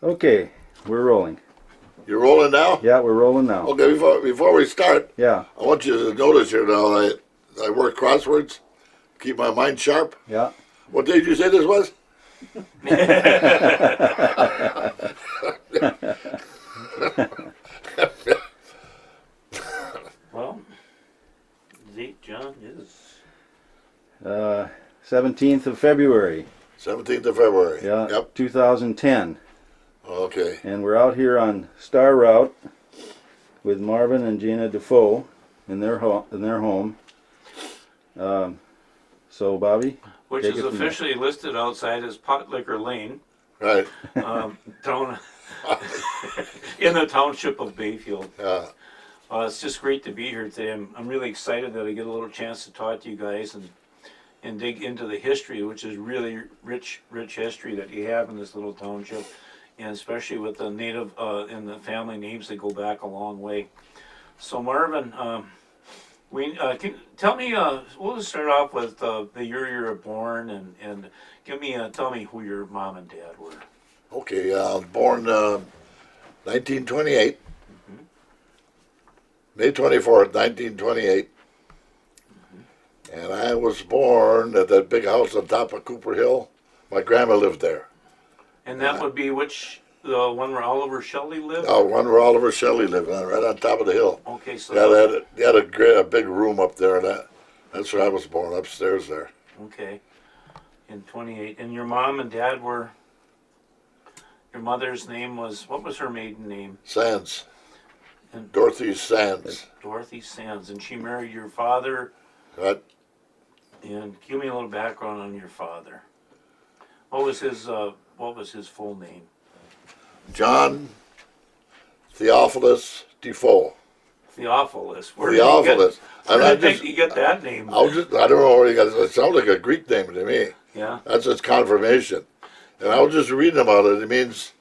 Okay, we're rolling. You're rolling now? Yeah, we're rolling now. Okay, before we start, Yeah, I want you to notice here now I work crosswords, keep my mind sharp. yeah. What day did you say this was? Well, date, John, is 17th of February. 17th of February. Yeah, Yep. 2010. Okay. And we're out here on Star Route with Marvin and Gina DeFoe in their home. So, Bobby? which Take is it from there. officially listed outside as Pot Liquor Lane, Right. town in the township of Bayfield. Yeah. It's just great to be here today. I'm really excited that I get a little chance to talk to you guys and dig into the history, which is really rich history that you have in this little township, and especially with the native and the family names that go back a long way. So Marvin, can tell me. We'll just start off with the year you were born, and tell me who your mom and dad were. Okay. I was born 1928. May 24th, 1928. And I was born at that big house on top of Cooper Hill. My grandma lived there. And that would be the one where Oliver Shelley lived? Oh, one where Oliver Shelley lived, right on top of the hill. Okay, so Yeah, they had a big room up there, and that's where I was born, upstairs there. okay, in 28. And your mom and dad were, your mother's name was, what was her maiden name? Sands. And Dorothy Sands. Dorothy Sands. And she married your father. Right? And give me a little background on your father. What was his full name? John Theophilus DeFoe. Theophilus. Theophilus. Where did you get that name? I don't know where you got it. It sounds like a Greek name to me. Yeah. That's its confirmation. And I was just reading about it. It means,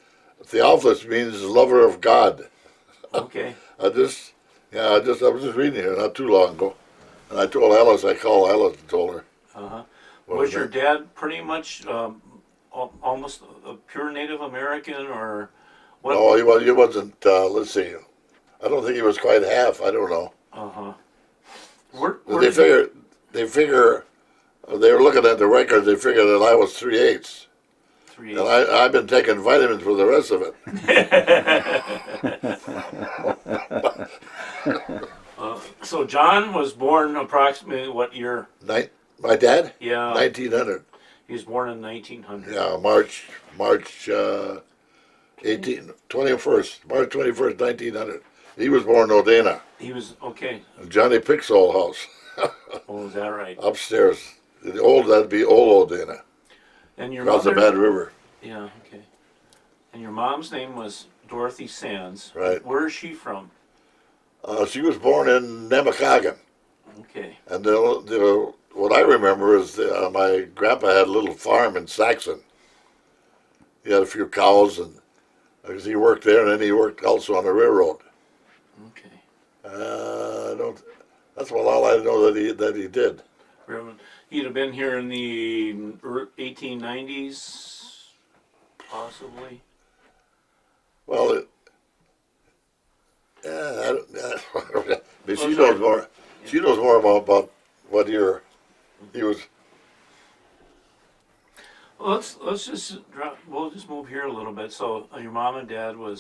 Theophilus means lover of God. Okay. I was just reading here not too long ago. And I told Alice, I called Alice and told her. Uh-huh. Was your dad pretty much almost a pure Native American, or what? No, he wasn't, let's see. I don't think he was quite half, I don't know. Uh-huh. They figure, they were looking at the records, they figured that I was 3/8. 3/8. And I've been taking vitamins for the rest of it. So John was born approximately what year? My dad? Yeah. 1900. He was born in 1900. Yeah, March 21st, March 21st, 1900. He was born in Odena. He was, okay. Johnny Pick's old house. Oh, is that right? Upstairs. That'd be old Odena. And your Across the mother? Bad River. Yeah, okay. And your mom's name was Dorothy Sands. Right. Where is she from? She was born in Nemacagan. Okay. And what I remember is my grandpa had a little farm in Saxon. He had a few cows, and because he worked there, and then he worked also on the railroad. Okay. That's all I know that he did. He'd have been here in the 1890s, possibly. Well, but she knows more. She knows more about what year he was. Well, let's just we'll just move here a little bit. So your mom and dad were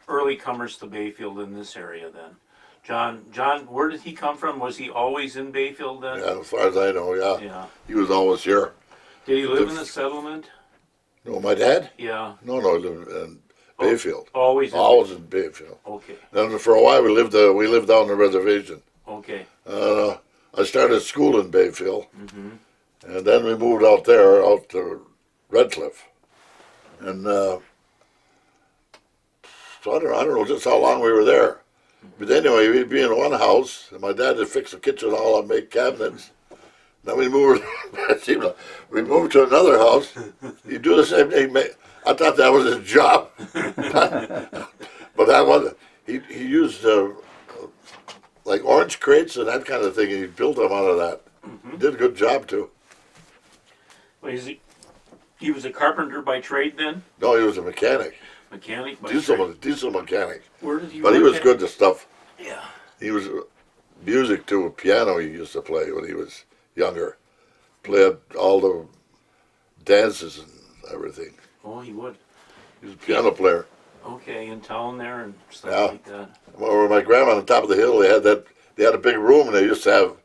early comers to Bayfield in this area then. John, where did he come from? Was he always in Bayfield then? Yeah, as far as I know, yeah. Yeah. He was always here. Did he live in the settlement? No, my dad? Yeah. No, he lived in Bayfield. Always in Bayfield. Okay. Then for a while we lived on the reservation. Okay. I started school in Bayfield, Mm-hmm. and then we moved out to Redcliffe, and so I don't know just how long we were there. But anyway, we'd be in one house, and my dad would fix the kitchen all and make cabinets. Then we moved to another house. He'd do the same thing. I thought that was his job, but that wasn't. He used like orange crates and that kind of thing, and he built them out of that. Mm-hmm. He did a good job too. Well, He was a carpenter by trade then? No, he was a mechanic, Mechanic by trade? diesel mechanic. Where did he But he work was at? good to stuff. Yeah. He was music too. Piano he used to play when he was younger. Played all the dances and everything. Oh, he would. He was a piano player. Okay, in town there and stuff Yeah. like that. Where my grandma on the top of the hill, they had a big room and they used to have,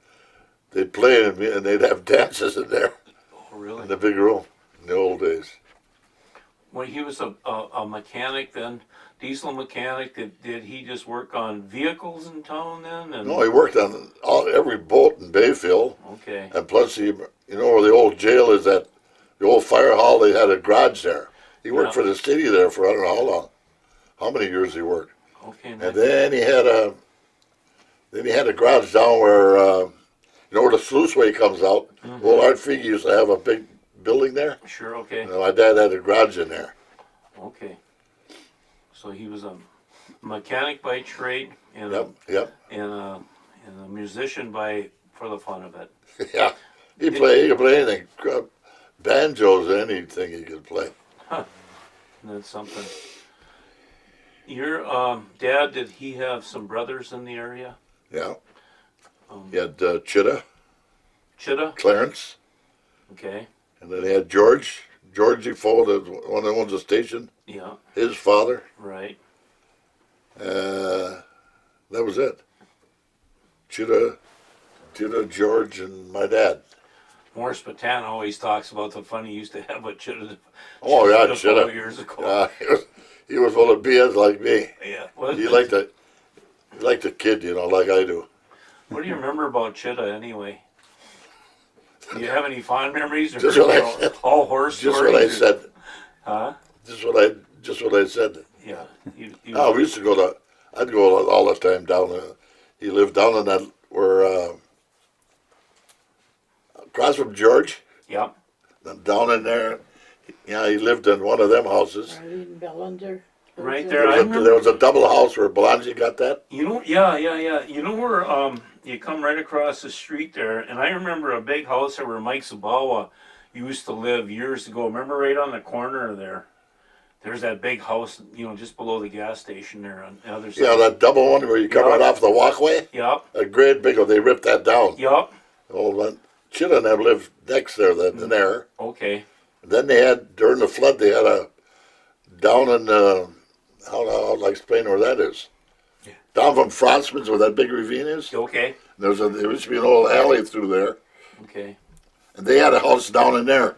they'd play and they'd have dances in there Oh, really? in the big room in the old days. When he was a mechanic then, diesel mechanic, did he just work on vehicles in town then? And, No, he worked on every boat in Bayfield, okay. and plus you know where the old jail is, at the old fire hall, they had a garage there. He worked Yeah. for the city there for I don't know how long, how many years he worked. Okay, And then he had a garage down where you know where the sluiceway comes out. Old Art Figi used to have a big building there. sure, okay. And my dad had a garage in there. Okay. So he was a mechanic by trade and Yep. and a musician for the fun of it. Yeah. He could play anything. Banjos, anything he could play. And that's something. Your dad, did he have some brothers in the area? Yeah. Um, He had Chitta? Clarence, Okay. and then he had George DeFoe, the one that owns the station. Yeah, His father. right. That was it. Chitta, George, and my dad. Morris Patan always talks about the fun he used to have with Chitta. Oh yeah, DeFoe Chitta. years ago. He was full of BS like me. Yeah. What He liked the kid, you know, like I do. do you remember about Chitta anyway? Do you have any fond memories? Or Just what I said. all horse Just stories? what I or- said. Huh? Just what I said. Yeah. Oh, we used to go I'd go all the time down there. He lived down in that, where, across from George, Yep. down in there. Yeah, he lived in one of them houses. Marvin Bellinger. Right There there, I remember. There was a double house where Belangi got that. You know, yeah. You know where you come right across the street there, and I remember a big house there where Mike Zabawa used to live years ago. Remember right on the corner there? There's that big house, you know, just below the gas station there on the other side. Yeah, that double one where you come Yeah. right off the walkway. Yep. A great big one. They ripped that down. Yep. Old one. Chilla and them lived next there, in there. Okay. Then they had, during the flood, they had a, down in, how I explain where that is. Yeah. Down from Franzman's where that big ravine is. Okay. There used to be an old alley through there. Okay. And they had a house down in there.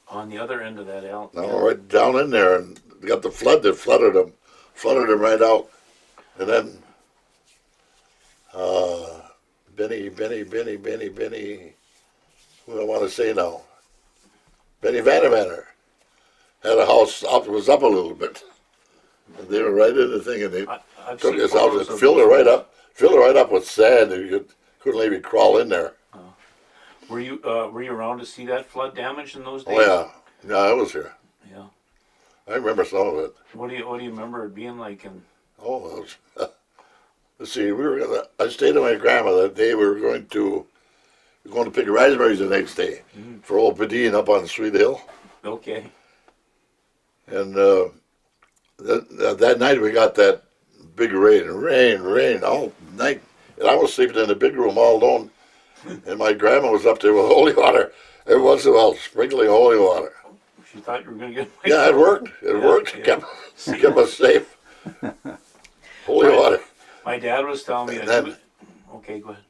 On the other end of that alley. No, right down in there. And they got the flood that flooded them right out. And then, Benny, who do I want to say now? Benny Vandervanner had a house up, was up a little bit. And they were right in the thing, and they I've took seen his house photos and of filled it those. right up with sand, and you couldn't even crawl in there. Were you around to see that flood damage in those days? Oh yeah, I was here. Yeah. I remember some of it. What do you remember it being like? And Oh, it was, let's see. I stayed with my grandma that day. We were going to pick raspberries the next day for old Padine up on Sweet Hill. okay. And that night we got that big rain all night. And I was sleeping in the big room all alone. And my grandma was up there with holy water. Every once in a while, sprinkling holy water. She thought you were going to get. Yeah, it worked. It worked. Yeah. Kept us safe. Holy Right. water. My dad was telling me. And that he then- was- okay, go ahead.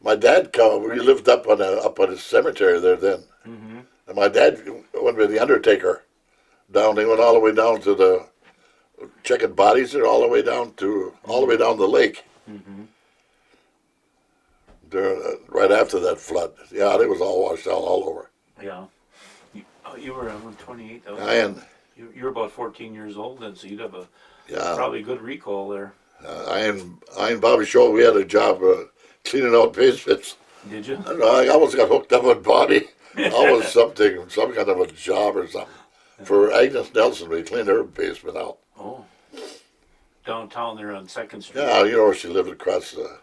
My dad we lived up on a cemetery there then. Mm-hmm. And my dad went with the undertaker down. They went all the way down to the checking bodies there, all the way down the lake. Mm-hmm. Right after that flood. Yeah, it was all washed out all over. Yeah. You were 28 though. And You're about 14 years old then, so you'd have a yeah, probably good recall there. I and Bobby Shaw, we had a job cleaning out basements. Did you? I don't know, I almost got hooked up with Bobby. Almost some kind of a job or something. For Agnes Nelson, we cleaned her basement out. Oh. Downtown there on 2nd Street. Yeah, you know where she lived across the.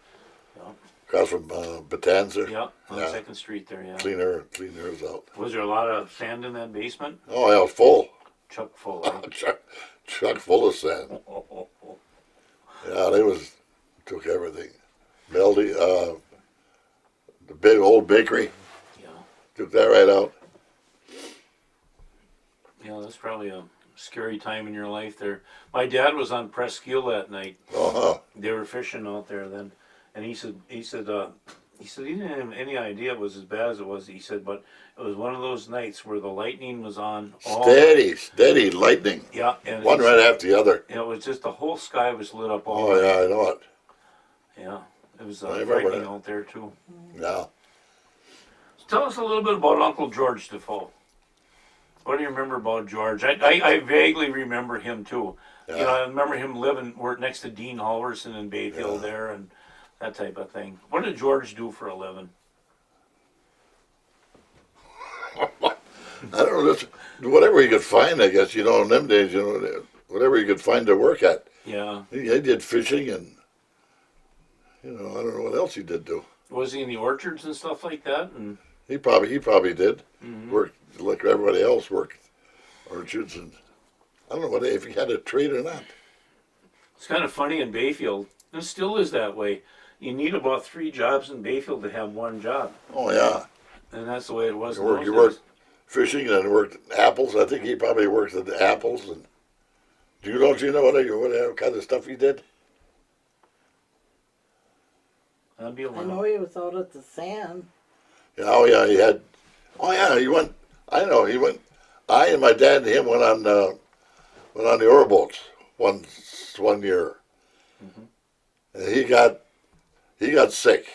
Yeah. across from Batanza. Yeah, on Yeah. 2nd Street there, yeah. Clean hers out. Was there a lot of sand in that basement? Oh, yeah, it was full. Chuck full, eh? Truck full of sand. Yeah, they took everything. Melody, the big old bakery, Yeah. took that right out. Yeah, that's probably a scary time in your life there. My dad was on Presqu'île that night. Uh-huh. They were fishing out there then, and he said he didn't have any idea it was as bad as it was. He said, but it was one of those nights where the lightning was on all. Steady lightning. Yeah, and One right after the other. it was just the whole sky was lit up all Oh, night. yeah, I know it. Yeah, it was I remember frightening that. out there too. Yeah. Tell us a little bit about Uncle George DeFoe. What do you remember about George? I vaguely remember him too. Yeah. You know, I remember him living next to Dean Halverson in Bayfield Yeah. there and that type of thing. What did George do for a living? I don't know, just whatever he could find, I guess, in them days, whatever he could find to work at. Yeah. He did fishing and, I don't know what else he did do. Was he in the orchards and stuff like that? And He probably did. Mhm. Worked like everybody else worked orchards and I don't know if he had a trade or not. it's kind of funny in Bayfield. It still is that way. You need about 3 jobs in Bayfield to have 1 job. Oh yeah. And that's the way it was. He in worked, those he worked days. fishing and worked apples. I think he probably worked at the apples and don't you know what kind of stuff he did? That'd be a I while. know he was out at the sand. Yeah, oh yeah, he had. Oh yeah, he went. I know he went. I and my dad and him went on the ore boats one year, and he got sick.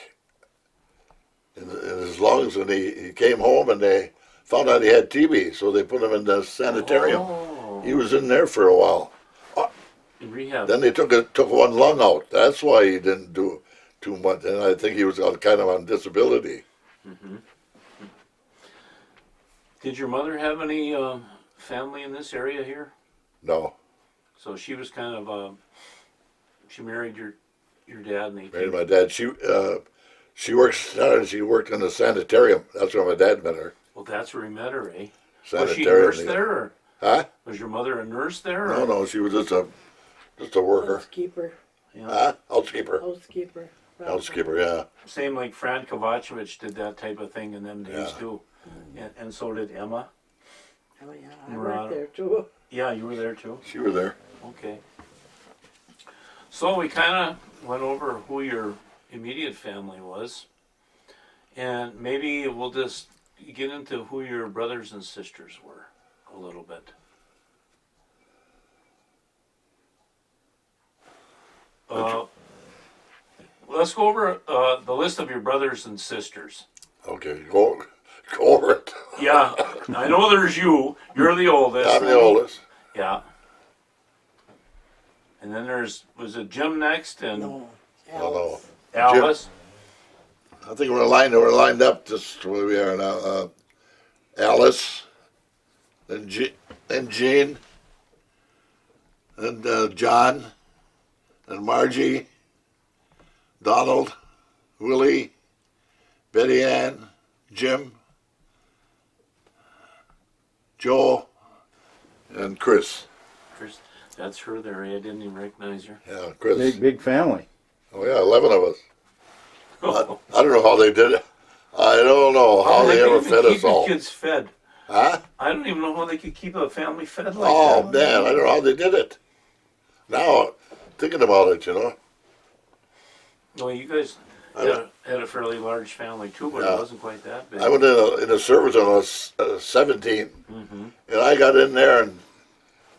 In his lungs, and he came home and they found out he had TB, so they put him in the sanitarium. Oh, He was in there for a while. in rehab. Then they took one lung out. That's why he didn't do too much, and I think he was kind of on disability. Did your mother have any family in this area here? No, So she was kind of she married your dad and they married my dad. She worked in the sanitarium. That's where my dad met her. Well, that's where he met her, eh? Was she a Sanitarium. nurse there, or Huh? was your mother a nurse there? No, Or? no, she was just a worker. Housekeeper. Yeah. Huh? Housekeeper. Housekeeper. Housekeeper, yeah. Same like Fran Kovacevic did that type of thing in them days Yeah. too, and so did Emma. Oh yeah, I Right. worked there too. Yeah, you were there too. She was there. Okay. So we kind of went over who your immediate family was, and maybe we'll just get into who your brothers and sisters were a little bit. Let's go over the list of your brothers and sisters. Okay, go over it. Yeah, I know there's you. You're the oldest. I'm the oldest. Yeah. And then was it Jim next and No. no. Alice. Alice? I think we're lined up just where we are now. Alice, then Jean, and John, and Margie, Donald, Willie, Betty Ann, Jim, Joe, and Chris. Chris, that's her there. I didn't even recognize her. Yeah, Chris. Big family. Oh yeah, 11 of us. I don't know how they did it. I don't know how they ever fed us all. Kids fed. Huh? I don't even know how they could keep a family fed like Oh that. man, I don't know how they did it. Now, thinking about it, Well, you guys had a fairly large family too, but Yeah. it wasn't quite that big. I went in a service when I was 17, and I got in there, and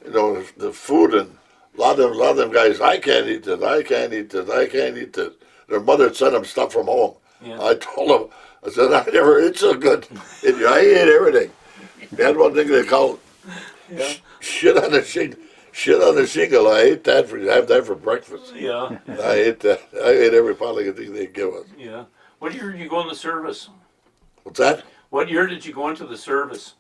the food, and a lot of them guys, I can't eat this, I can't eat this, I can't eat this. Their mother had sent them stuff from home. Yeah. I told them, I said, I never ate so good. I ate everything. They had one thing they called Yeah. shit on the shingle. Shit on the shingle. I ate that have that for breakfast. Yeah. I ate that. I ate every pound of thing they give us. Yeah. What year did you go in the service? What's that? What year did you go into the service?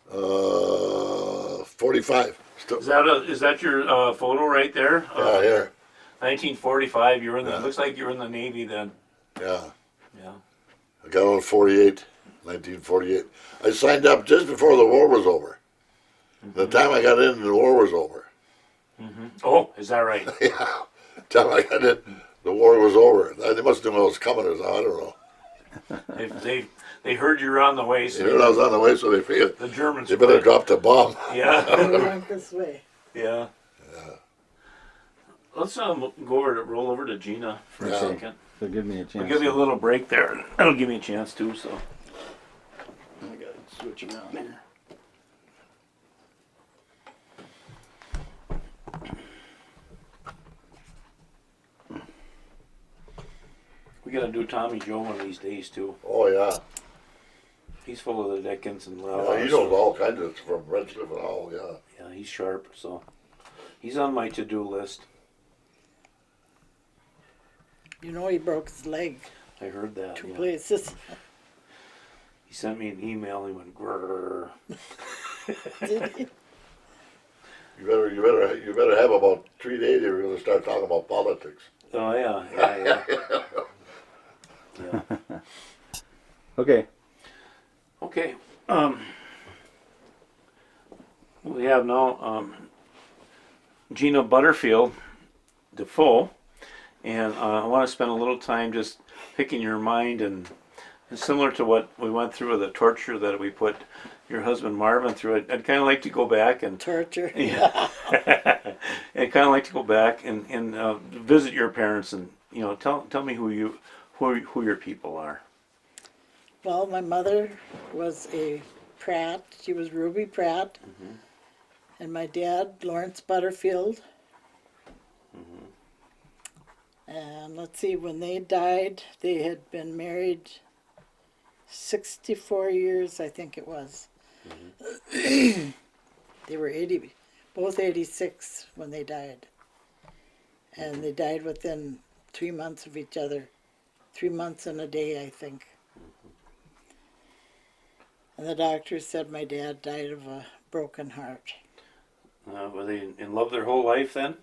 45. Is that your photo right there? Yeah, here. 1945. You were in the. Yeah. Looks like you were in the Navy then. Yeah. Yeah. I got on 1948. I signed up just before the war was over. The time I got in, the war was over. Oh, is that right? Yeah. The time I got in, the war was over. They must have known I was coming or something. I don't know. They heard you were on the way, so They heard I was on the way, so they figured the Germans. they better drop the bomb. Yeah. We went this way. Yeah. Let's go over to roll over to Gina for a Yeah. second. So give me a chance. I'll give you a little break there. That'll give me a chance too. So I gotta switch around here. we gotta do Tommy Joe one of these days too. Oh, yeah. He's full of the Dickens and He knows all kinds of from Red Cliff and all, yeah. Yeah, he's sharp. So he's on my to-do list. You know he broke his leg I heard that. 2 Yeah. places. He sent me an email. He went grrr. Did he? You better have about 3 days if you're going to start talking about politics. Oh yeah. Yeah. Okay. Okay. We have now Gina Butterfield, DeFoe, and I want to spend a little time just picking your mind and similar to what we went through with the torture that we put your husband Marvin through. I'd kind of like to go back and Torture. yeah, I'd kind of like to go back and visit your parents and tell me who your people are. Well, my mother was a Pratt. She was Ruby Pratt. And my dad, Lawrence Butterfield. And let's see, when they died, they had been married 64 years, I think it was. They were both 86 when they died. And they died within 3 months of each other. 3 months and a day, I think. And the doctor said my dad died of a broken heart. Were they in love their whole life then?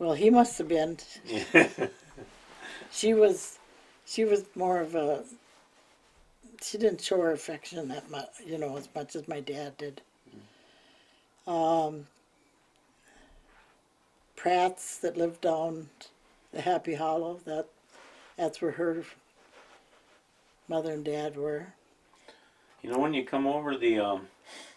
Well, he must have been. She was more of a. She didn't show her affection that much, as much as my dad did. Pratts that lived down the Happy Hollow. That's where her mother and dad were. When you come over the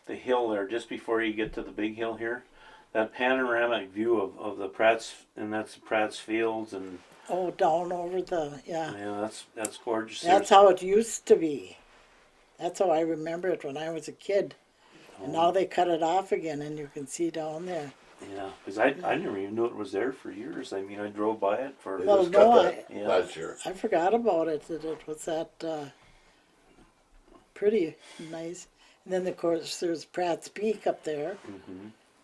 hill there, just before you get to the big hill here, that panoramic view of the Pratt's, and that's Pratt's Fields, and Oh, down over the, yeah. yeah, that's gorgeous. That's how it used to be. That's how I remember it when I was a kid. And now they cut it off again, and you can see down there. Yeah, because I never even knew it was there for years. I mean, I drove by it for. They Well, just no, cut that Yeah. last year. I forgot about it, that it was that pretty nice. And then, of course, there's Pratt's Peak up there.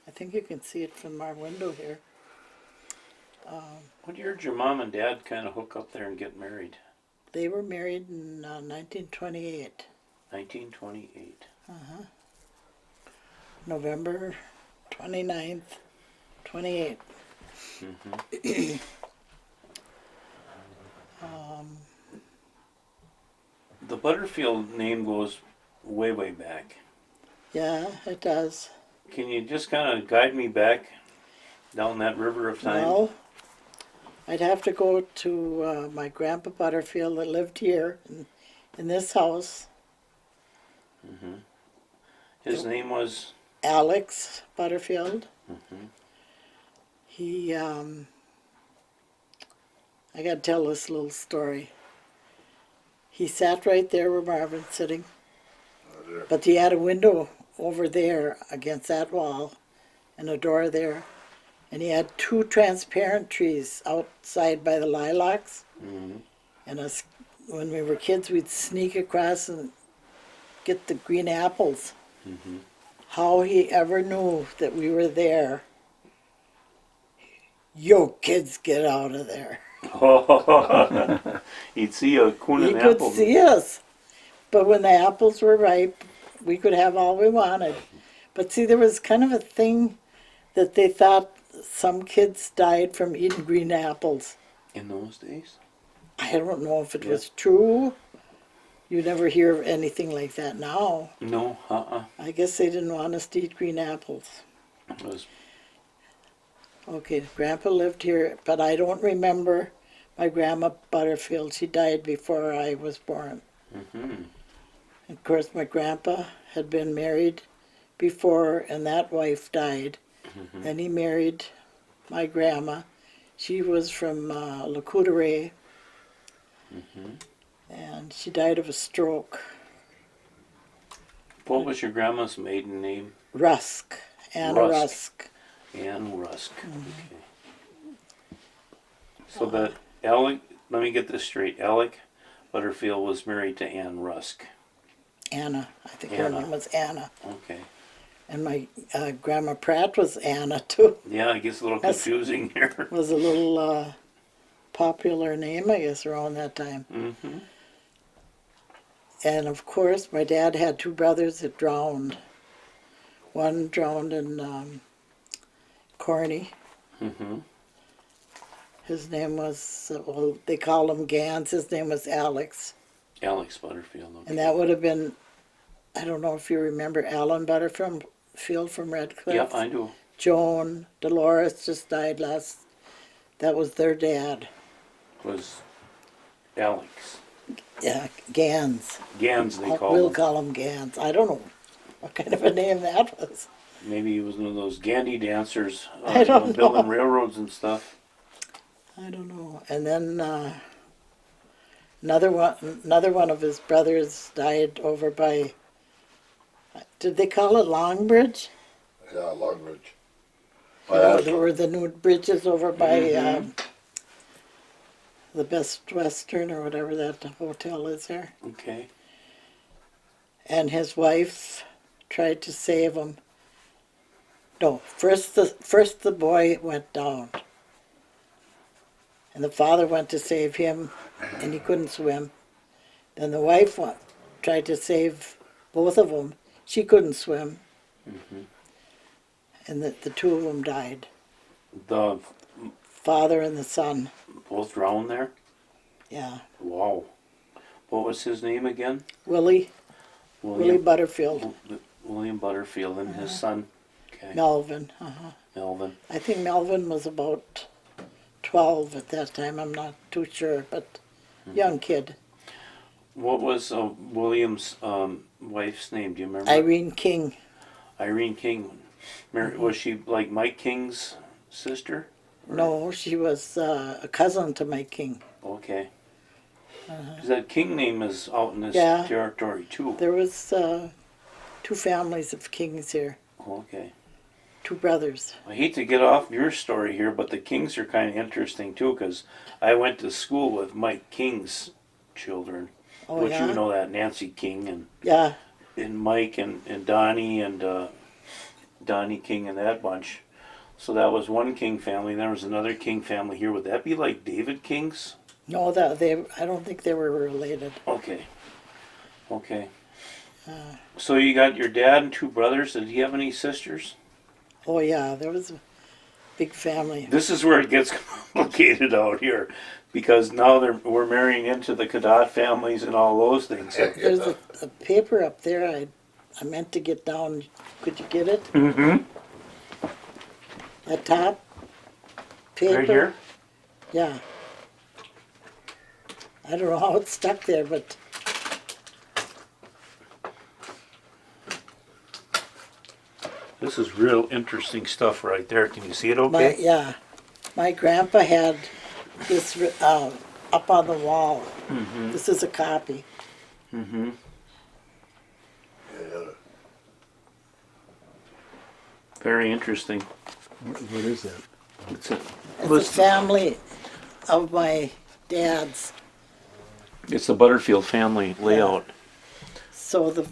I think you can see it from our window here. What year did your mom and dad kind of hook up there and get married? They were married in 1928, 1928. November 29th, 28. The Butterfield name goes way, way back. Yeah, it does. Can you just kind of guide me back down that river of time? Well, I'd have to go to my grandpa Butterfield that lived here in this house. His name was. Alex Butterfield. He, I got to tell this little story. He sat right there where Marvin's sitting, but he had a window over there against that wall and a door there, and he had 2 transparent trees outside by the lilacs. And us, when we were kids, we'd sneak across and get the green apples. How he ever knew that we were there. Yo, kids, get out of there. He'd see a coon He and could apple. see us. But when the apples were ripe, we could have all we wanted. But see, there was kind of a thing that they thought some kids died from eating green apples. In those days? I don't know if it was true. You never hear of anything like that now. No, I guess they didn't want us to eat green apples. It was, Okay, Grandpa lived here, but I don't remember my Grandma Butterfield. She died before I was born. Of course, my grandpa had been married before, and that wife died. Then he married my grandma. She was from La Coudray, and she died of a stroke. what was your grandma's maiden name? Rusk, Anna Rusk. Rusk. Ann Rusk. Okay. So that Alec, let me get this straight. Alec Butterfield was married to Ann Rusk. Anna, I think her Anna. name was Anna. Okay. And my Grandma Pratt was Anna too. Yeah, it gets a little That's- confusing here. Was a little popular name, I guess, around that time. And of course, my dad had two brothers that drowned. One drowned in Corny. His name was, well, they called him Gans. His name was Alex. Alex Butterfield. Okay. And that would have been, I don't know if you remember Alan Butterfield from Red Cliff. Yeah, I do. Joan, Dolores just died last, that was their dad. Was Alex. Yeah, Gans. Gans, they call We'll him. call him Gans. I don't know what kind of a name that was. Maybe he was one of those Gandhi dancers I don't building know. railroads and stuff. I don't know. And then another one of his brothers died over by, did they call it Longbridge? Yeah, Longbridge. There were the new bridges over by the Best Western or whatever that hotel is there. Okay. And his wife tried to save him. No, first the boy went down. And the father went to save him, and he couldn't swim. Then the wife tried to save both of them. She couldn't swim. And the two of them died. The Father and the son. both drowned there? Yeah. Wow. What was his name again? Willie William Butterfield. William Butterfield and his son. Okay. Melvin. Melvin. I think Melvin was about 12 at that time. I'm not too sure, but young kid. What was William's wife's name? Do you remember? Irene King. Irene King. Was she like Mike King's sister? No, she was a cousin to Mike King. Okay. 'Cause that King name is out in this Yeah. territory too. There was two families of Kings here, Okay. two brothers. I hate to get off your story here, but the Kings are kind of interesting too, because I went to school with Mike King's children, Oh, which yeah? you know that Nancy King Yeah, and Mike and Donnie and Donnie King and that bunch. So that was one King family. There was another King family here. Would that be like David King's? no, I don't think they were related. Okay. Okay. So you got your dad and two brothers. Did he have any sisters? Oh yeah, there was a big family. This is where it gets complicated out here, because now we're marrying into the Cadet families and all those things. There's a paper up there I meant to get down. Could you get it? Mm-hmm. That top paper? Right here? Yeah. I don't know how it's stuck there, but This is real interesting stuff right there. Can you see it okay? my grandpa had this up on the wall. This is a copy. Mm-hmm. Yeah. Very interesting. What is that? It's a, It's a family of my dad's. it's the Butterfield family layout. So the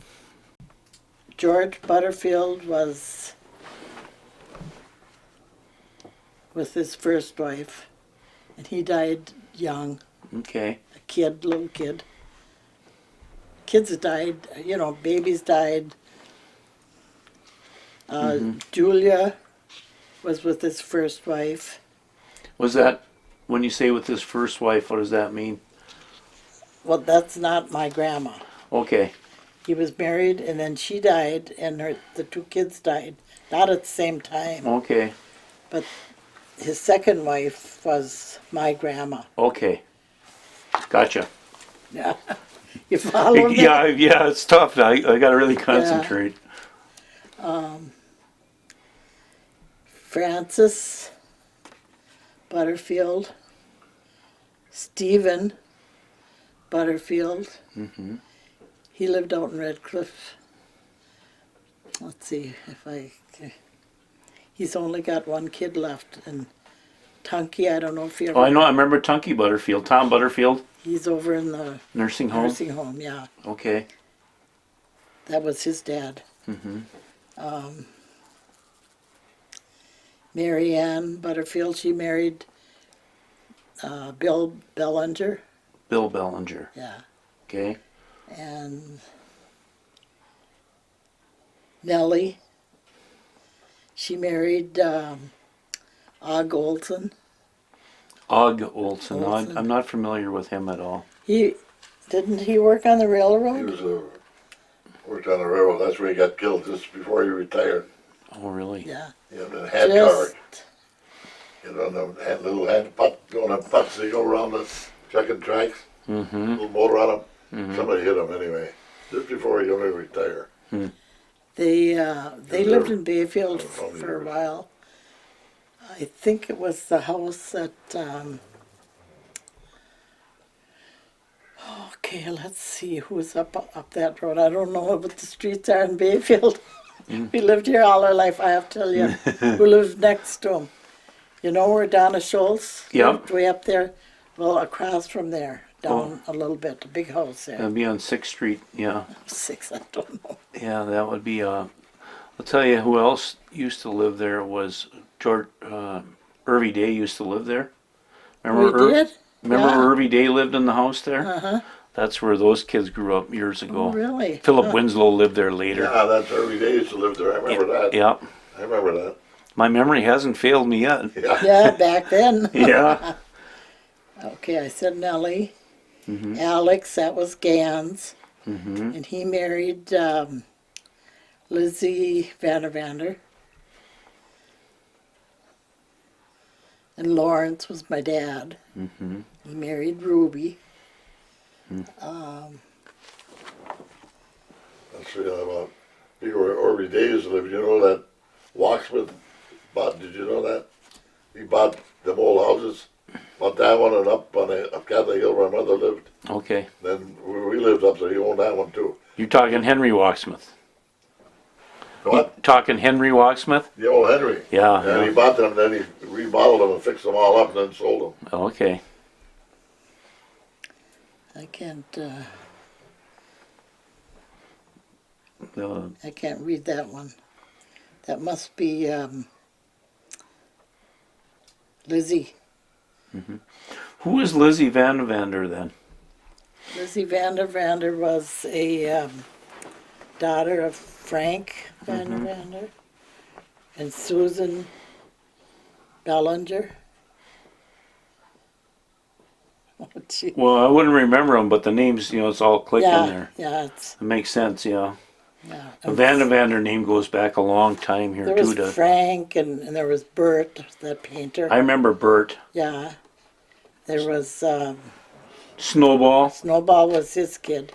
George Butterfield was with his first wife, and he died young, Okay. a kid, little kid. Kids died, babies died. Julia was with his first wife. Was that, when you say with his first wife, what does that mean? well, that's not my grandma. Okay. He was married, and then she died, and the two kids died, not at the same time. Okay. But his second wife was my grandma. Okay. Gotcha. Yeah, you follow that? Yeah, it's tough. I got to really concentrate. Francis Butterfield, Stephen Butterfield. Mm-hmm. He lived out in Red Cliff. Let's see if he's only got one kid left, and Tunky, I don't know if you ever. Oh, I know. I remember Tunky Butterfield. Tom Butterfield. He's over in the Nursing home. nursing home. Yeah, Okay. that was his dad. Mm-hmm. Mary Ann Butterfield. She married Bill Bellinger. Bill Bellinger. Yeah, Okay. and Nellie. She married Og Olson. Og Olson. No, Olson. I'm not familiar with him at all. Didn't he work on the He railroad? was worked on the railroad. That's where he got killed just before he retired. Oh, really? Yeah. He had a hand car. Just You know, the little hand putt, going on putts, they go around the checking tracks, Mm-hmm. little motor on them. Mm-hmm. Somebody hit him anyway, just before he going to retire. they lived in Bayfield Oh, for a years. while. I think it was the house that. Okay, let's see who's up that road. I don't know what the streets are in Bayfield. We lived here all our life. I have to tell you, who lived next to him. You know where Donna Schultz Yep. lived? Way up there. Well, across from there, down a little bit, a big house there. That'd be on 6th Street. Yeah. 6, I don't know. Yeah, that would be. I'll tell you who else used to live there was George. Irvy Day used to live there. We did? Remember Yeah. where Irvy Day lived in the house there? Uh-huh. That's where those kids grew up years ago. Oh, really? Philip Winslow lived there later. Yeah, that's early days to live there. I remember that. Yeah. I remember that. My memory hasn't failed me yet. Yeah. Yeah, back then. Yeah. Okay, I said Nellie. Mm-hmm. Alex, that was Gans. Mm-hmm. And he married Lizzie Vandervander. And Lawrence was my dad. Mm-hmm. He married Ruby. That's about people were early days to live. You know that Walksmith bought, did you know that? He bought them old houses, bought that one and up on up Catholic Hill where my mother lived. Okay. Then we lived up there, he owned that one too. You're talking Henry Walksmith. What? Talking Henry Walksmith? The old Henry. Yeah. And he Yeah. bought them, then he remodeled them and fixed them all up and then sold them. Okay. I can't Uh, I can't read that one. That must be Lizzie. who is Lizzie Vandervander then? Lizzie Vandervander was a daughter of Frank Vandervander and Susan Bellinger. Oh, gee. Well, I wouldn't remember them, but the names, it's all clicking Yeah, there. yeah, it's It makes sense, yeah. yeah. The Vandervander name goes back a long time here, There too. was Frank and there was Bert, that painter. I remember Bert. Yeah. There was Snowball. Snowball was his kid.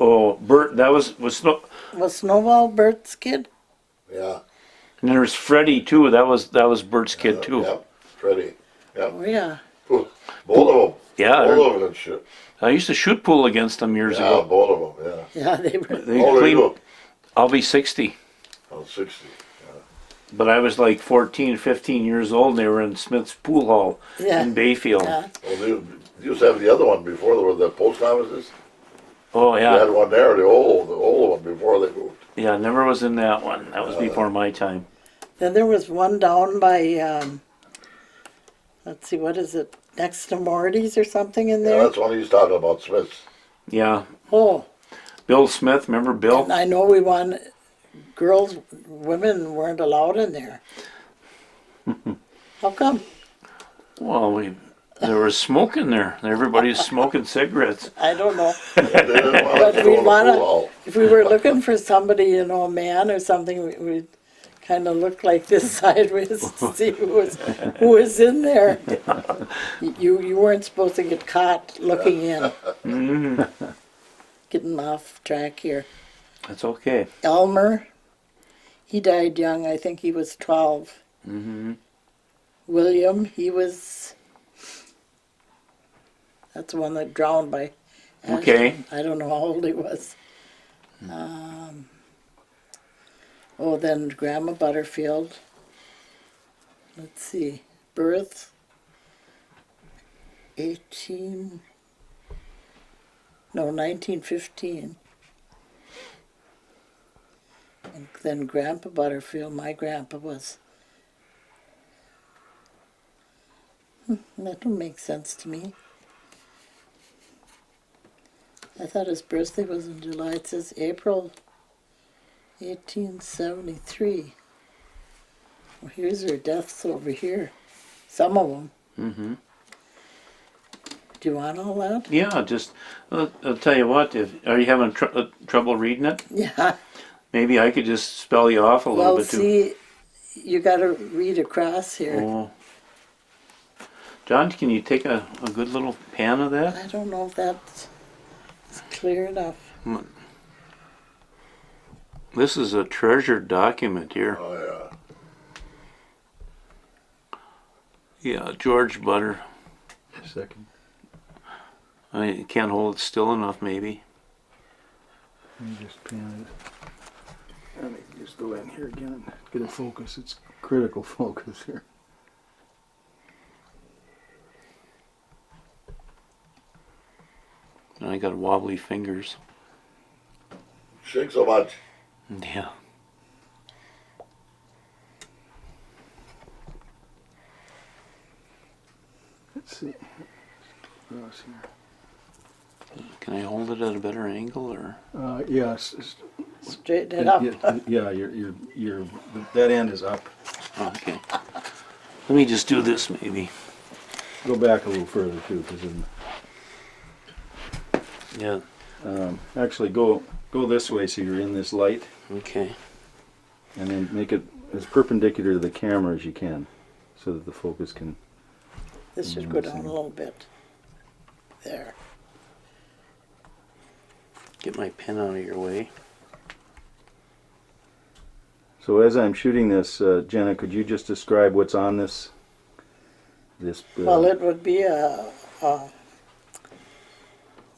Oh, Bert, that was Snow. Was Snowball Bert's kid? Yeah. And there was Freddie, too. That was Bert's kid, too. Yep, Freddie. Yep. Oh yeah. Both of them. Yeah, Both of them and shit. I used to shoot pool against them years Yeah, ago. both of them, yeah. Yeah, they were. They How old are cleaned- you? I'll be 60. I'm 60. But I was like 14, 15 years old, and they were in Smith's Pool Hall Yeah. in Bayfield. Yeah. Well, they used to have the other one before there were the post offices. Oh, They yeah. had one there, the old one before they moved. Yeah, never was in that one. That was before my time. Then there was one down by, let's see, what is it? Next to Morty's or something in Yeah, there? that's one he's talking about, Smith's. Yeah. Oh, Bill Smith, remember Bill? and I know we won, women weren't allowed in there. How come? Well, There was smoke in there. Everybody's smoking cigarettes. I don't know. They didn't want But to we throw wanna- the pool hall. If we were looking for somebody, you know, a man or something, we'd kind of look like this sideways to see who was in there. You weren't supposed to get caught looking in. Getting off track here. That's okay. Elmer, he died young. I think he was 12. William, that's the one that drowned by Okay. Ashton. I don't know how old he was. Then Grandma Butterfield. Let's see. Birth, 1915. And then Grandpa Butterfield, my grandpa was. That don't make sense to me. I thought his birthday was in July. It says April 1873. Well, here's their deaths over here. Some of them. Do you want all that? Yeah, just I'll tell you what. Are you having trouble reading it? Yeah. Maybe I could just spell you off a little Well, bit too. see, you got to read across here. Oh. John, can you take a good little pan of that? I don't know if that's clear enough. This is a treasured document here. Oh, yeah. Yeah, George Butter. Second. I can't hold it still enough, maybe. Let me just pan it. Let me just go in here again and get a focus. It's critical focus here. I got wobbly fingers. Shake so much. Yeah. Let's see. Across here. Can I hold it at a better angle, or? Yes. Straighten it up. Yeah, your that end is up. Oh, okay. Let me just do this, maybe. Go back a little further too, because Yeah. actually go this way so you're in this light, Okay. and then make it as perpendicular to the camera as you can, so that the focus can. This should go down a little bit. There. Get my pen out of your way. So as I'm shooting this, Jenna, could you just describe what's on this? Well, it would be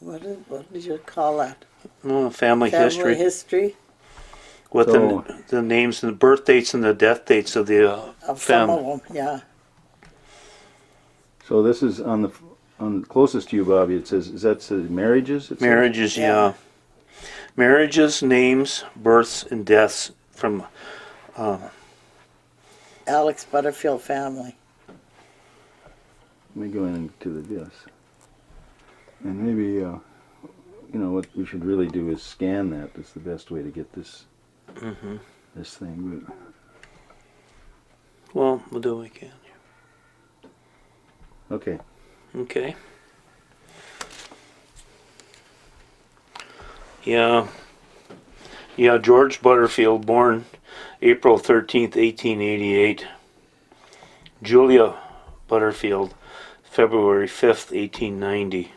what did you call that? Oh, family history. history With So- the names and the birth dates and the death dates of the of some family. of them. Yeah. So this is on closest to you, Bobby. It says, is that marriages? It says? Marriages, Yeah. yeah. Marriages, names, births, and deaths from. Alex Butterfield family. Let me go into this. And maybe, what we should really do is scan that. That's the best way to get this this thing. But Well, we'll do what we can. okay. Okay. Yeah. Yeah, George Butterfield, born April 13th, 1888. Julia Butterfield, February 5th, 1890.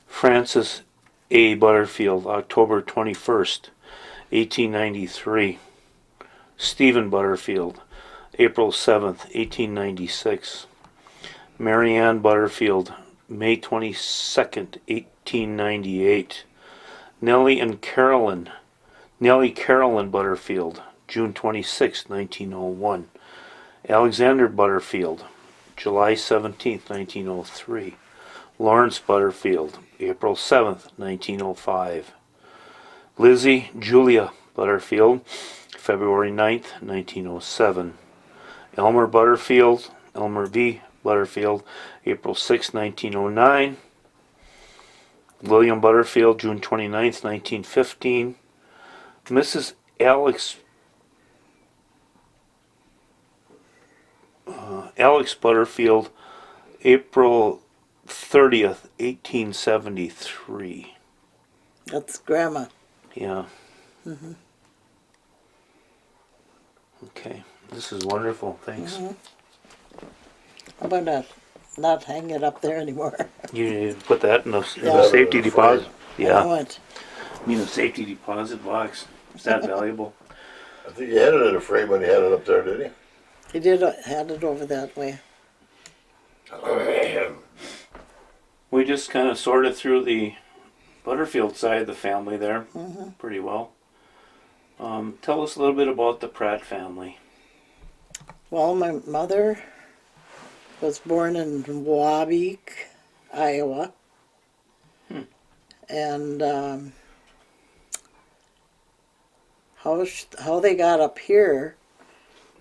Francis A. Butterfield, October 21st, 1893. Stephen Butterfield, April 7th, 1896. Marianne Butterfield, May 22nd, 1898. Nellie Carolyn Butterfield, June 26, 1901. Alexander Butterfield, July 17, 1903. Lawrence Butterfield, April 7, 1905. Lizzie Julia Butterfield, February 9, 1907. Elmer V. Butterfield, April 6, 1909. William Butterfield, June 29th, 1915. Mrs. Alex Butterfield, April 30th, 1873. That's Grandma. Yeah. Okay. This is wonderful. Thanks. I'm gonna not hang it up there anymore. You put that in the Yeah. safety deposit. I Yeah. know it. I mean, a safety deposit box. Is that valuable? I think he had it in a frame when he had it up there, didn't He did had it over that way. he? We just kind of sorted through the Butterfield side of the family there pretty well. Tell us a little bit about the Pratt family. Well, my mother was born in Wabeek, Iowa. And how they got up here,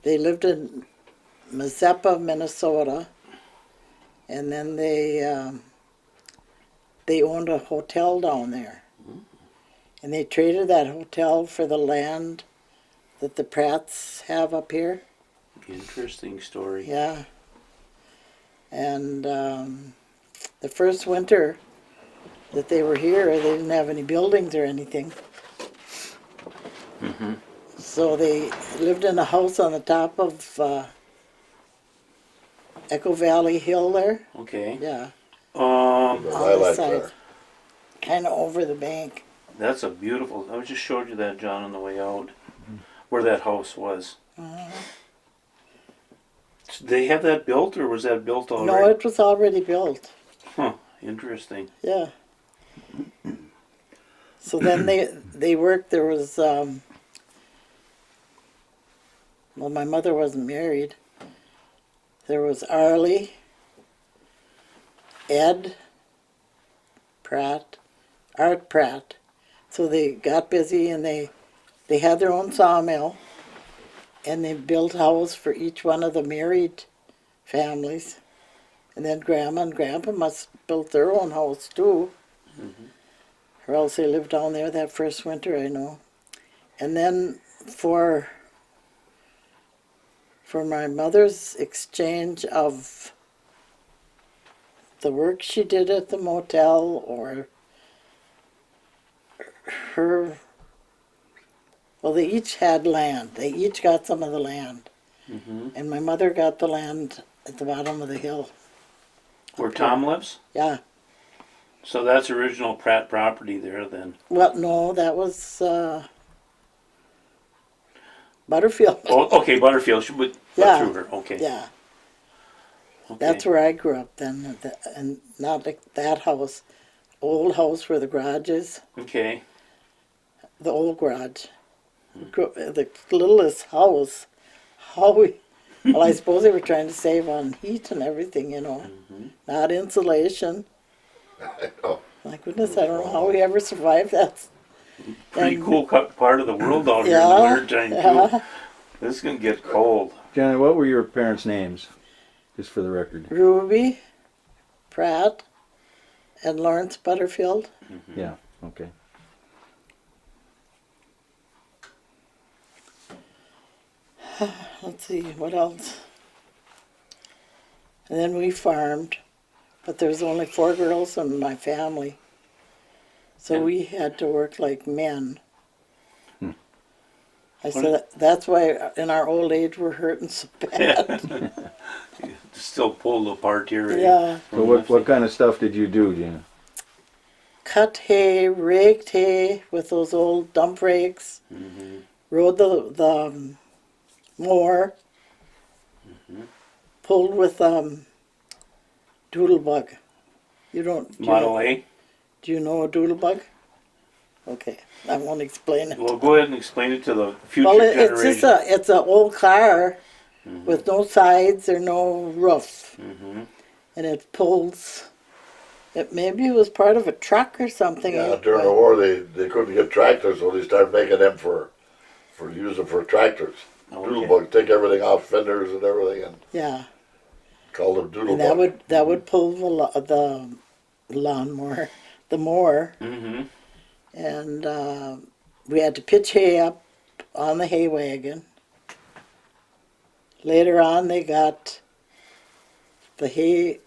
they lived in Mazeppa, Minnesota, and then they owned a hotel down there. And they traded that hotel for the land that the Pratts have up here. Interesting story. Yeah. And the first winter that they were here, they didn't have any buildings or anything. So they lived in a house on the top of Echo Valley Hill there. Okay. Yeah, The on the lilac side, there. kind of over the bank. That's a beautiful. I just showed you that, John, on the way out, where that house was. Did they have that built, or was that built already? No, it was already built. Huh. Interesting. Yeah. So then they worked. There was well, my mother wasn't married. There was Arlie, Ed Pratt, Art Pratt. So they got busy and they had their own sawmill, and they built houses for each one of the married families. And then Grandma and Grandpa must have built their own house too. Or else they lived down there that first winter, I know. And then for my mother's exchange of the work she did at the motel or her, well, they each had land. They each got some of the land. And my mother got the land at the bottom of the hill. Where Tom lives? Yeah. So that's original Pratt property there then. Well, no, that was Butterfield. Oh, okay, Butterfield. She went Yeah. through her. Okay. Yeah. Okay. That's where I grew up then, and not like that house, old house where the garage is, Okay. the old garage. The littlest house. How we, well, I suppose they were trying to save on heat and everything, you know, not insulation. I know. My goodness, I don't know how we ever survived that. Pretty And- cool part of the world down here in Yeah, the wintertime too. yeah. This is gonna get cold. Johnny, what were your parents' names? Just for the record. Ruby Pratt and Lawrence Butterfield. Yeah, okay. Let's see, what else? And then we farmed, but there was only 4 girls in my family. So And- we had to work like men. I What said, that's why in our old age we're hurting so bad. Still pulled apart here. eh? Yeah. So what kind of stuff did you do, Gina? Cut hay, raked hay with those old dump rakes. Rode the mower. Pulled with doodlebug. You don't. Model A. Do you know a doodlebug? Okay, I won't explain it. Well, go ahead and explain it to the future Well, it's generation. just it's an old car with no sides or no roof, and it pulls. Maybe it was part of a truck or something. Yeah, during the war they couldn't get tractors, so they started making them for using for tractors. Okay. Doodlebug, take everything off fenders and everything, and Yeah, call them doodlebug. and that would pull the lawnmower, the mower, and we had to pitch hay up on the hay wagon. Later on, they got the hay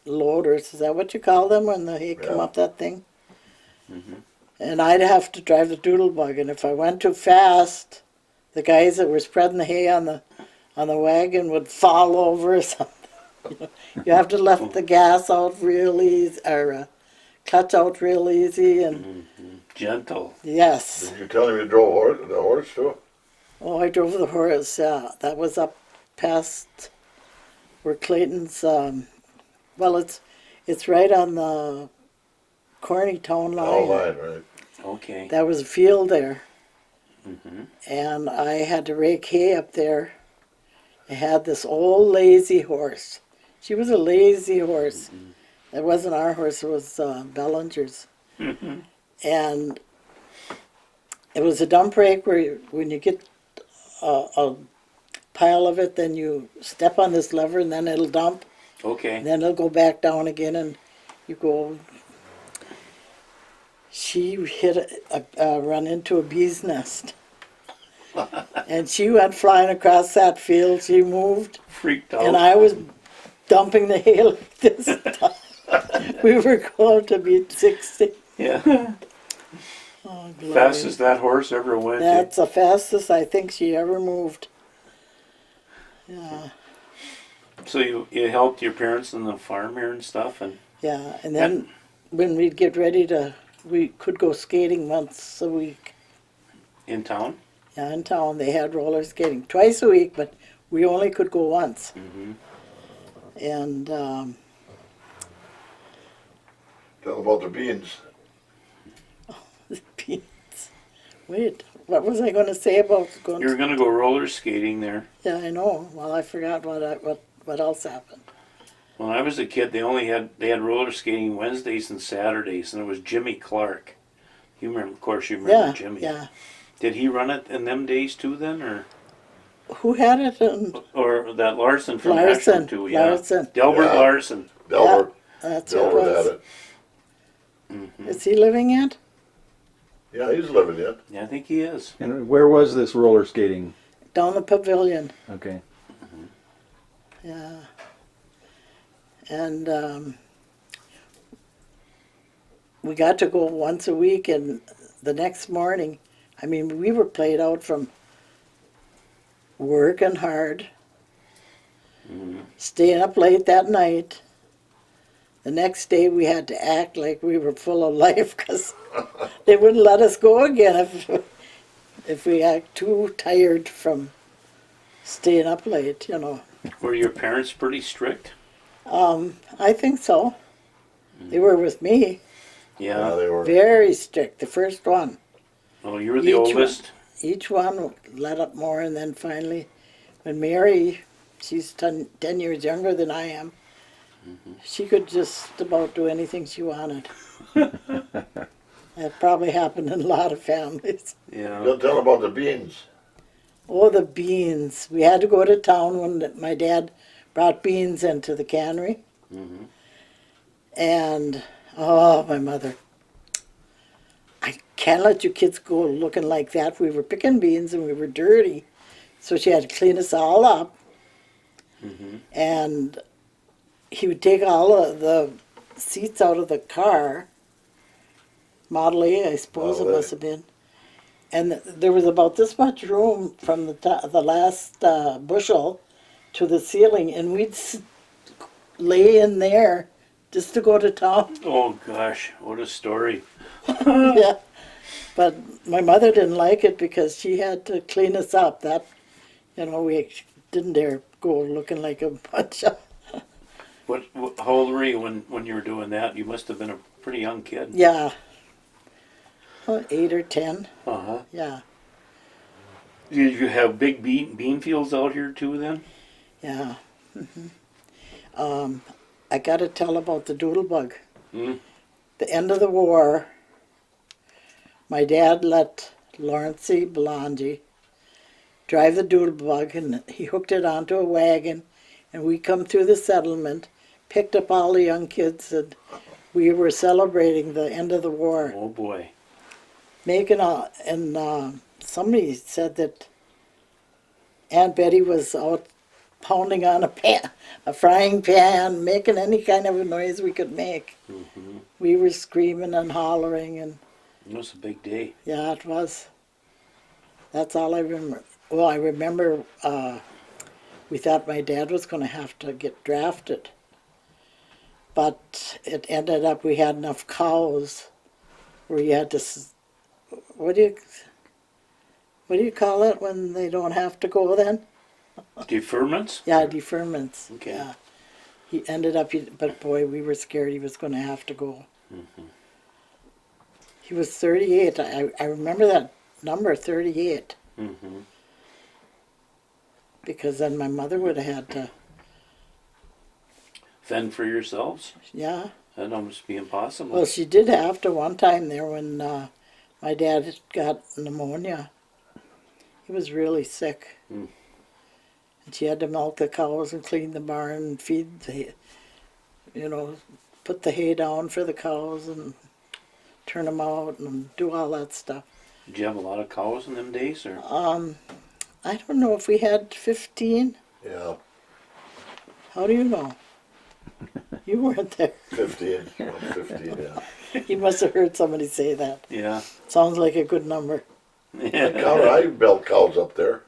loaders. Is that what you call them when the hay come Yeah. up that thing? And I'd have to drive the doodle bug, and if I went too fast, the guys that were spreading the hay on the wagon would fall over or something. You have to let the gas out real easy, or clutch out real easy, and Gentle. yes. Did you tell him you drove the horse too? Oh, I drove the horse. Yeah, that was up past where Clayton's. Well, it's right on the Corny town line. All line, right? Okay. There was a field there, and I had to rake hay up there. I had this old lazy horse. She was a lazy horse. It wasn't our horse, it was Bellinger's. And it was a dump rake where when you get a pile of it, then you step on this lever and then it'll dump. Okay. And then it'll go back down again and you go. She run into a bee's nest. And she went flying across that field. She moved. Freaked out. And I was dumping the hay like this. We were going to be 60. Yeah. Oh, glory. Fastest that horse ever went. That's the fastest I think she ever moved. Yeah, So you helped your parents on the farm here and stuff, and yeah. And then when we'd get ready we could go skating once a week. in town. Yeah, in town they had roller skating twice a week, but we only could go once. And Tell about the beans. beans. Wait, what was I going to say about going? You were gonna go roller skating there. Yeah, I know. Well, I forgot what else happened. When I was a kid, they had roller skating Wednesdays and Saturdays, and it was Jimmy Clark. You remember, of course, you remember Yeah, Jimmy. yeah. Did he run it in them days too, then, Who had it? or that Larson from Larson, Ashland too? Yeah, Larson. Delbert Yeah. Larson. Delbert. That's what it Delbert was. had it. Is he living yet? Yeah, he's living yet. Yeah, I think he is. And where was this roller skating? Down the pavilion. Okay. Yeah. And we got to go once a week, and the next morning, I mean, we were played out from working hard, staying up late that night. The next day we had to act like we were full of life because they wouldn't let us go again if we act too tired from staying up late, you know. Were your parents pretty strict? I think so. They were with me. Yeah. they were. Very strict, the first one. Oh, you were the Each oldest. Each one let up more, and then finally, when Mary, she's 10 years younger than I am, she could just about do anything she wanted. That probably happened in a lot of families. Yeah. Don't tell about the beans. Oh, the beans. We had to go to town when my dad brought beans into the cannery. And, oh, my mother. I can't let you kids go looking like that. We were picking beans and we were dirty. So she had to clean us all up. And he would take all of the seats out of the car. Model A, I suppose it Model A. must have been. And there was about this much room from the last bushel to the ceiling, and we'd lay in there just to go to town. Oh gosh, what a story. Yeah. But my mother didn't like it because she had to clean us up. That, you know, we didn't dare go looking like a bunch of... How old were you when you were doing that? You must have been a pretty young kid. Yeah. Well, 8 or 10. Uh-huh. Yeah. Did you have big bean fields out here too then? Yeah. I got to tell about the doodlebug. The end of the war, my dad let Lawrence Belangi drive the doodlebug, and he hooked it onto a wagon, and we come through the settlement, picked up all the young kids, and we were celebrating the end of the war. Oh boy. Somebody said that Aunt Betty was out pounding on a frying pan, making any kind of a noise we could make. We were screaming and hollering, and It was a big day. yeah, it was. That's all I remember. Well, I remember we thought my dad was going to have to get drafted, but it ended up we had enough cows where you had to. What do you call it when they don't have to go then? Deferments? Yeah, deferments. Okay. Yeah. He ended up, but boy, we were scared he was going to have to go. He was 38. I remember that number, 38. Because then my mother would have had to, Fend for yourselves? yeah. That'd almost be impossible. Well, she did have to one time there when my dad got pneumonia. He was really sick. And she had to milk the cows and clean the barn and feed the, put the hay down for the cows and turn them out and do all that stuff. Did you have a lot of cows in them days, or? I don't know if we had 15. Yeah, How do you know? You weren't there. 15. 15, yeah. You must have heard somebody say that. Yeah. Sounds like a good number. I built cows up there.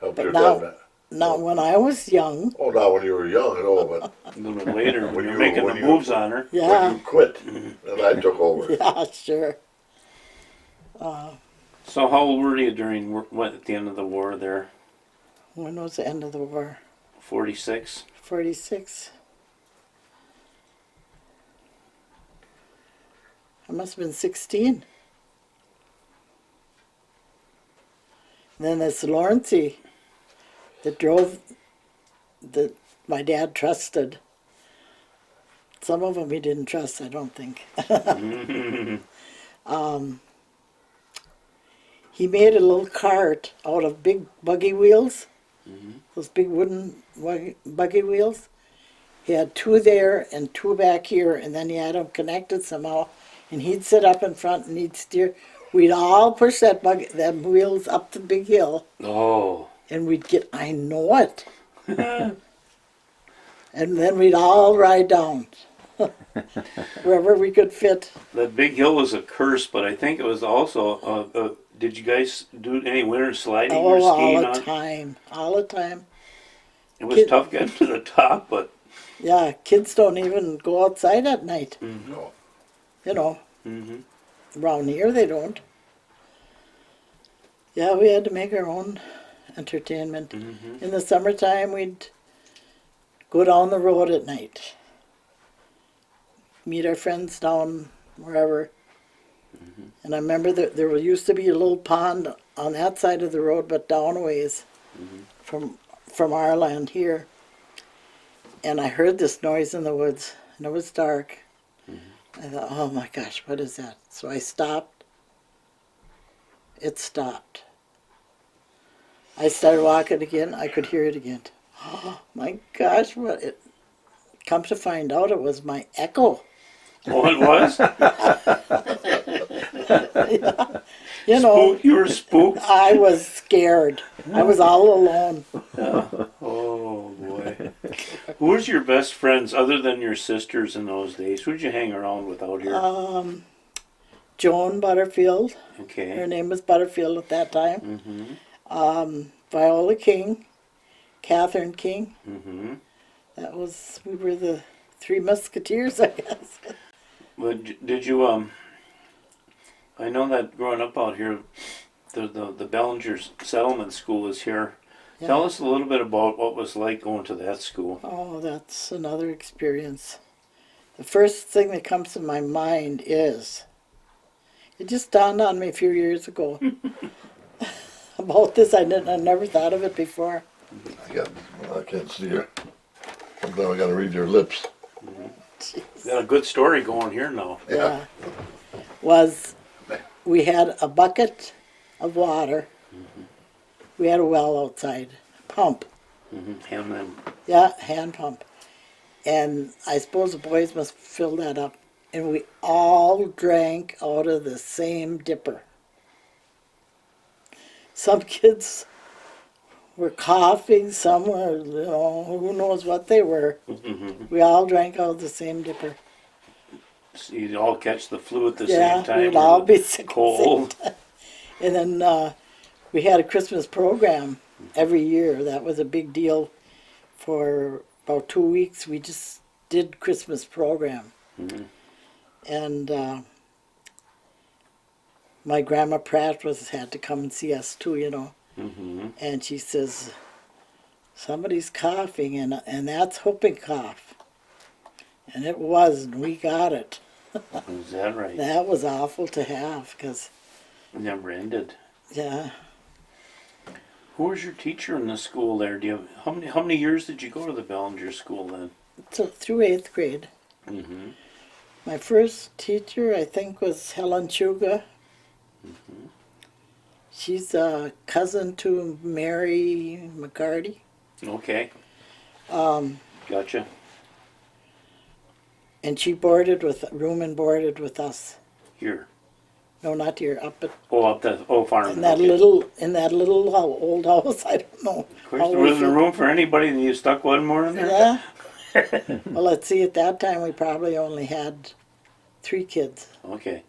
Helped But your now- dad. Now, when I was young, Oh, not when you were young at all, but A little bit later, when When you're you- making the when you- moves on her. when yeah, you quit, and I took over. yeah, sure. So how old were you during, what, at the end of the war there? When was the end of the war? 46? 46. I must have been 16. Then this Lawrencey that drove, that my dad trusted. Some of them he didn't trust, I don't think. He made a little cart out of big buggy wheels, those big wooden buggy wheels. He had two there and two back here, and then he had them connected somehow. And he'd sit up in front and he'd steer. We'd all push them wheels up the big hill, Oh. and we'd get, I know it. And then we'd all ride down, wherever we could fit. That big hill was a curse, but I think it was also, did you guys do any winter sliding or Oh, skiing all the on? time, all the time. It was tough getting to the top, but Yeah, kids don't even go outside at night. No. You know, mm-hmm. around here they don't. Yeah, we had to make our own entertainment. In the summertime, we'd go down the road at night, meet our friends down wherever. And I remember that there used to be a little pond on that side of the road, but down a ways from our land here. And I heard this noise in the woods, and it was dark. I thought, oh my gosh, what is that? So I stopped. It stopped. I started walking again. I could hear it again. Oh my gosh, what it... Come to find out, it was my echo. Oh, it was? You know, You were spooked? I was scared. I was all alone. Oh, boy. Who was your best friends other than your sisters in those days? Who'd you hang around with out here? Joan Butterfield. Her Okay. name was Butterfield at that time. Mm-hmm. Viola King. Catherine King. Mm-hmm. We were the Three Musketeers, I guess. But did you, I know that growing up out here, the Bellinger Settlement School is here. Yeah. Tell us a little bit about what it was like going to that school. Oh, that's another experience. The first thing that comes to my mind is, it just dawned on me a few years ago about this. I never thought of it before. I can't see her. Sometimes I gotta read your lips. Got a good story going here now. Yeah. We had a bucket of water. We had a well outside, pump. Mm-hmm. And Yeah, hand pump. And I suppose the boys must fill that up. And we all drank out of the same dipper. Some kids were coughing, some were, who knows what they were. We all drank out of the same dipper. So you'd all catch the flu at the Yeah, same time. we'd or all the be sick at the cold. same time. And then we had a Christmas program every year. That was a big deal. For about 2 weeks, we just did Christmas program. And my grandma Pratt had to come and see us too, And she says, somebody's coughing, and that's whooping cough. And it was, and we got it. Is that right? That was awful to have, because, Never ended. yeah, Who was your teacher in the school there? Do you have, how many years did you go to the Bellinger school then? so through 8th grade. Mm-hmm. My first teacher, I think, was Helen Chuga. She's a cousin to Mary McCarty. Okay, gotcha. And she room and boarded with us. Here. No, not here, up at Farm. in that little old house. I don't know. Of course, there wasn't room for anybody, and you stuck one more in there. Yeah. Well, let's see. At that time, we probably only had 3 kids. Okay.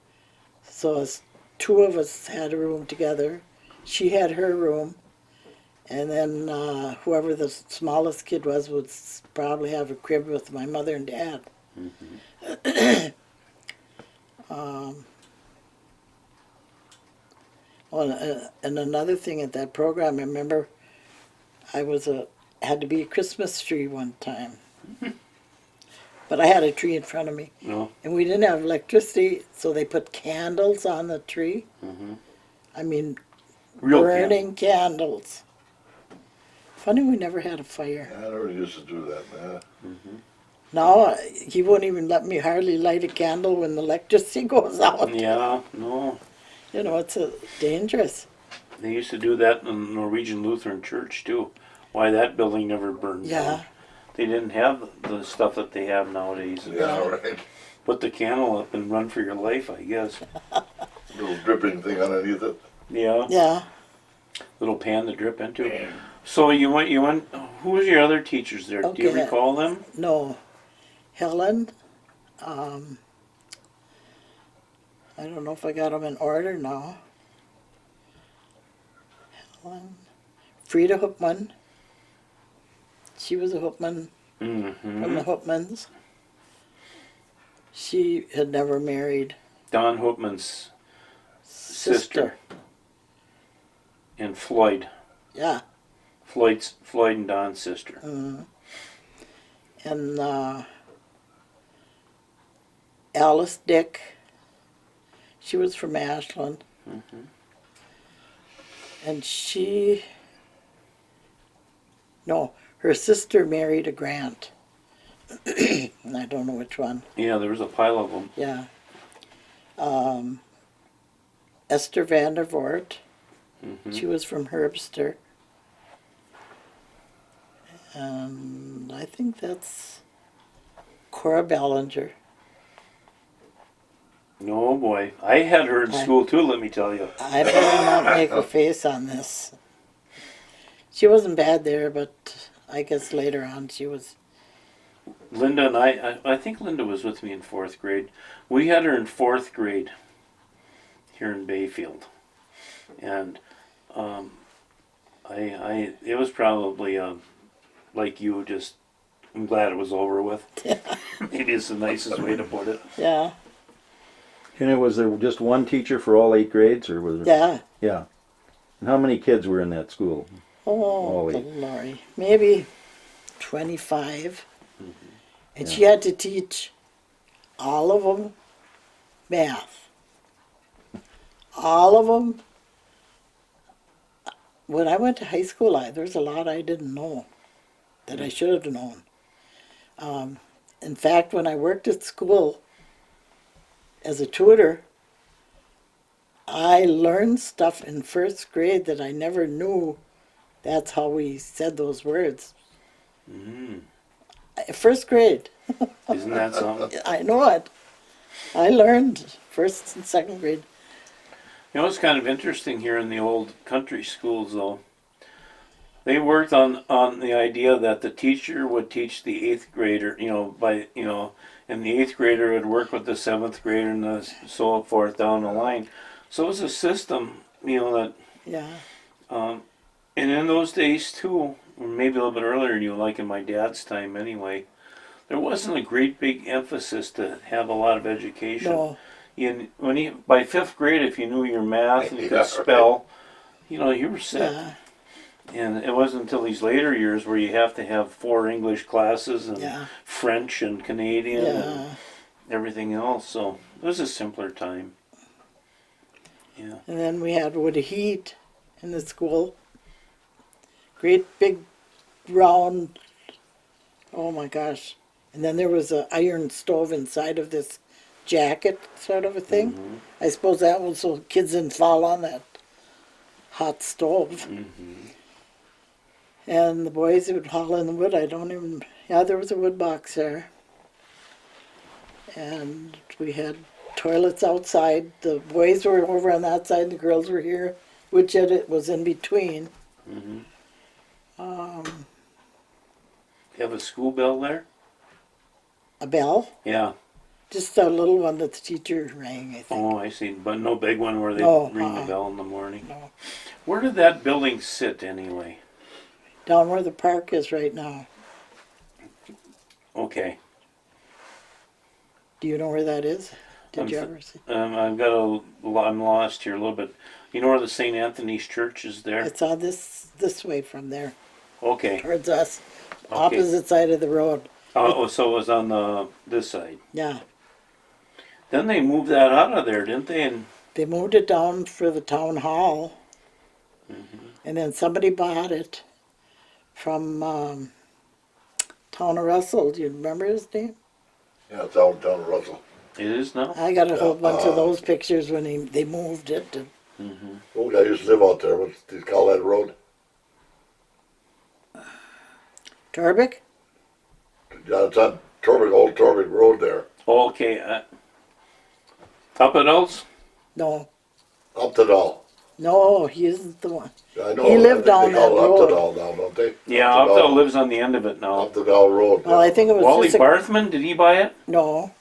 So as 2 of us had a room together. She had her room, and then whoever the smallest kid was would probably have a crib with my mother and dad. And another thing at that program, I remember I had to be a Christmas tree one time. But I had a tree in front of me. No. And we didn't have electricity, so they put candles on the tree. I mean, Real burning candles. Funny we never had a fire. I never used to do that, man. Now, he won't even let me hardly light a candle when the electricity goes out. Yeah, no. It's dangerous. They used to do that in the Norwegian Lutheran Church too. Why that building never burned Yeah. down. They didn't have the stuff that they have nowadays. Yeah, right. Put the candle up and run for your life, I guess. Little dripping thing underneath it. Yeah. Yeah. Little pan to drip into. So you went, who was your other teachers there? Do you Okay. recall them? No. Helen. I don't know if I got them in order now. Helen. Frida Hoopman. She was a Hoopman from the Hoopmans. She had never married. Don Hoopman's sister. And Floyd. Yeah. Floyd and Don's sister. And Alice Dick. She was from Ashland. And her sister married a Grant. I don't know which one. Yeah, there was a pile of them. Yeah. Esther Vandervoort. She was from Herbster. And I think that's Cora Bellinger. No boy. I had her in school too, let me tell you. I better not make a face on this. She wasn't bad there, but I guess later on she was. Linda and I think Linda was with me in 4th grade. We had her in 4th grade here in Bayfield. And it was probably like you, just, I'm glad it was over with. Maybe it's the nicest way to put it. Yeah, And was there just one teacher for all 8 grades, or was there? yeah. Yeah. And how many kids were in that school? Oh, Ollie. good Lord. Maybe 25. And she had to teach all of them math. All of them. When I went to high school, there's a lot I didn't know that I should have known. In fact, when I worked at school as a tutor, I learned stuff in 1st grade that I never knew. That's how we said those words. 1st grade. Isn't that something? I know it. I learned 1st and 2nd grade. You know, it's kind of interesting here in the old country schools, though. They worked on the idea that the teacher would teach the eighth grader, and the eighth grader would work with the seventh grader and so forth down the line. So it was a system, that, Yeah. and in those days too, or maybe a little bit earlier, like in my dad's time anyway, there wasn't a great big emphasis to have a lot of education. No. By fifth grade, if you knew your math and you Yeah, could spell, you were set. Yeah. And it wasn't until these later years where you have to have 4 English classes and Yeah. French and Canadian Yeah. and everything else. So it was a simpler time. Yeah. And then we had wood heat in the school. Great big round, oh my gosh. And then there was an iron stove inside of this jacket sort of a thing. Mm-hmm. I suppose that was so kids didn't fall on that hot stove. Mm-hmm. And the boys would haul in the wood. There was a wood box there. And we had toilets outside. The boys were over on that side, the girls were here, which it was in between. Mm-hmm. You have a school bell there? A bell, Yeah. just a little one that the teacher rang, I think. Oh, I see. But no big one where they No, ring the bell in the morning. No. Where did that building sit anyway? Down where the park is right now. Okay. Do you know where that is? Did I'm you th- ever see? I'm lost here a little bit. You know where the St. Anthony's Church is there? It's on this way from there, Okay. towards us, Okay. opposite side of the road. Oh, so it was on this side. Yeah, Then they moved that out of there, didn't they? And they moved it down for the town hall, and then somebody bought it from Town of Russell. Do you remember his name? Yeah, it's out down in Russell. it is now. I got a whole bunch of those pictures when they moved it. Old guy used to live out there. What do you call that road? Torbic? Yeah, it's on Old Torbic Road there. Oh, okay. Up at Ells? No, Up to Doll. no, he isn't the one. Yeah, I know. He lived I down think they call that it Up road. to Doll now, don't they? Yeah, Up to Updell Doll. lives on the end of it now. Up to Doll Road. Well, I think it was Wally just a, Barthman, did he buy it? no,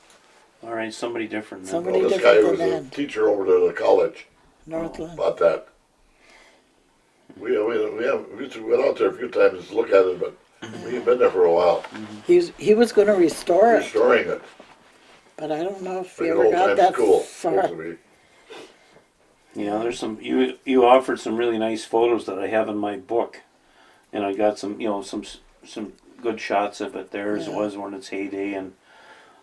All right, somebody different. Then. Somebody- Well, this guy different was than a that. teacher over to the college. Northland. About that. We used to went out there a few times to look at it, but we ain't been there for a while. He was going to restore it, Restoring it. but I don't know if he Like an ever old got time that school. far. Supposed to be. Yeah, there's some. You offered some really nice photos that I have in my book, and I got some some good shots of it there as it Yeah. was when its heyday. And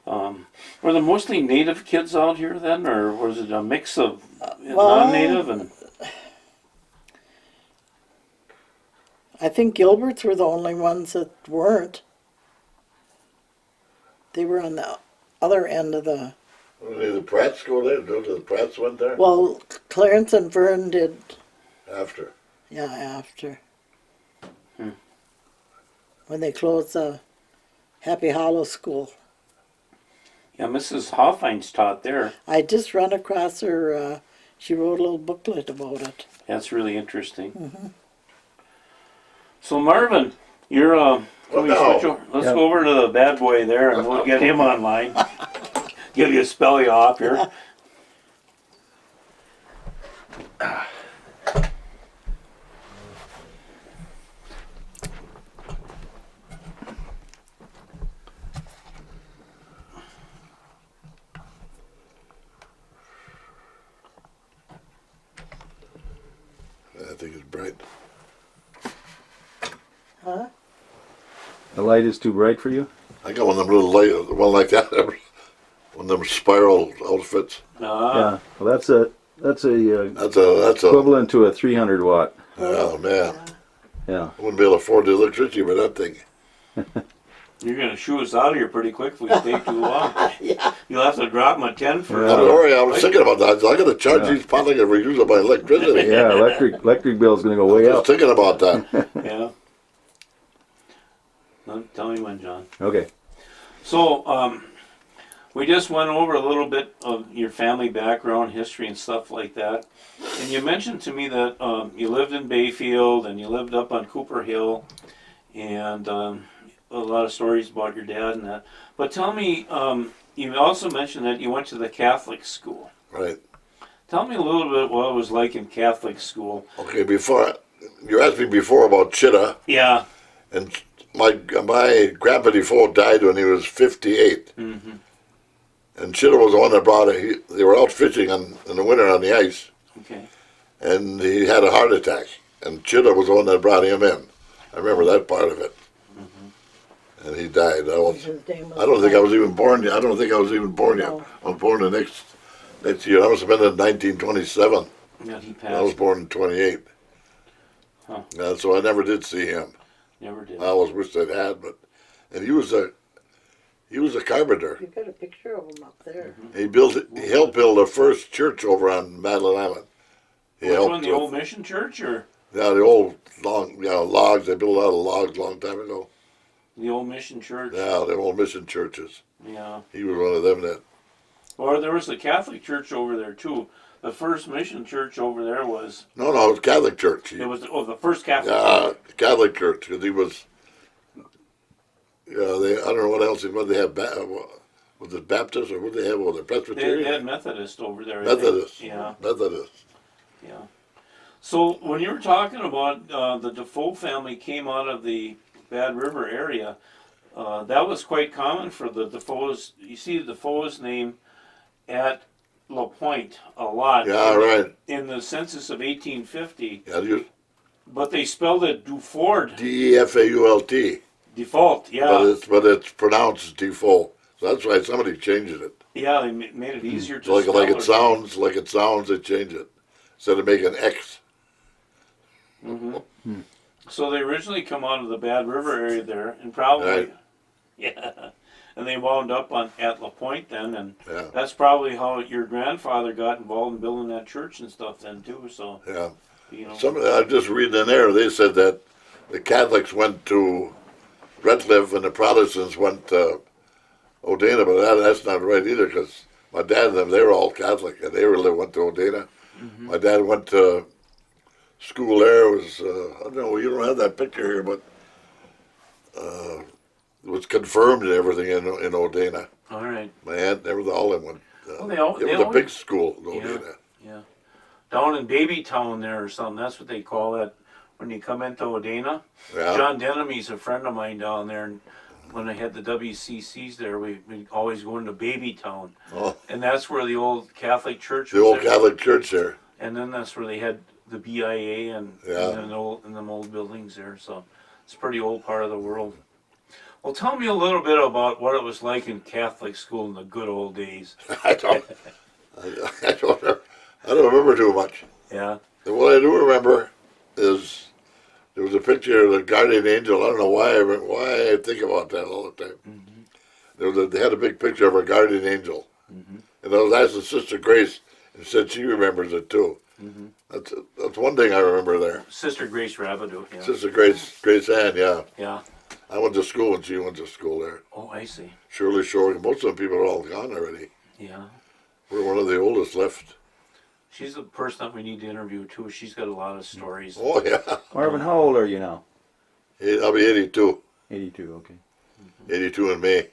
were there mostly native kids out here then, or was it a mix of non-native and? I think Gilberts were the only ones that weren't. They were on the other end of the. Did the Pratts go there? Did the Pratts went there? Well, Clarence and Vern did, After. yeah, after. When they closed the Happy Hollow School. Yeah, Mrs. Hoffines taught there. I just run across her, she wrote a little booklet about it. That's really interesting. So Marvin, you're can we now? switch over? Let's Yeah. go over to the bad boy there, and we'll get him online. Give you a spell you off here. I think it's bright. Huh? The light is too bright for you? I got one of them little light, one like that. One of them spiral outfits. Yeah. Well, that's a That's a equivalent to a 300 watt. oh man. Yeah. I wouldn't be able to afford the electricity for that thing. You're gonna shoo us out of here pretty quick if we stay too long. Yeah. You'll have to drop my 10 for. Don't worry, I was thinking about that. I got to charge these pots if we use up my electricity. Yeah, electric bill's gonna go I way was up. thinking about that. Yeah. No, tell me when, John. Okay. So, We just went over a little bit of your family background, history, and stuff like that. And you mentioned to me that you lived in Bayfield and you lived up on Cooper Hill, and a lot of stories about your dad and that. But tell me, you also mentioned that you went to the Catholic school. Right. Tell me a little bit what it was like in Catholic school. Okay, before you asked me before about Chitta, Yeah. and my grandpa DeFoe died when he was 58. Mm-hmm. And Chitta was the one that brought it. They were out fishing in the winter on the ice, Okay. and he had a heart attack. And Chitta was the one that brought him in. I remember that part of it. Mm-hmm. And he died. I don't think I was even born yet. I don't think I was even born yet. No. I was born the next year. I must have been in 1927. Yeah, he I was passed. born in 28. Huh. So I never did see him. Never did. I always wished I'd had, and he was a carpenter. You got a picture of him up there. He helped build the first church over on Madeline Island. He Which helped one, the with- old mission church or Yeah, the old logs. They built a lot of logs a long time ago. the old mission church? Yeah, the old mission churches. Yeah. He was one of them that. Or there was a Catholic church over there too. The first mission church over there was No, it was Catholic church. it was the first Catholic Yeah, church. Catholic church, because he was. Yeah, I don't know what else. What they have? Was it Baptist or what they have? Was it They Presbyterian? had Methodist over there. I think. Methodist. Yeah, Methodist. yeah. So when you were talking about the DeFoe family came out of the Bad River area, that was quite common for the DeFoes. You see the DeFoe's name at La Pointe a lot. Yeah, right. In the census of 1850, Yeah, you but they spelled it Duford. DEFAULT. Default, yeah. But it's pronounced DeFoe. So that's why somebody changed it. Yeah, they made it easier to So like spell. it sounds, they change it instead of making X. Mm-hmm. So they originally come out of the Bad River area there, and probably, Right. yeah, and they wound up at La Pointe then, and Yeah, that's probably how your grandfather got involved in building that church and stuff then too. So yeah. you know, I just reading in there. They said that the Catholics went to Redcliffe and the Protestants went to Odena, but that's not right either. Because my dad and them, they were all Catholic, and they really went to Odena. Mm-hmm. My dad went to school there. Was I don't know. You don't have that picture here, but it was confirmed and everything in Odena. all right, My aunt and everything, all of them went. Well, it was a big school, Odena. yeah, down in Baby Town there or something. That's what they call it when you come into Odena. Yeah. John Denomy's a friend of mine down there, and when I had the WCCs there, we'd always go into Baby Town, Oh, and that's where the old Catholic church the was old there. Catholic church there. And then that's where they had the BIA and Yeah. in them old buildings there. So it's a pretty old part of the world. Well, tell me a little bit about what it was like in Catholic school in the good old days. I don't. I don't remember too much. Yeah. And what I do remember is there was a picture of the guardian angel. I don't know why I think about that all the time. Mm-hmm. They had a big picture of a guardian angel, Mm-hmm. and I was asking Sister Grace, and said she remembers it too. Mm-hmm. That's one thing I remember there. Sister Grace Rabideau. Yeah. Sister Grace Ann, yeah. Yeah. I went to school and she went to school there. Oh, I see. Shirley Shore, most of the people are all gone already. Yeah. We're one of the oldest left. She's the person that we need to interview too. She's got a lot of stories. Oh yeah. Marvin, how old are you now? I'll be 82. 82, okay. 82 in May.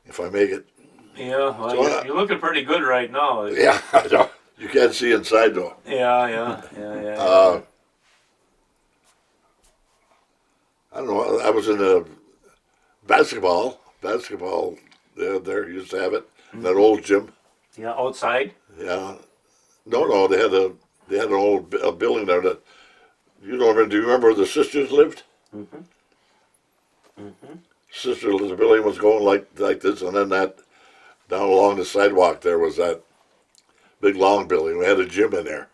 If I make it. Yeah. Well, So, you're looking pretty good right now. Yeah, I know. You can't see inside though. Yeah. I don't know. I was in the basketball. There used to have it. That old gym. Yeah. Outside. Yeah. No. They had an old building there that. You don't remember? Do you remember where the sisters lived? Mm-hmm. Mm-hmm. Sisters, the building was going like this, and then that down along the sidewalk there was that big long building. We had a gym in there.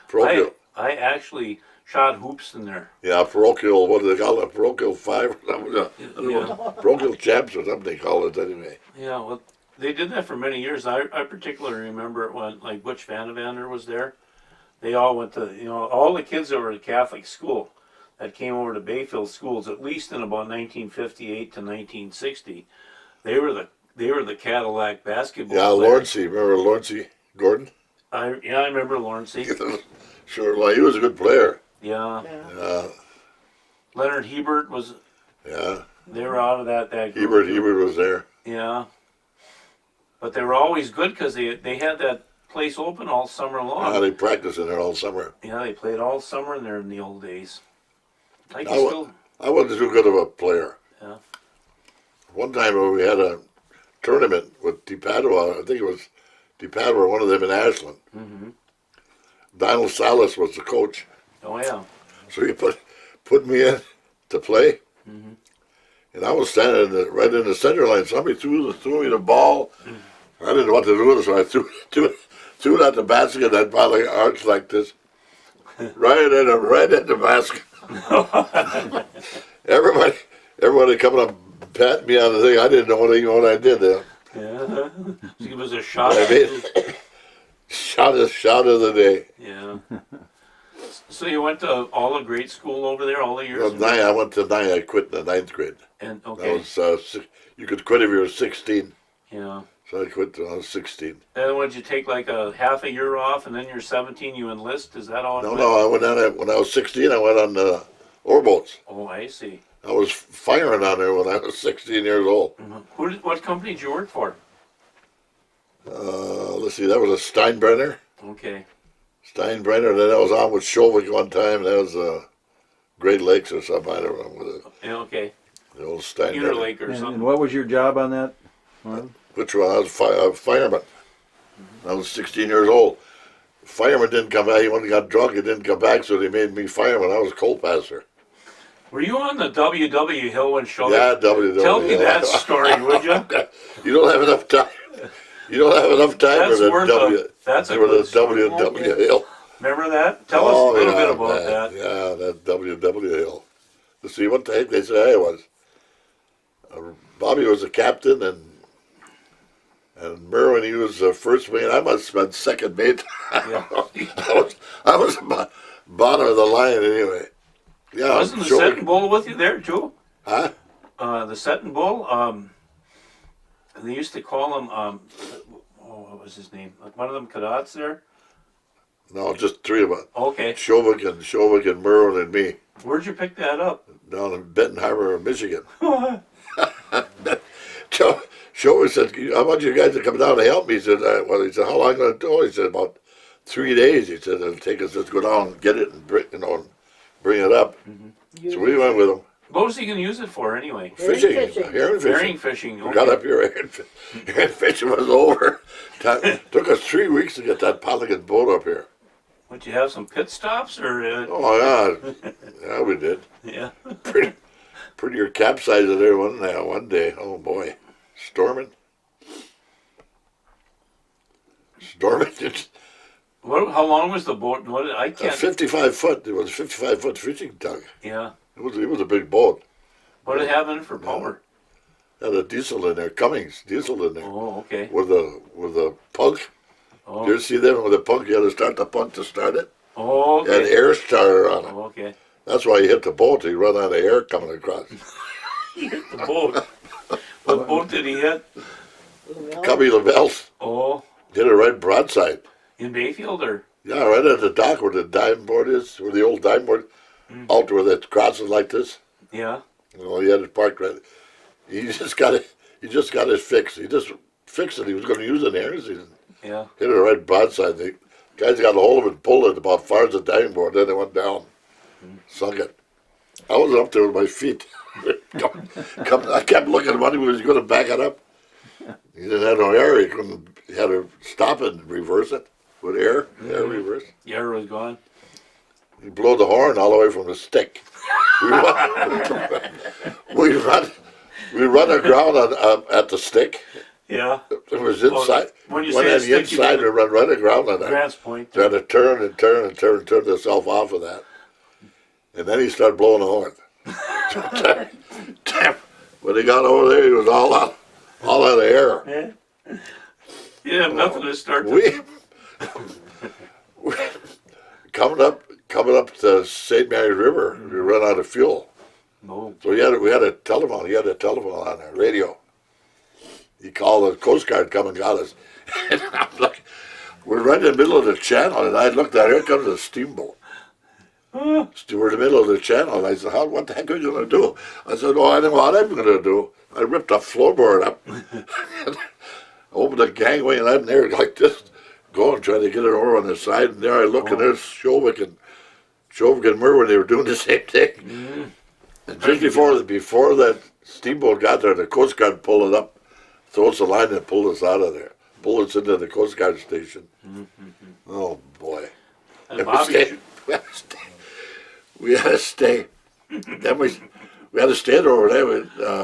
Parochial. I actually shot hoops in there. Yeah, parochial, what do they call it? Parochial 5 or something? I don't know. Parochial champs or something they call it anyway. Yeah, well, they did that for many years. I particularly remember it when, like, Butch Vandevander was there. They all went to, all the kids that were at Catholic school, that came over to Bayfield schools, at least in about 1958 to 1960. They were the Cadillac basketball Yeah, players. Lawrencey. Remember Lawrencey Gordon? I remember Lawrencey. Sure, well, he was a good player. Yeah. Yeah, Leonard Hebert was. yeah. They were out of that group. Hebert was there. Yeah. But they were always good because they had that place open all summer Yeah, long. they practiced in there all summer. Yeah, they played all summer in there in the old days. I can I wa- still. I wasn't too good of a player. Yeah. One time we had a tournament with DeFoe. I think it was DeFoe or one of them in Ashland. Mm-hmm. Donald Salas was the coach, Oh yeah. so he put me in to play, Mm-hmm. and I was standing right in the center line. Somebody threw me the ball. I didn't know what to do with it, so I threw it at the basket. That ball arched like this, right at the basket. Everybody coming up patting me on the thing. I didn't know what I did there. Yeah. He was a shot. I made shot of the day. Yeah. So you went to all the grade school over there all the years? Well, I went to 9. I quit in the 9th grade. And That okay. was you could quit if you were 16. Yeah. So I quit when I was 16. And would you take like a half a year off, and then you're 17, you enlist? Is that all? it No, went? I went on it when I was 16. I went on the ore boats. Oh, I see. I was firing on there when I was 16 years old. Mm-hmm. What company did you work for? Let's see, that was a Steinbrenner. Okay. Steinbrenner. Then I was on with Shovik one time. That was Great Lakes or something. I don't know. With it. Yeah, okay. The old Steinbrenner. Interlake or And something. what was your job on that? Marvin? Which one? I was a fireman. I was 16 years old. Fireman didn't come back. He went and got drunk. He didn't come back, so they made me fireman. I was coal passer. Were you on the WW Hill when Shovik? Yeah, WW. Tell me that story, would you? You don't have enough time. You don't have enough time That's for the worth that's a for the good story. WW Hill. Remember that? Tell us a little bit about that. Yeah, that WW Hill. Let's see what the heck they say I was. Bobby was the captain, and Merwin, he was the first mate. I must have been second mate. Yeah. I was bottom of the line anyway. Yeah, Wasn't the sure. Setting Bull with you there too? Huh? The Setting Bull. They used to call him. What was his name? One of them cadets there. No, just three of us. Okay. Shovik and Merwin and me Where'd you pick that up? down in Benton Harbor, Michigan. Shovik said, "I want you guys to come down to help me." He said, "Well," he said, "how long going to do?" He said, "About 3 days." He said, "It'll take us. Let's go down and get it and bring it up." So we went with him. What was he going to use it for anyway? Fishing. fishing. Herring Herring fishing. fishing. We Okay. got up here, herring fishing was over. Took us 3 weeks to get that Pelican boat up here. Would you have some pit stops or? Oh, yeah, we did. Yeah. Prettier capsizing there one day. Oh, boy. Storming. How long was the boat? I A can't. 55 foot. It was a 55-foot fishing tug. Yeah. It was a big boat. What did it have in it for power? Had a diesel in there, Cummings diesel in there, Oh, okay. with a punk. Oh, Did you see them with a punk? You had to start the punk to start it. oh It had an okay. air starter on it. Oh, okay. That's why you hit the boat. You run out of air coming across. He hit the boat. What boat did he hit? Cubby LaBelle's Oh, hit it right broadside. in Bayfield or? Yeah, right at the dock where the dime board is, where the old dime board, out where it crosses like this. Yeah. You know, he had it parked right. He just got it fixed. He just fixed it. He was going to use it in the air season. Yeah. Hit it right broadside. The guys got a hold of it and pulled it about far as the diving board. Then it went down. Sunk it. I was up there with my feet. I kept looking at him. He was going to back it up. He didn't have no air. He had to stop it and reverse it with air. Air reverse. The air was gone. He blew the horn all the way from the stick. We run aground at the stick. Yeah. It was inside. When you Went say on a the stick, you inside, mean we run right aground on that. Grant's Point. Trying to turn yourself off of that. And then he started blowing the horn. When he got over there, he was all out of air. Yeah. You have nothing to start. We coming coming up the St. Mary's River, we ran out of fuel. No. So we had a telephone. He had a telephone on there, radio. He called the Coast Guard, come and got us. And I'm like, we're right in the middle of the channel, and I looked at, here comes a steamboat. We're in the middle of the channel, and I said, what the heck are you going to do? I said, I know what I'm going to do. I ripped the floorboard up, opened the gangway, and I'm there like this, going, trying to get it over on the side, and there I look, and there's Shovik and Merwin, they were doing the same thing. And just before that steamboat got there, the Coast Guard pulled it up, threw us a line and pulled us out of there, pulled us into the Coast Guard station. Oh, boy. And Bobby, We had to stay. Then we had to stay there over there.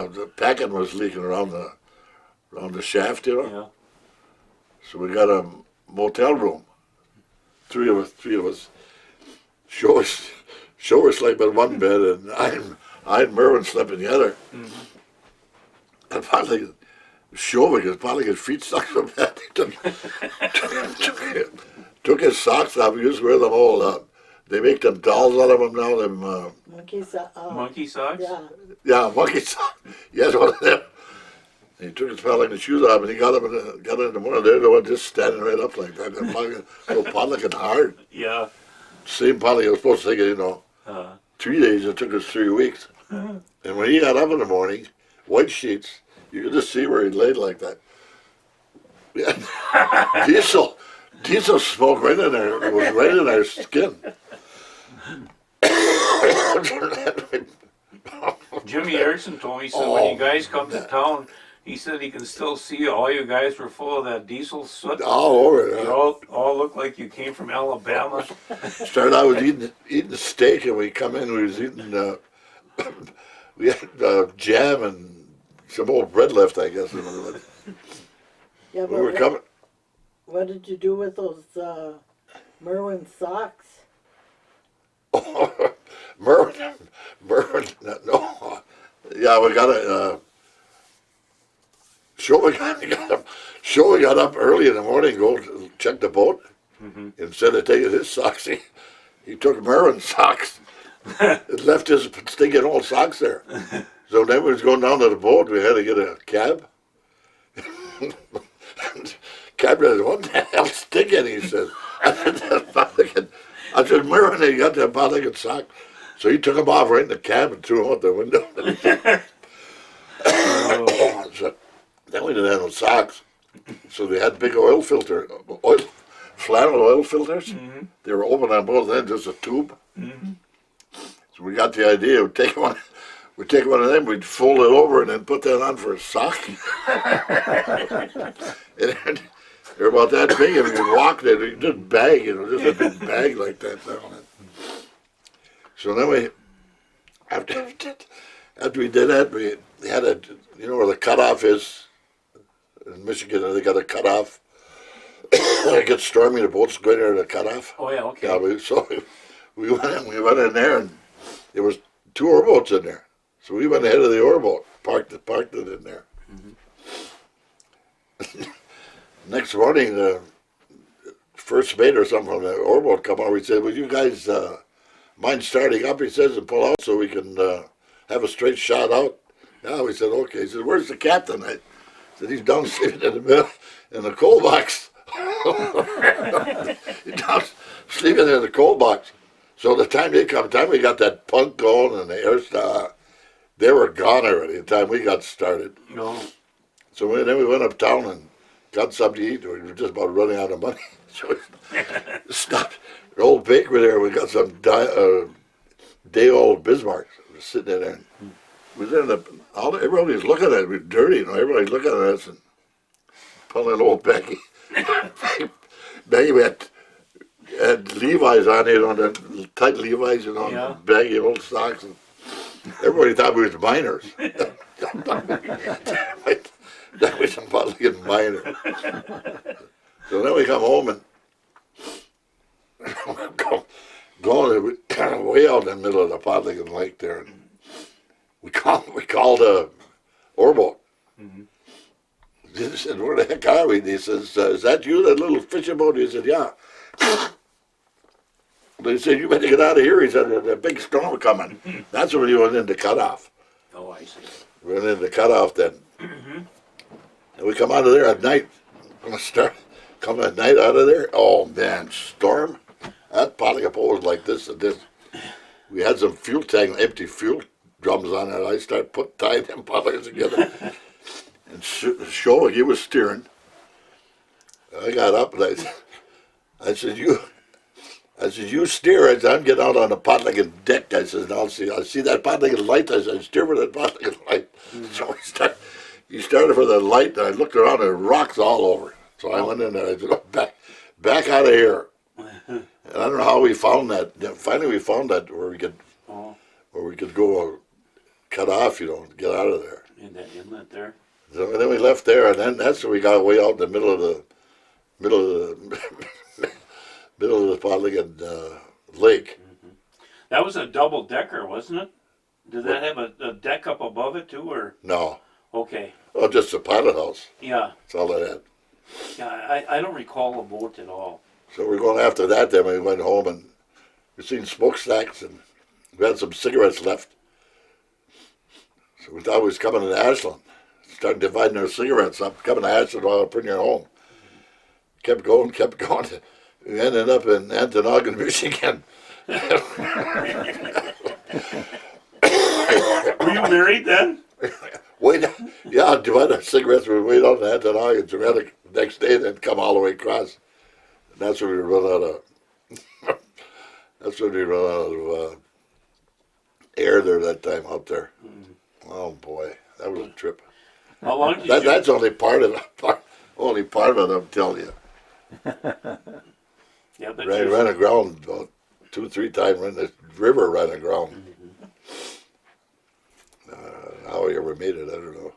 The packing was leaking around the shaft, you know. yeah. So we got a motel room. Three of us. Show us sleep in one bed, and I and Mervin slept in the other. And finally, Shovik is probably his feet stuck so bad. He took his socks off. He used to wear them all out. They make them dolls out of them now. Them Monkey socks? Yeah. monkey socks. He has one of them. And he took his paddling and shoes off, and he got in the morning. They're the one just standing right up like that. So paddling hard. Yeah. Same paddling I was supposed to take it, 3 days. It took us 3 weeks. And when he got up in the morning, white sheets, you could just see where he laid like that. Yeah. Diesel smoke right in there. It was right in our skin. Jimmy Erickson told me, he said, when you guys come to town, he said he can still see all you guys were full of that diesel soot. All over it. You all looked like you came from Alabama. Started out with eating steak, and we come in, we was eating, we had jam and some old bread left, I guess. Yeah, We were coming. what did you do with those Merwin socks? Mervin, no. Yeah, we got a, Showy got up early in the morning, go to check the boat. Instead of taking his socks, he took Mervin's socks. It left his stinking old socks there. So then we was going down to the boat, we had to get a cab. Cab said, what the hell stinking, he says. I said, Mervin, you got that bootlegged sock. So he took them off right in the cab and threw them out the window. So then we didn't have no socks. So they had big flannel oil filters. They were open on both ends, just a tube. So we got the idea of taking one of them, we'd fold it over and then put that on for a sock. And they're about that big, and you walk there, you just bag, just a big bag like that. So then after we did that, we had where the cutoff is in Michigan, they got a cutoff. It gets stormy, the boats go in there to the cutoff. Oh, yeah, okay. Yeah, so we went in there, and there was 2 oarboats in there. So we went ahead of the oarboat, parked it in there. Next morning, the first mate or something from the oarboat come over. He said, "Will you guys mind starting up?" He says, "and pull out so we can have a straight shot out." Yeah, we said, "Okay." He said, "Where's the captain?" I said, "He's down sleeping in the middle in the coal box." He's down sleeping in the coal box. So the time we got that punk going and the air star, they were gone already. The time we got started. No. So then we went uptown and got something to eat. We were just about running out of money. So we stopped. The old bakery there, we got some day-old Bismarck. We were sitting in there. And we was in everybody was looking at it. We were dirty, everybody's looking at us and pulling old Becky. Becky, we had Levi's on it, the tight Levi's, Yeah. baggy old socks. And everybody thought we was miners. That was some fucking miner. So then we come home and going kind of way out in the middle of the Podligan Lake there. And we called a oarboat. He said, "Where the heck are we?" He says, "Is that you, that little fishing boat?" He said, "Yeah." They said, you better get out of here. He said, there's a big storm coming. That's when he went into cutoff. Oh, I see. We went into cutoff then. And we come out of there at night. Come at night out of there. Oh, man, storm. That potting pole was like this and this. We had some fuel tank, empty fuel drums on it. I started tying them pottings together. And Show, he was steering. I got up and I said, you steer. I said, I'm getting out on the Potligan deck. I said, I see that Potligan light. I said, steer for that Potligan light. So he started for the light, and I looked around, and rocks all over. So I went in there. I said, oh, back out of here. And I don't know how we found that. Finally, we found that where we could go cut off, and get out of there. In that inlet there. So then we left there, and then that's when we got way out in the middle of the Potligan lake. That was a double decker, wasn't it? Did that have a deck up above it too, or? No. Okay. Oh, just a pilot house. Yeah. That's all it had. Yeah, I don't recall a boat at all. So we're going after that. Then we went home and we seen smokestacks and we had some cigarettes left. So we thought we was coming to Ashland. Started dividing our cigarettes up, coming to Ashland while we were bringing her home. Kept going. We ended up in Antonogan, Michigan. Were you married then? Divide our cigarettes. We wait on the Antonogan. So we had to next day then come all the way across. And that's when we run out of. That's when we run out of air there that time out there. Oh boy, that was a trip. How long did you? That's only part of it. Only part of it, I'm telling you. Yeah, but Ran aground about 2-3 times. Ran the river, ran aground. How he ever made it, I don't know.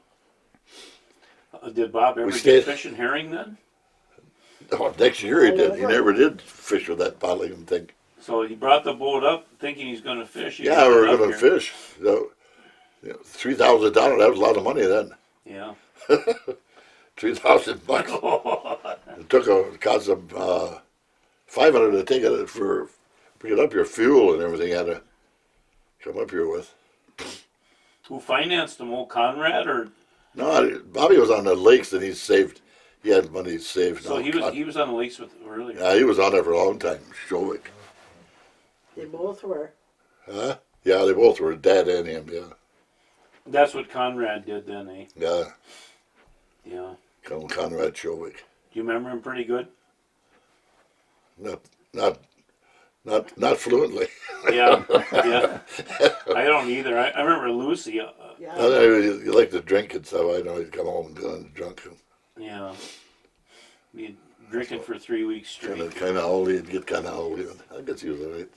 Did Bob ever stayed- get fishing herring then? Oh, next year he did. He never did fish with that Potligan thing. So he brought the boat up thinking he's going to fish. He Yeah, got we were it up going to here. fish. So, $3,000. That was a lot of money then. Yeah. $3,000. It cost them $500 to take it bring it up your fuel and everything. Had to come up here with. Who financed him? Old Conrad, or No, Bobby was on the lakes and he saved. He had money saved. so No, he was on the lakes with earlier. Yeah, he was on there for a long time. Showick. They both were. Huh? Yeah, they both were, Dad and him. Yeah, That's what Conrad did then, eh? yeah. Yeah. Conrad Showick. Do you remember him pretty good? Not fluently. Yeah. Yeah. I don't either. I remember Lucy. Yeah. I know he liked to drink and stuff. I know he'd come home and get drunk and Yeah. Be drinking for 3 weeks straight. kind of holy. He'd get kind of holy. I guess he was all right.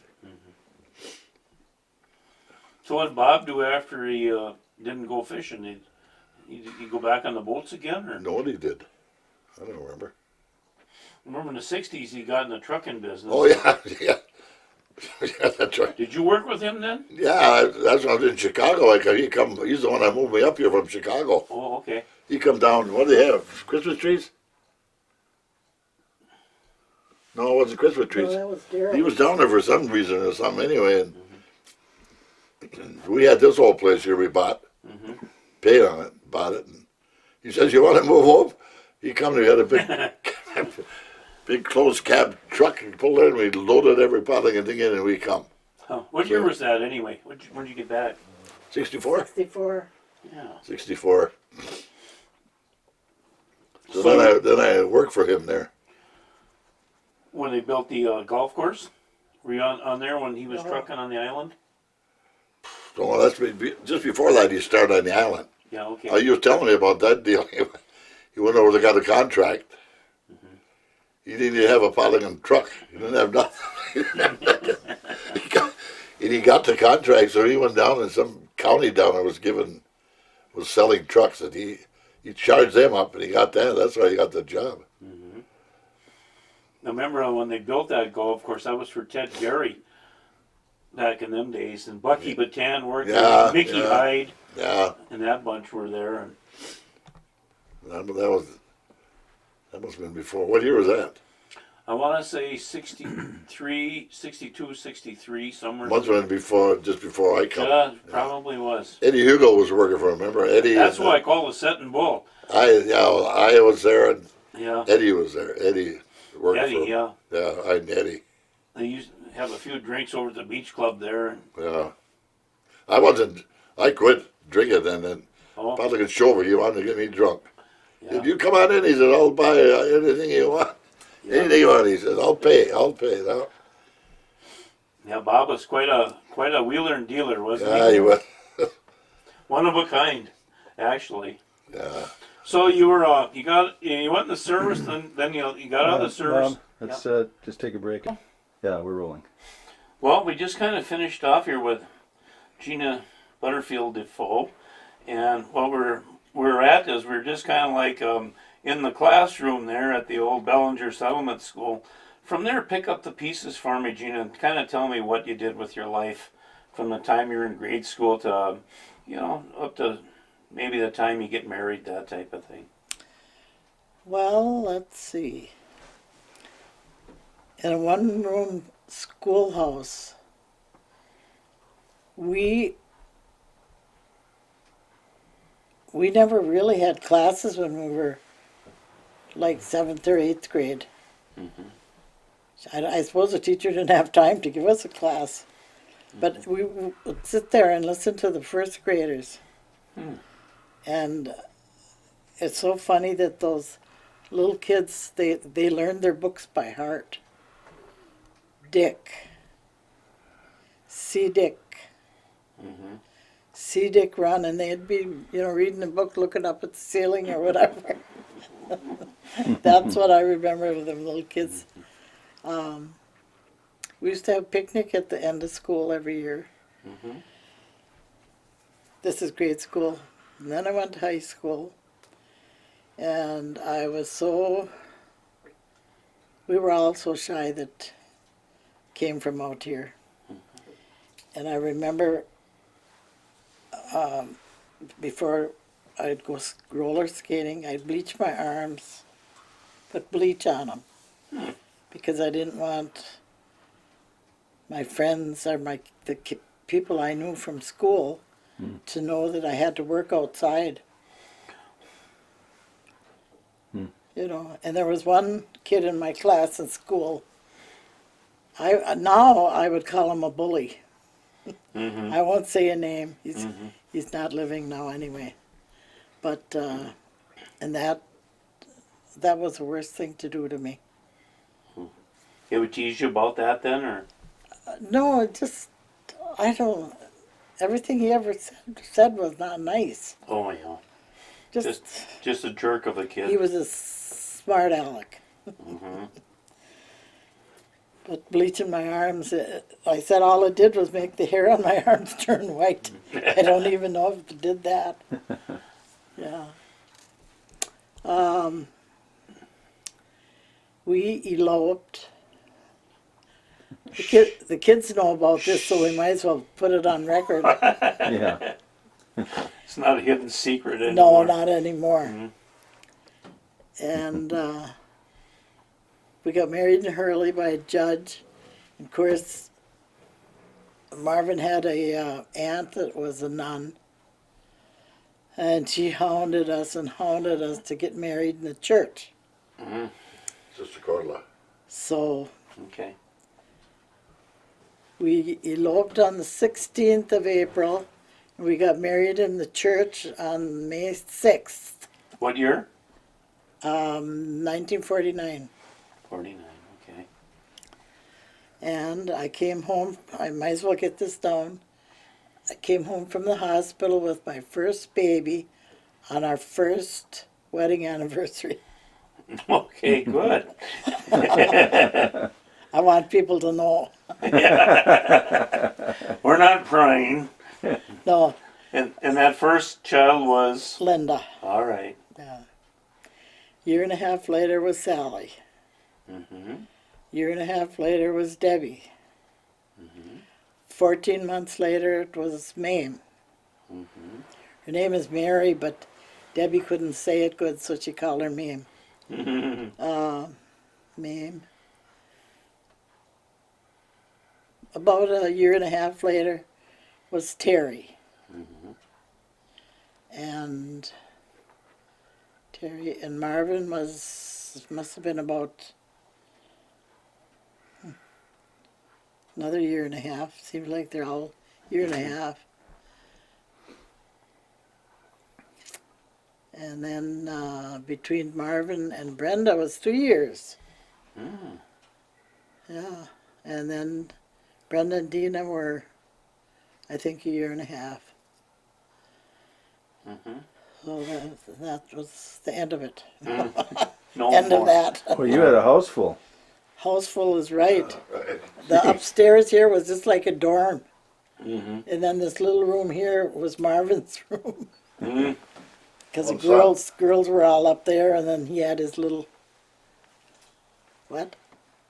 So what did Bob do after he didn't go fishing? He go back on the boats again, or? I know what he did. I don't remember. Remember in the '60s he got in the trucking business. Oh yeah, yeah. Yeah, that's right. Did you work with him then? Yeah, that's when I was in Chicago. He's the one that moved me up here from Chicago. Oh, okay. He come down. What do they have? Christmas trees? No, it wasn't Christmas No, trees. that was Daryl. He was down there for some reason or something anyway. And we had this old place here we bought, paid on it, bought it. And he says, "You want to move home?" He come. We had a big closed cab truck. He pulled in. We loaded every Potligan thing in, and we come. Oh, what year was that anyway? When did you get back? 64. 64. Yeah. 64. So then I worked for him there. When they built the golf course, were you on there when he was No. trucking on the island? So that's just before that. He started on the island. Yeah. Okay. Oh, you was telling me about that deal. He went over. They got a contract. He didn't even have a Potligan truck. He didn't have nothing. He got the contract, so he went down, and some county down there was selling trucks, and he charged them up, and he got that. That's why he got the job. I remember when they built that golf course, that was for Ted Gary back in them days, and Bucky Batan worked Yeah, there, Mickey yeah. Hyde, Yeah, and that bunch were there. And that must have been before. What year was that? I want to say 63, 62, 63, somewhere. Must have been before, just before I come. Yeah, probably was. Eddie Hugo was working for him. Remember Eddie? That's and, what I call the setting bull. I was there and Yeah. Eddie was there. Eddie worked for Eddie, him. yeah. Yeah, I and Eddie. They used to have a few drinks over at the beach club there. And, Yeah. I quit drinking and then oh, Father Shover, he wanted to get me drunk. yeah. Said, you come on in, he said, I'll buy anything you want. Yeah. Anything you want, he said, I'll pay. No? Yeah, Bob was quite a wheeler and dealer, wasn't Yeah, he was. One of a kind, actually. Yeah. So you were you went in the service, then you got out of the service. Let's just take a break. Yeah, we're rolling. Well, we just kind of finished off here with Gina Butterfield DeFoe, and what we're at is we're just kind of like in the classroom there at the old Bellinger Settlement School. From there, pick up the pieces for me, Gina, and kind of tell me what you did with your life from the time you were in grade school to, up to maybe the time you get married, that type of thing. Well, let's see. In a one-room schoolhouse, we never really had classes when we were like 7th or 8th grade. Mm-hmm. I suppose the teacher didn't have time to give us a class, but we would sit there and listen to the first graders. And it's so funny that those little kids, they learned their books by heart. Dick. See Dick. Mm-hmm. See Dick run, and they'd be, reading the book, looking up at the ceiling or whatever. That's what I remember of them little kids. We used to have a picnic at the end of school every year. Mm-hmm. This is grade school. And then I went to high school. And we were all so shy that came from out here. And I remember before I'd go roller skating, I'd bleach my arms, put bleach on them, because I didn't want my friends or the people I knew from school to know that I had to work outside. And there was one kid in my class in school. Now I would call him a bully. Mm-hmm. I won't say a name. He's not living now anyway. But and that was the worst thing to do to me. He would tease you about that then, or? No, everything he ever said was not nice. Oh yeah. Just a jerk of a kid. He was a smart aleck. Mm-hmm. But bleaching my arms, I said all it did was make the hair on my arms turn white. I don't even know if it did that. Yeah. We eloped. The kids know about this, so we might as well put it on record. Yeah. It's not a hidden secret No, anymore. not anymore. Mm-hmm. And we got married in Hurley by a judge. Of course, Marvin had a aunt that was a nun, and she hounded us to get married in the church. Mm-hmm. Sister Corla. So Okay. we eloped on the 16th of April, and we got married in the church on May 6th, What year? 1949. 49. Okay. And I came home, I might as well get this down. I came home from the hospital with my first baby on our first wedding anniversary. Okay. Good. I want people to know. We're not prying. No, And that first child was. Linda. All right. Yeah. Year and a half later was Sally. Mm-hmm. Year and a half later was Debbie. 14 months later it was Mame. Her name is Mary, but Debbie couldn't say it good, so she called her Mame. Mame. about a year and a half later was Terry. And Terry and Marvin must have been about another year and a half. Seems like they're all year and a half. And then between Marvin and Brenda was 2 years. Yeah. And then Brenda and Dina were, I think, a year and a half. So that was the end of it. No End more. of that. Well, you had a house full. House full is right. Right. The upstairs here was just like a dorm. Mm-hmm. And then this little room here was Marvin's room. Because the One son. girls were all up there, and then he had his little, what?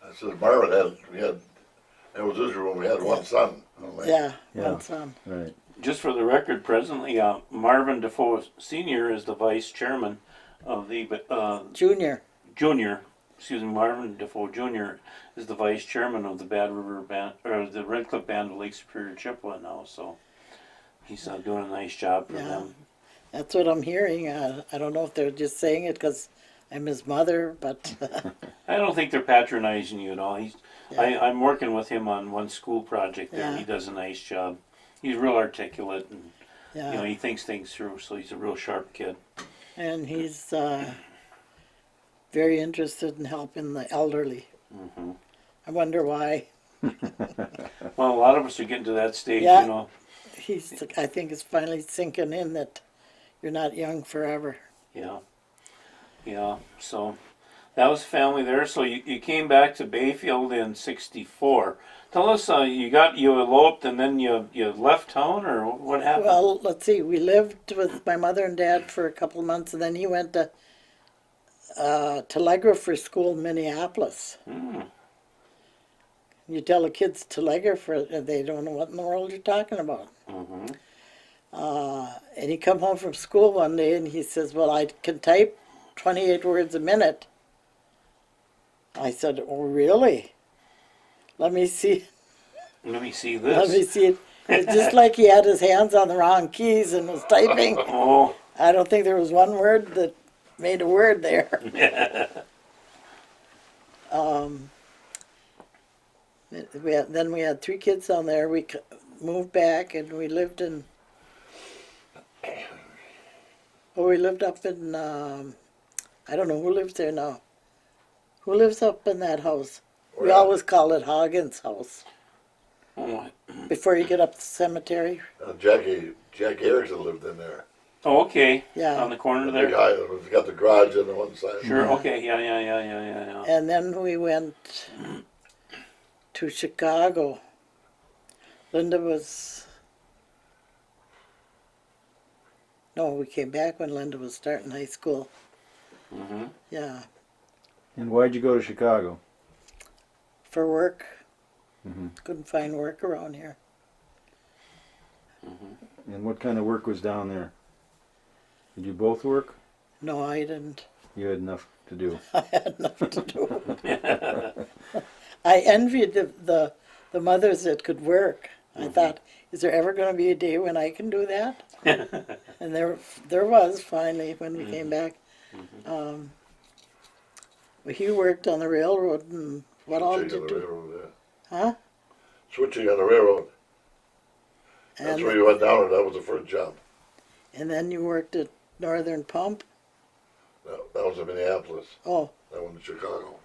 I said, Marvin that was his room, we had one son. Yeah, Yeah. one son. Right. Just for the record, presently, Marvin DeFoe Sr. is the vice chairman of the Junior. Marvin DeFoe Jr. is the vice chairman of the Bad River Band, or the Red Cliff Band of Lake Superior, Chippewa now. So he's doing a nice job for Yeah. them. That's what I'm hearing. I don't know if they're just saying it because I'm his mother, but I don't think they're patronizing you at all. Yeah. I'm working with him on one school project there. Yeah. He does a nice job. He's real articulate, and yeah. he thinks things through. So he's a real sharp kid. And he's very interested in helping the elderly. I wonder why. Well, a lot of us are getting to that stage, Yeah. I think it's finally sinking in that you're not young forever. Yeah. So that was family there. So you came back to Bayfield in '64. Tell us, you eloped and then you left town, or what happened? Well, let's see. We lived with my mother and dad for a couple of months, and then he went to telegrapher school in Minneapolis. You tell the kids telegrapher, they don't know what in the world you're talking about. And he come home from school one day and he says, well, I can type 28 words a minute. I said, oh, really? Let me see. Let me see Let me this. see it. It's just like he had his hands on the wrong keys and was typing. Oh, I don't think there was one word that made a word there. Then we had 3 kids down there. We moved back and we lived in. Well, we lived up in. I don't know who lives there now. Who lives up in that house? We Well- always call it Hagen's house. oh, Before you get up the cemetery. Jackie Erickson lived in there. okay. Yeah. On the corner The there. big guy that was got the garage on the one side. Sure. Okay. Yeah. And then we went to Chicago. Linda was. No, we came back when Linda was starting high school. Yeah, And why'd you go to Chicago? for work. Mhm. Couldn't find work around here. And what kind of work was down there? Did you both work? No, I didn't. You had enough to do. I had nothing to do. I envied the mothers that could work. I thought, is there ever going to be a day when I can do that? And there was finally when we came back. He worked on the railroad, and what all did Switching you on the do? railroad, yeah. Huh? Switching on the railroad. That's And, where you went down, and that was the first job. and then you worked at Northern Pump. That was in Minneapolis. Oh, That one in Chicago.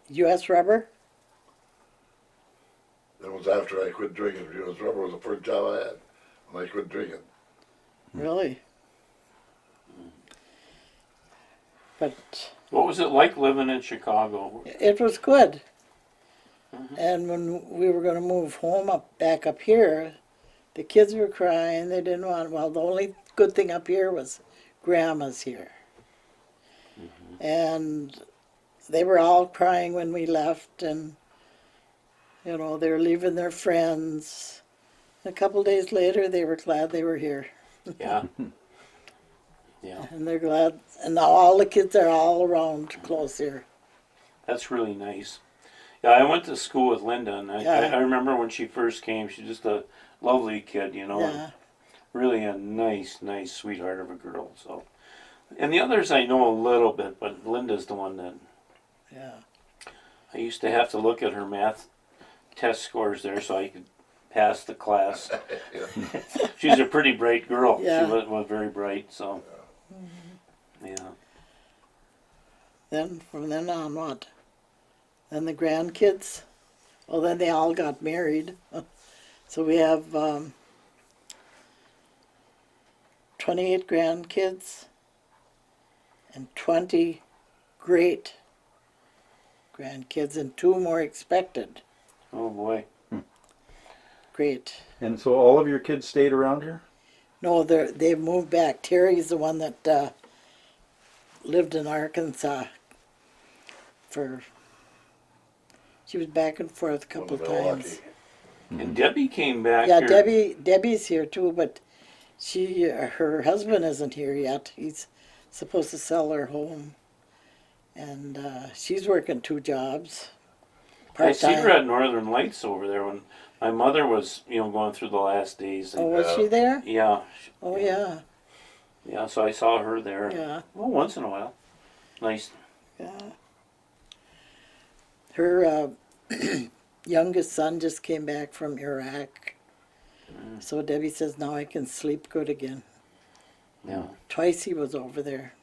U.S. Rubber. That was after I quit drinking. U.S. Rubber was the first job I had when I quit drinking. Really? But What was it like living in Chicago? it was good. And when we were going to move home back up here, the kids were crying. They didn't want. Well, the only good thing up here was Grandma's here, and they were all crying when we left, and they were leaving their friends. A couple days later, they were glad they were here, Yeah. Yeah. and they're glad. And now all the kids are all around close here. That's really nice. Yeah, I went to school with Linda, and Yeah. I remember when she first came. She's just a lovely kid, you know. Yeah. Really a nice sweetheart of a girl. So, and the others I know a little bit, but Linda's the one that Yeah. I used to have to look at her math test scores there so I could pass the class. She's a pretty bright girl. Yeah. She was very bright. So, yeah. Then from then on, what? Then the grandkids. Well, then they all got married. So we have 28 grandkids and 20 great grandkids and 2 more expected. Oh boy. Great. And so all of your kids stayed around here? No, they've moved back. Terry's the one that lived in Arkansas she was back and forth a couple of times. And Debbie came back. Yeah, here. Debbie's here too, but her husband isn't here yet. He's supposed to sell her home, and she's working 2 jobs. I see her Part-time. at Northern Lights over there when my mother was, going through the last days. Oh, And, was she there? yeah. Oh, yeah, Yeah, so I saw her there. yeah, Well, once in a while. Nice. yeah. Her youngest son just came back from Iraq, so Debbie says now I can sleep good again. Yeah. Twice he was over there.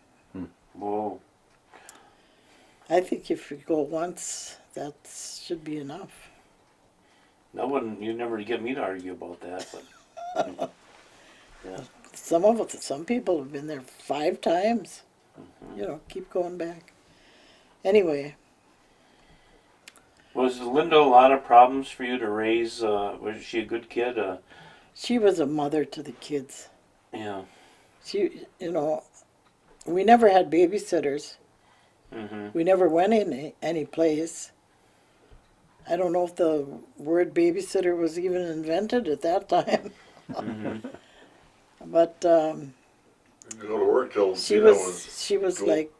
Whoa. I think if you go once, that should be enough. That wouldn't. You'd never get me to argue about that, but. Yeah. Some people have been there 5 times. Keep going back. Anyway, Was Linda a lot of problems for you to raise? Was she a good kid? she was a mother to the kids. Yeah. She, we never had babysitters. Mm-hmm. We never went any place. I don't know if the word babysitter was even invented at that time. Mm-hmm. But You go to work till she Gina was cool. like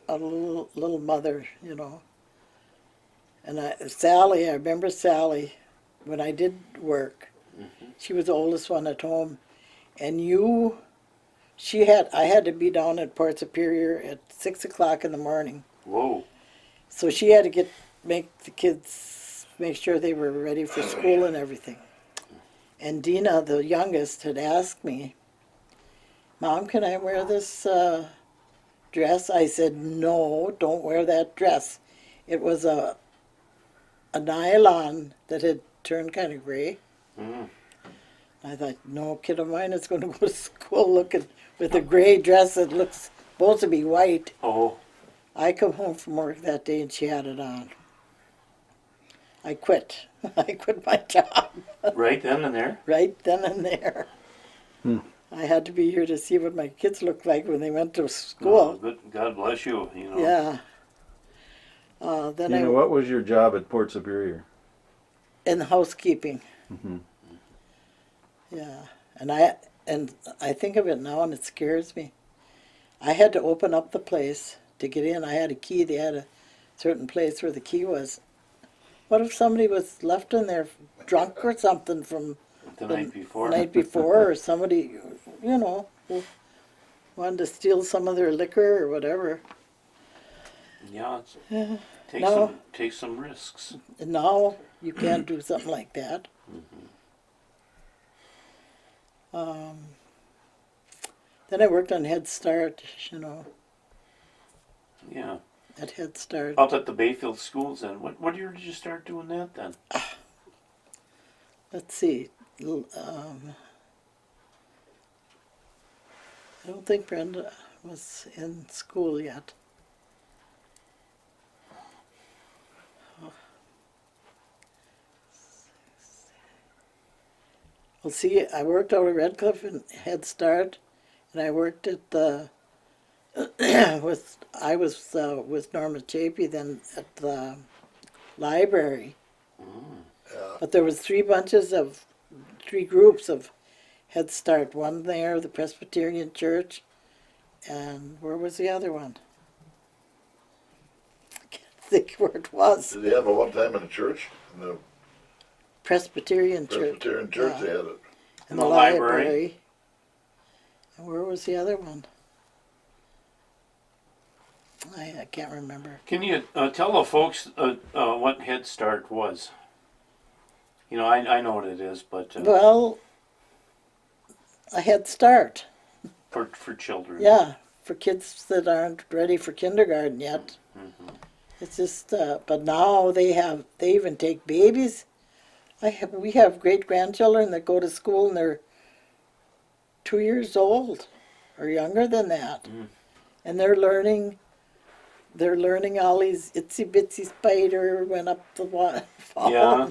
a little mother, And Sally, I remember Sally, when I did work, she was the oldest one at home, and I had to be down at Port Superior at 6 o'clock in the morning. Whoa. So she had to make the kids, make sure they were ready for school and everything. And Dina, the youngest, had asked me, Mom, can I wear this dress? I said, no, don't wear that dress. It was a nylon that had turned kind of gray. Mm. I thought, no kid of mine is going to go to school looking with a gray dress that looks supposed to be white. Oh. I come home from work that day and she had it on. I quit. I quit my job Right then and there. right then and there. I had to be here to see what my kids looked like when they went to Oh, school. good. God bless you. Yeah. Then What was your job at Port Superior? in housekeeping. Mhm. Yeah, and I think of it now and it scares me. I had to open up the place to get in. I had a key. They had a certain place where the key was. What if somebody was left in there drunk or something from The night before. the night before, or somebody, who wanted to steal some of their liquor or whatever. Yeah. Take No. some risks. And now you can't do something like that. Then I worked on Head Start, Yeah. at Head Start. Out at the Bayfield schools then. What year did you start doing that then? Let's see. I don't think Brenda was in school yet. Well, see, I worked over at Red Cliff and Head Start, and I worked at the with Norma Chapey then at the library. Yeah. But there was 3 groups of Head Start. One there, the Presbyterian Church, and where was the other one? I can't think where it was. Did they have it one time in the church? In the Presbyterian Church. Presbyterian church, Yeah. they had it. And the library. And where was the other one? I can't remember. Can you tell the folks what Head Start was? You know, I know what it is, but Well, a Head Start. for children. Yeah, for kids that aren't ready for kindergarten yet. It's just, but now they even take babies. We have great grandchildren that go to school and they're 2 years old or younger than that, and they're learning all these itsy bitsy spider went up the fall. Yeah.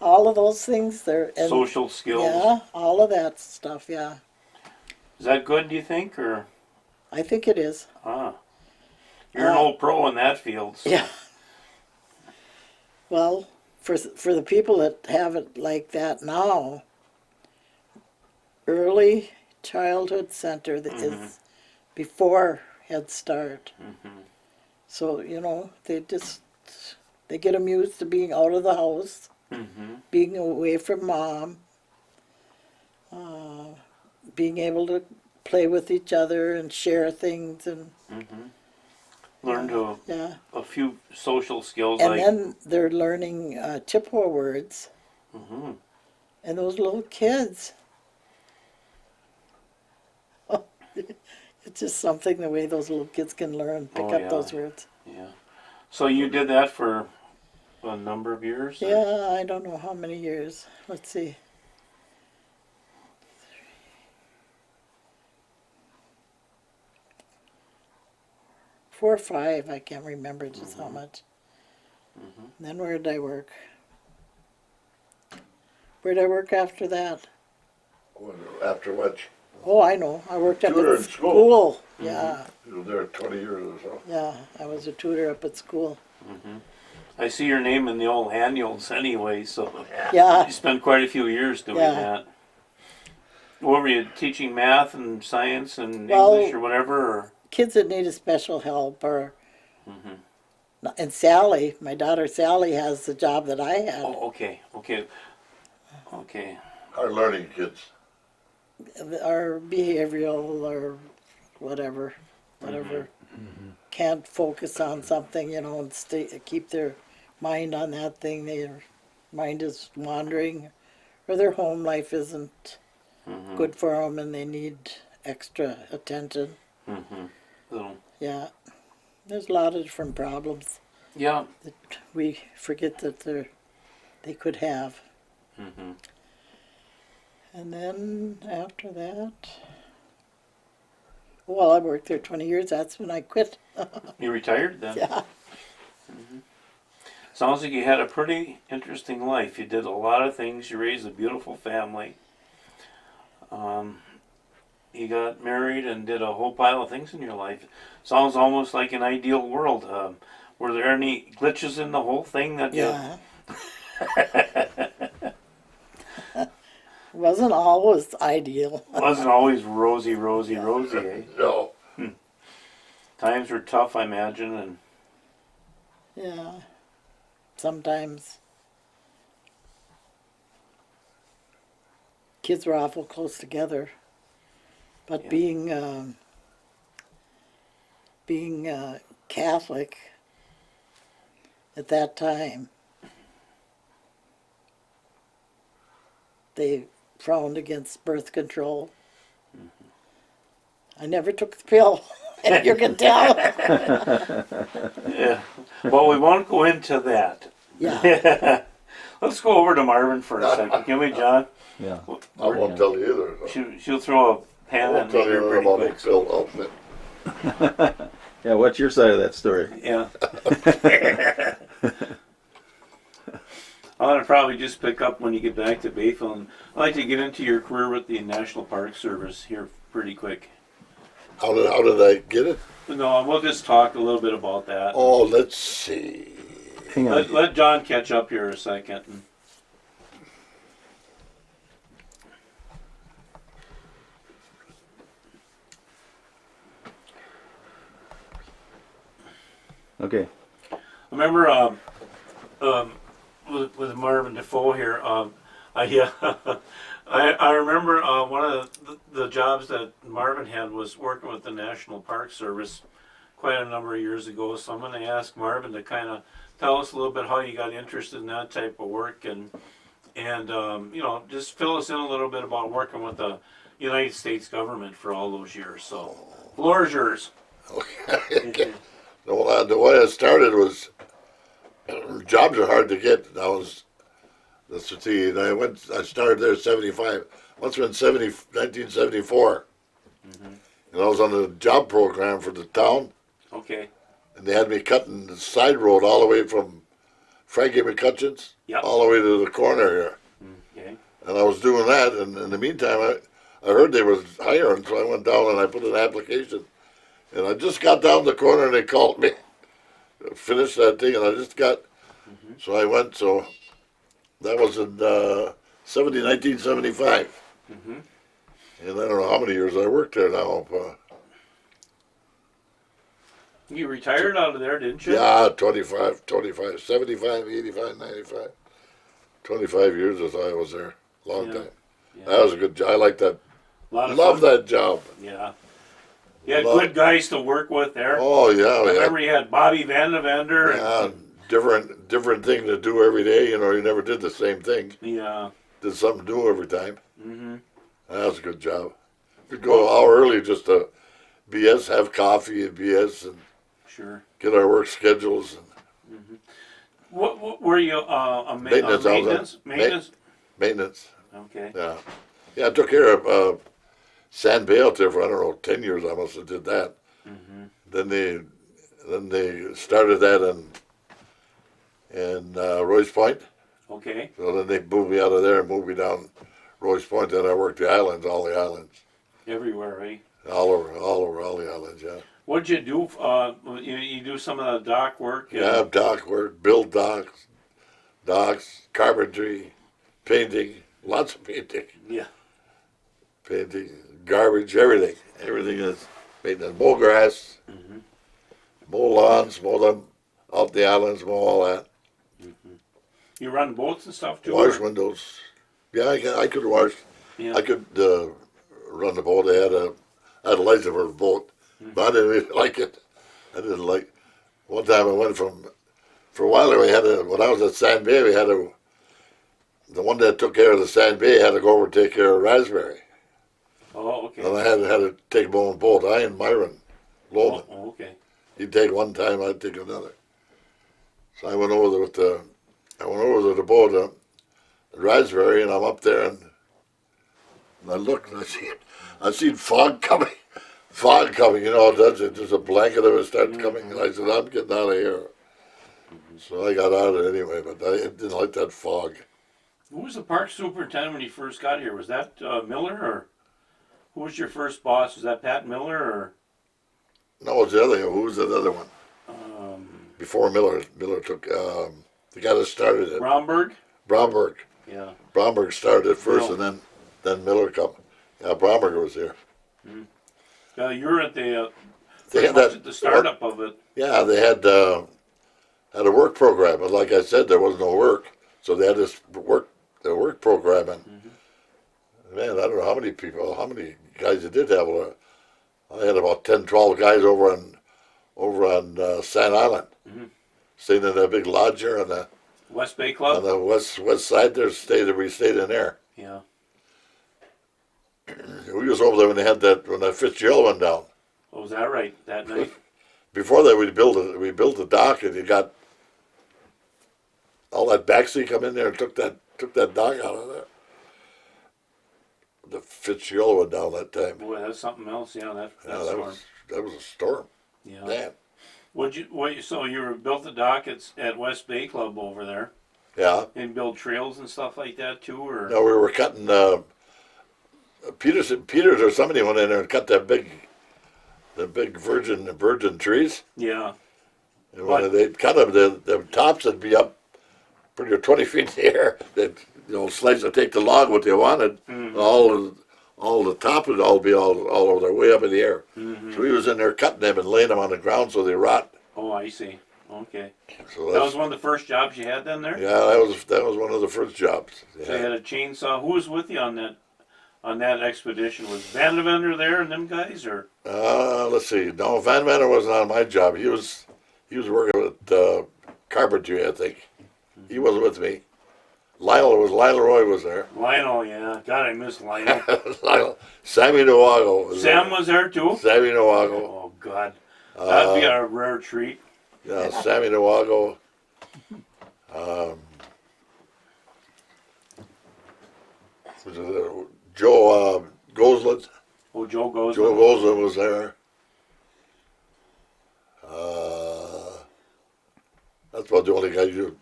All of those things. Social skills. Yeah, all of that stuff. Yeah, Is that good, do you think, or I think it is. you're an old pro in that field? So. Yeah. Well, for the people that have it like that now, early childhood center that is before Head Start. So they get them used to being out of the house, being away from mom, being able to play with each other and share things and Learn to yeah. a few social skills And like then they're learning Chippewa words. And those little kids, it's just something the way those little kids can learn, pick Oh, up yeah. those words. yeah. So you did that for a number of years? or- Yeah, I don't know how many years. Let's see. 4 or 5, I can't remember just how much. Then where did I work? Where did I work after that? After which, Oh, I know. I worked up Tutor at in school. school. Yeah, you were there 20 years or so. yeah. I was a tutor up at school. I see your name in the old annuals anyway, so Yeah, you spent quite a few years doing Yeah. that. What were you teaching, math and science and Well- English or whatever? Or? kids that needed special help or. And Sally, my daughter Sally, has the job that I had. Oh, okay. Hard learning kids. Or behavioral or whatever. Can't focus on something, and keep their mind on that thing. Their mind is wandering, or their home life isn't good for them, and they need extra attention. Little. Yeah, there's a lot of different problems Yeah. that we forget that they could have. And then after that, well, I worked there 20 years. That's when I quit. You retired then? Yeah. Sounds like you had a pretty interesting life. You did a lot of things. You raised a beautiful family. You got married and did a whole pile of things in your life. Sounds almost like an ideal world. Were there any glitches in the whole thing that Yeah. Wasn't always ideal. wasn't always rosy, eh? No. Times were tough, I imagine, and Yeah. Sometimes kids were awful close together. But Yeah. being Catholic at that time, they frowned against birth control. I never took the pill, you can tell. yeah. Well, we won't go into that. Yeah. Let's go over to Marvin for a second, can we, John? Yeah. I won't tell you either. So. She'll throw a I pan won't at tell me you here anything pretty about quick. the pill outfit. Yeah, what's your side of that story? Yeah. I'm gonna probably just pick up when you get back to Bayfield. And I'd like to get into your career with the National Park Service here pretty quick. How did I get it? No, we'll just talk a little bit about that. Oh, let's see. Hang on. Let John catch up here a second. Okay. remember with Marvin DeFoe here. I remember one of the jobs that Marvin had was working with the National Park Service quite a number of years ago. So I'm going to ask Marvin to kind of tell us a little bit how you got interested in that type of work, and you know, just fill us in a little bit about working with the United States government for all those years. So, floor is yours. Okay. The way I started was jobs are hard to get. Let's see. And I started there 75. Must have been 1974. And I was on the job program for the town. Okay. And they had me cutting the side road all the way from Frankie McCutcheon's all the way to the corner here. Okay. And I was doing that. And in the meantime, I heard they was hiring, so I went down and I put an application. And I just got down the corner and they called me. Finished that thing, and I just got. So I went. So that was in 1975. And I don't know how many years I worked there now. You retired out of there, didn't you? Yeah, 25, 75, 85, 95. 25 years as I was there. Long time. Yeah. That was a good job. I like that. Love fun. that job. Yeah. You had good guys to work with there. Oh, yeah. I remember you had Bobby Van de Vender. Yeah, different thing to do every day. You know, you never did the same thing. Yeah. Did something new every time. That was a good job. We'd go an hour early just to BS, have coffee and BS, and sure. Get our work schedules. And What were you maintenance? Maintenance. Maintenance. Okay. Yeah. Yeah, I took care of Sand Bay out there for, I don't know, 10 years. I must have did that. Then they started that in Royce Point. Okay. So then they moved me out of there and moved me down Royce Point. Then I worked the islands, all the islands. Everywhere, right? All over all the islands, yeah. What'd you do? You do some of the dock work? Yeah, dock work, build docks, carpentry, painting, lots of painting. Yeah. Painting, garbage, everything. Everything is maintenance. Mow grass, mow lawns, mow them out the islands, mow all that. You run boats and stuff too? Wash windows. Yeah, I could wash. Yeah. I could run the boat. I had a license for a boat, but I didn't really like it. I didn't like. One time I went for a while there. When I was at Sand Bay, the one that took care of the Sand Bay had to go over and take care of Raspberry. Oh, okay. And I had to take my own boat. I and Myron Loman. Oh, okay. He'd take one time, I'd take another. So I went over there with the boat, Raspberry, and I'm up there, and I looked, and I seen fog coming. Fog coming, you know, there's a blanket of it started coming, and I said, I'm getting out of here. So I got out of it anyway, but I didn't like that fog. Who was the park superintendent when you first got here? Was that Miller, or who was your first boss? Was that Pat Miller, or? No, it's the other one. Who was the other one? Before Miller took, the guy that started it. Bromberg? Bromberg. Yeah. Bromberg started it first, No. and then Miller come. Yeah, Bromberg was here. You were at the They had at the startup of it. Yeah, they had a work program, but like I said, there was no work, so they had this work program, and man, I don't know how many guys they did have. I had about 10, 12 guys over on Sand Island, staying in that big lodge here on the West Bay Club? on the west side there. We stayed in there. Yeah. We was over there when that Fitzgerald went down. Oh, was that right? That night? Before that, we built a dock, and you got all that backseat come in there and took that dock out of there. The Fitzgerald went down that time. Boy, that's something else. Yeah, that Yeah, storm. that was a storm. Yeah. Man. So you built the dock at West Bay Club over there, Yeah. and build trails and stuff like that too, or? No, we were cutting. Peters or somebody went in there and cut the big virgin trees. Yeah. And when they'd cut them, the tops would be up pretty 20 feet in the air. They'd slice and take the log what they wanted. All the top would all be all over there, way up in the air. So he was in there cutting them and laying them on the ground so they rot. Oh, I see. Okay. So That that's, was one of the first jobs you had then there? yeah, that was one of the first jobs. So you had Yeah. a chainsaw. Who was with you on that expedition? Was Vandevender there and them guys, or? Let's see. No, Van Manner wasn't on my job. He was working with carpentry, I think. He wasn't with me. Lyle Roy was there. Lionel, yeah. God, I miss Lionel. Lyle, Sammy Nawago was Sam there. was there too? Sammy Nawago. Oh, God. That'd be Uh, a rare treat. yeah, Sammy Nawago. Was it, Joe Gosling. Oh, Joe goes. Joe Gosling was there. That's about the only guys you.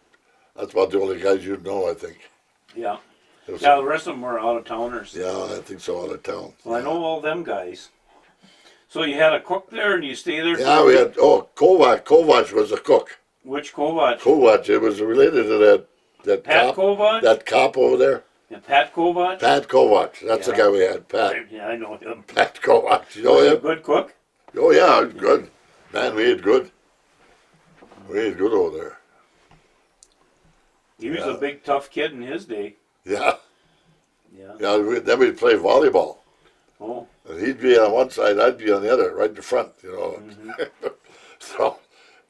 That's about the only guys you know, I think. Yeah. There was Yeah, some- the rest of them were out of towners. yeah, I think so. Out of town. Well, I know all them guys. So you had a cook there, and you stay there. Yeah, we had. Oh, Kovac. Kovac was a cook. Which Kovac? Kovac. It was related to that Pat cop. Kovac? That cop over there. Yeah, Pat Kovac? Pat Kovac. That's the Yeah. guy we had. Pat. Yeah, I know him. Pat Kovac. You know Was he a him? good cook? Oh yeah, good. Man, we ate good. We ate good over there. He was Yeah. a big, tough kid in his day. Yeah. Yeah. Yeah. Then we'd play volleyball. Oh, And he'd be on one side, I'd be on the other, right in front, you know. So,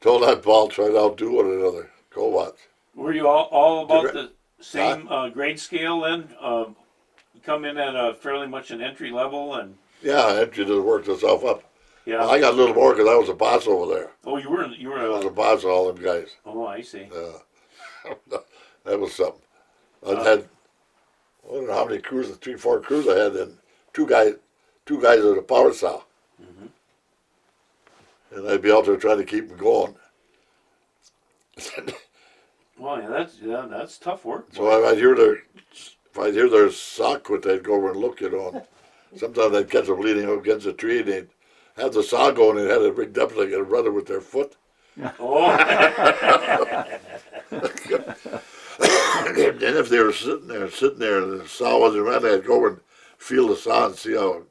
don't let ball try to outdo one another. Go watch. were you all about Direct- the same grade scale then? You come in at a fairly much an entry level, and Yeah, entry just worked itself up. yeah. Well, I got a little more because I was a boss over there. Oh, you were. I was a boss of all them guys. Oh, I see. That was something. I had, I don't know how many crews, 3, 4 crews I had, and two guys with a power saw. And I'd be out there trying to keep them going. Well, yeah, that's tough work. So if I'd hear their saw quit, I'd go over and look, you know. And sometimes I'd catch them leaning up against a tree, and they'd have the saw going and had it rigged up like a rudder with their foot. Oh, And if they were sitting there, and the saw wasn't ready, I'd go over and feel the saw and see how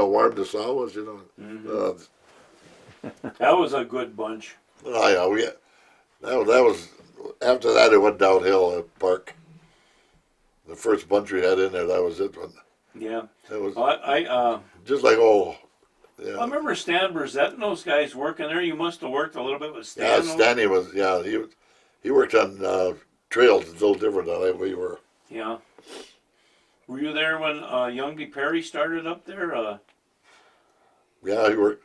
warm the saw was, you know. that was a good bunch. Oh yeah, that was after that it went downhill at Park. The first bunch we had in there, that was it. Yeah. That was I just like yeah. I remember Stan Brissett and those guys working there. You must have worked a little bit with Yeah, Stan. Stanley was. Yeah, he worked on trails. It's a little different than we were. Yeah. Were you there when Youngby Perry started up there? Yeah, he worked.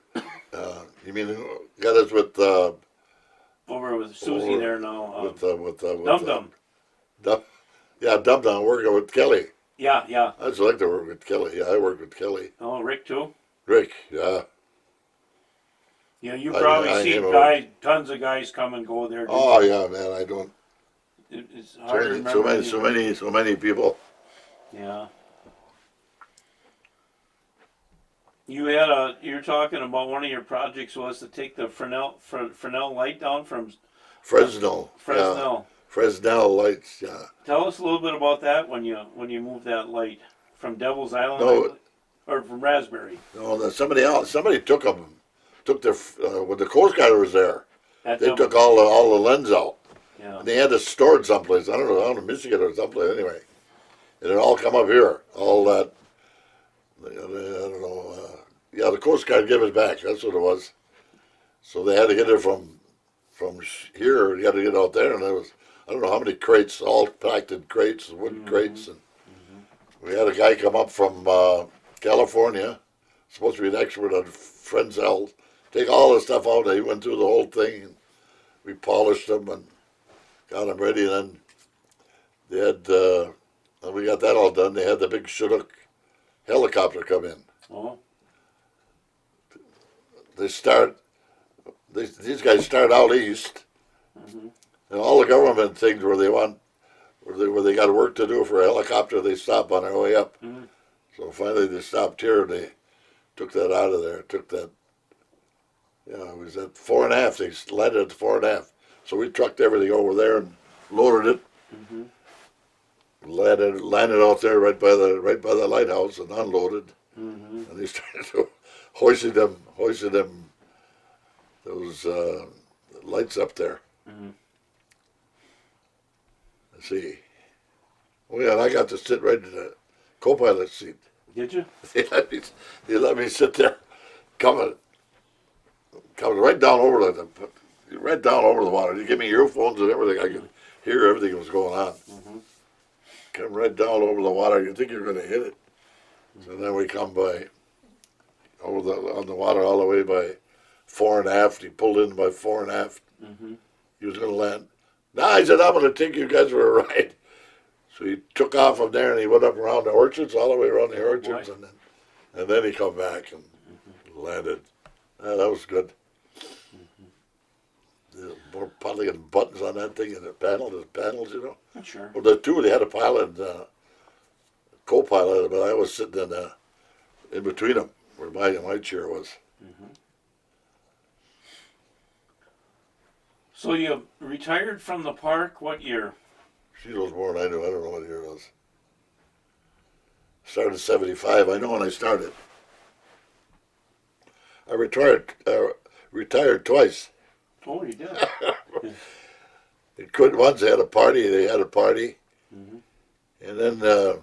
You mean got us with Over with Susie there now. Dum Dum. Yeah, Dum Dum working with Kelly. Yeah, yeah. I just like to work with Kelly. Yeah, I worked with Kelly. Oh, Rick too. Rick. Yeah. Yeah, you I probably see knew him. tons of guys come and go there. Oh yeah, man. I don't. It's hard to remember. So many people. Yeah. You're talking about one of your projects was to take the Fresnel light down from Fresno. Yeah. Fresnel. Fresnel lights. Yeah. Tell us a little bit about that when you moved that light from Devil's Island, No. or from Raspberry. No, somebody took them. Took their when the Coast Guard was there. At They Devil- took all the lens out. Yeah. And they had it stored someplace. I don't know, out in Michigan or someplace anyway. And it all come up here. All that. I don't know. Yeah, the Coast Guard gave it back. That's what it was. So they had to get it from here. You had to get it out there, and there was I don't know how many crates, all packed in crates, wooden crates, and we had a guy come up from California, supposed to be an expert on Fresnel, take all the stuff out. He went through the whole thing, and we polished them and got them ready. And then they had, when we got that all done, they had the big Chinook helicopter come in. Oh. These guys start out east, and all the government things where they got work to do for a helicopter, they stop on their way up. So finally they stopped here, and they took that out of there. Took that. Yeah, it was at 4.5. They landed at 4.5. So we trucked everything over there and loaded it. Landed out there right by the lighthouse and unloaded. And they started hoisting them those lights up there. Mhm. Let's see. Oh yeah, and I got to sit right in the co-pilot seat. Did you? They let me sit there, coming right down over right down over the water. They give me earphones and everything. I could hear everything that was going on. Come right down over the water. You think you're going to hit it. So then we come by on the water all the way by fore and aft. He pulled in by fore and aft. He was going to land. Nah, he said, I'm going to take you guys for a ride. So he took off from there and he went up around the orchards, all the way around the orchards, and then he come back and landed. That was good. There's more paddling and buttons on that thing and the panels, you know. Sure. Well, the two, they had a pilot and co-pilot, but I was sitting in between them, where my chair was. So you retired from the park what year? She was born, I don't know what year it was. Started in 75, I know when I started. I retired twice. Oh, you did. It could once they had a party, and then the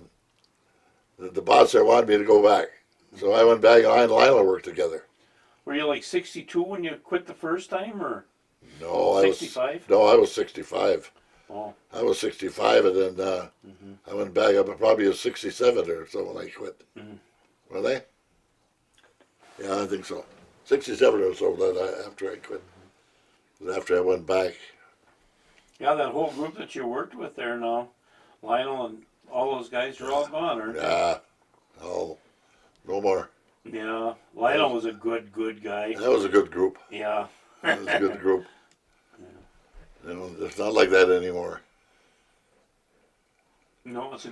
boss there wanted me to go back. So I went back and I and Lionel worked together. Were you like 62 when you quit the first time, or? No, 65? I was 65. Oh. I was 65, and then I went back up. Probably was 67 or so when I quit. Were they? Yeah, I think so. 67 or so after I quit. After I went back. Yeah, that whole group that you worked with there now, Lionel and all those guys are all gone, aren't they? Yeah. No more. Yeah, Lionel was a good guy. That was a good group. Yeah. That was a good group. You know, it's not like that anymore. No, it's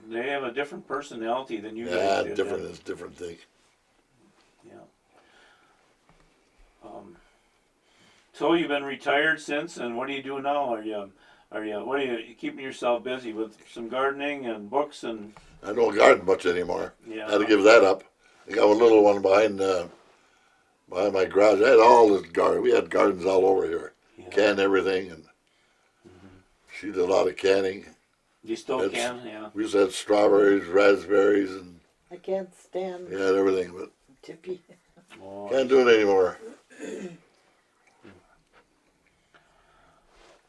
they have a different personality than you Yeah, guys did. different is different thing. Yeah. So you've been retired since, and what do you do now? What are you keeping yourself busy with? Some gardening and books and. I don't garden much anymore. Yeah. I had to give that up. I got a little one behind my garage. I had all this garden. We had gardens all over here. Yeah. Can everything, and she did a lot of canning. You still can, yeah. We used to have strawberries, raspberries, and I can't stand we had everything, but Tippy. Oh, can't do it anymore.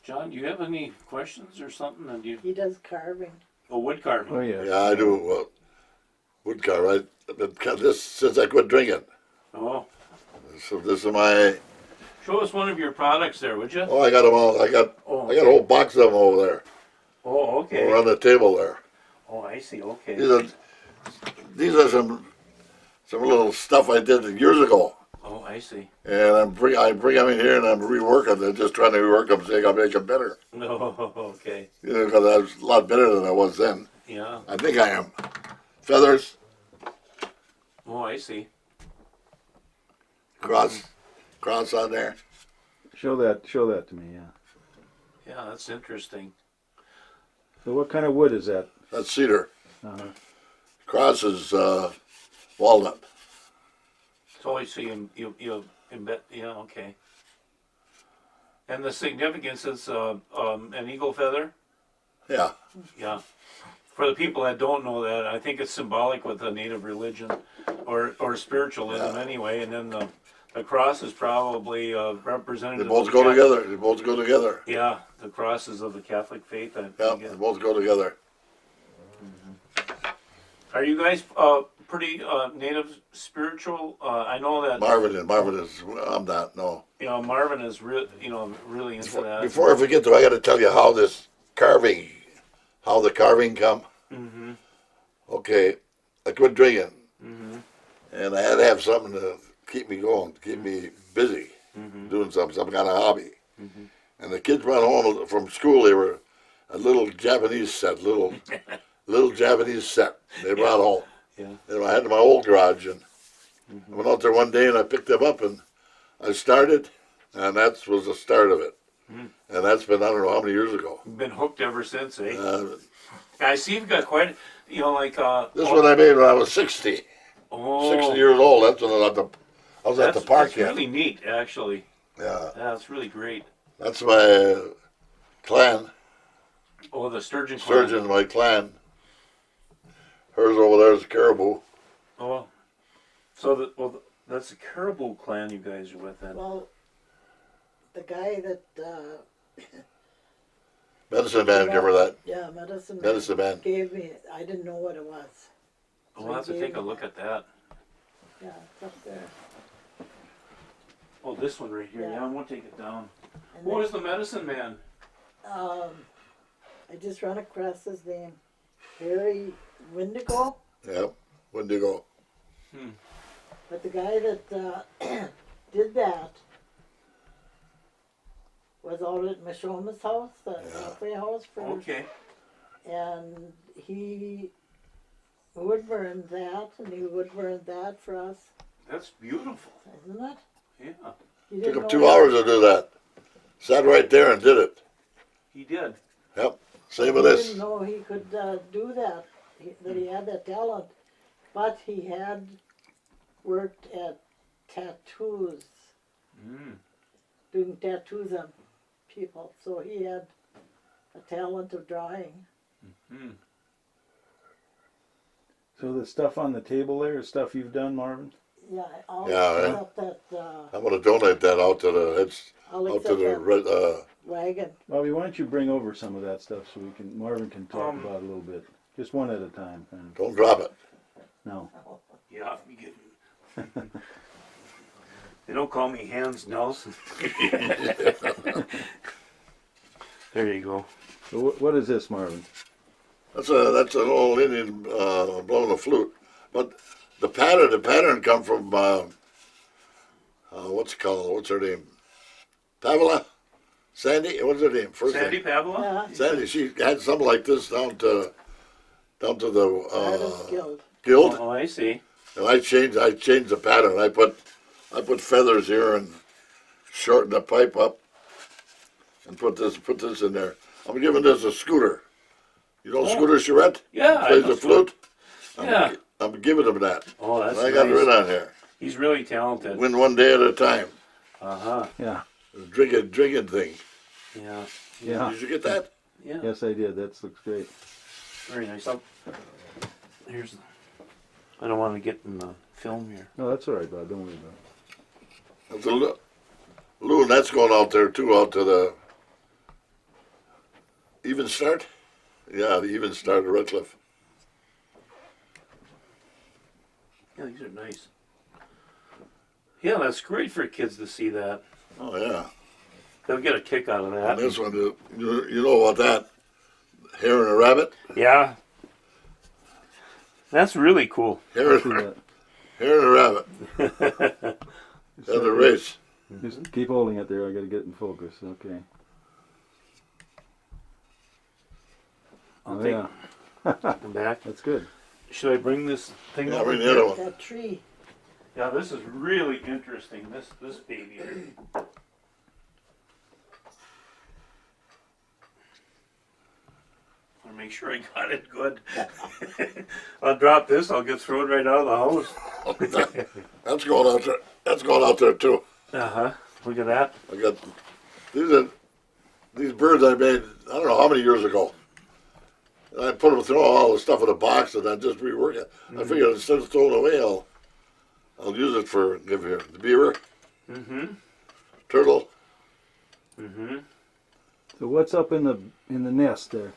John, do you have any questions or something? And He does carving. wood carving. Oh yeah. Yeah, I do. Well, wood carve. I've been this since I quit drinking. Oh, So this is my. show us one of your products there, would you? Oh, I got them all. I got a whole box of them over there. Oh, okay. Over on the table there. Oh, I see. Okay. These are some little stuff I did years ago, Oh, I see. and I bring them in here and I'm reworking them, just trying to rework them so I can make them better. No, okay. You know, because I was a lot better than I was then. Yeah. I think I am. Feathers, Oh, I see. cross on there. Show that to me. Yeah. Yeah, that's interesting. So what kind of wood is that? That's cedar. Uh-huh. Cross is walnut. So I see you embed. Yeah, okay. And the significance is an eagle feather. Yeah. Yeah. For the people that don't know that, I think it's symbolic with the native religion or spiritualism anyway. And then the cross is probably representative. They both of go the together. They both go together. Yeah, the crosses of the Catholic faith. Yeah, they both go together. Are you guys pretty native spiritual? I know that Marvin is. I'm not. No. Marvin is really into that. Before I forget, though, I got to tell you how the carving come. Mm-hmm. Okay, I quit drinking, Mm-hmm. and I had to have something to keep me going, to keep me busy, doing some kind of hobby. And the kids brought home from school. They were a little Japanese set, little Japanese set. They brought home. Yeah. And I had them in my old garage, and I went out there one day and I picked them up and I started, and that was the start of it. And that's been, I don't know how many years ago. You've been hooked ever since, eh? I see you've got quite, like. This one I made when I was 60. 60 Oh, years old. That's when I was at the park that's yet. really neat, actually. Yeah, That's really great. that's my clan. Oh, the sturgeon clan. Sturgeon, my clan. Hers over there is a caribou. Oh, that's the caribou clan you guys are with then. Well, the guy that, Medicine man gave her that. yeah, medicine Medicine man. gave me, I didn't know what it was. Oh, I'll have to take a look at that. Yeah, it's up there. Oh, this one right here. Yeah. Yeah, I won't take it down. And What then, is the medicine man? I just run across his name. Harry Windigo, Yeah, Wendigo. but the guy that did that was out at Mishoma's house, the halfway house for, Okay. and he wood burned that, and he wood burned that for us, That's beautiful. isn't it? Yeah, You Took didn't him know 2 that? hours to do that. Sat right there and did it. he did. Yep. Same with I this. didn't know he could do that, that he had that talent, but he had worked at tattoos, doing tattoos on people, so he had a talent of drawing. So the stuff on the table there is stuff you've done, Marvin? Yeah, all Yeah, except that, I'm gonna donate that out to the all out to except the that red, wagon. Bobby, why don't you bring over some of that stuff so Marvin can talk Um, about it a little bit. Just one at a time, kind of. don't drop it. No. Yeah, you get. They don't call me Hans Nelson. There you go. So what is this, Marvin? That's an old Indian blowing a flute. But the pattern come from what's it called? What's her name? Pavla? Sandy? What's her name? First Sandy name? Pavla? Yeah, Sandy. She had something like this down to the Artist Guild. guild. Oh, I see. And I changed the pattern. I put feathers here and shortened the pipe up and put this in there. I'm giving this a Scooter. You know Scooter Charette? Yeah, I Plays know the flute. Yeah. I'm giving him that. Oh, that's And I got nice. rid on here. He's really talented. Win one day at a time. Uh-huh. Yeah. Drinking thing. Yeah. Yeah. Did you get that? Yeah. Yes, I did. That looks great. Very nice. Here's the, I don't want to get in the film here. No, that's all right, Bob. Don't worry about it. That's a loon. That's going out there too, out to the Even Start. Yeah, the Even Start of Redcliffe. Yeah, these are nice. Yeah, that's great for kids to see that. Oh yeah. They'll get a kick out of And that. this one, you know about that? Hare and a rabbit. Yeah. That's really cool. Hare See that? and a rabbit. That's a race. Just keep holding it there. I got to get in focus. Okay. I'll Oh, take yeah. them back. That's good. Should I bring this thing Yeah, over? bring the other one. That tree. Yeah, this is really interesting. This baby. I make sure I got it good. I'll drop this. I'll get thrown right out of the house. That's going out there. That's going out there too. Uh huh. Look at that. I got these birds I made. I don't know how many years ago. And I put them through all the stuff in a box and I just rework it. I figured instead of throwing it away, I'll use it for give here the beaver, turtle. So what's up in the nest there?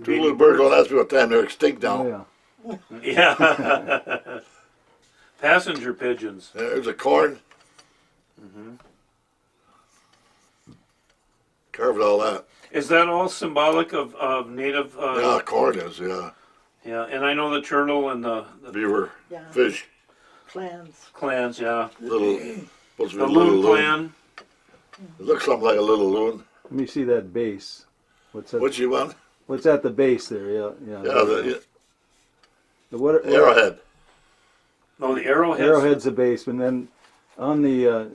Two little birds. Don't ask me what time they're extinct now. Oh, yeah. Yeah. Passenger pigeons. There's a corn. Carved all that. Is that all symbolic of native? Yeah, corn is, yeah. Yeah, and I know the turtle and the Beaver, Yeah. fish, Clans. clans. Yeah, little, supposed to be the a little loon loon. clan. It looks something like a little loon. Let me see that base. What's that? What you want? What's at the base there? Yeah, yeah. Yeah, the what arrowhead. No, the arrowheads. Arrowhead's the base, and then on the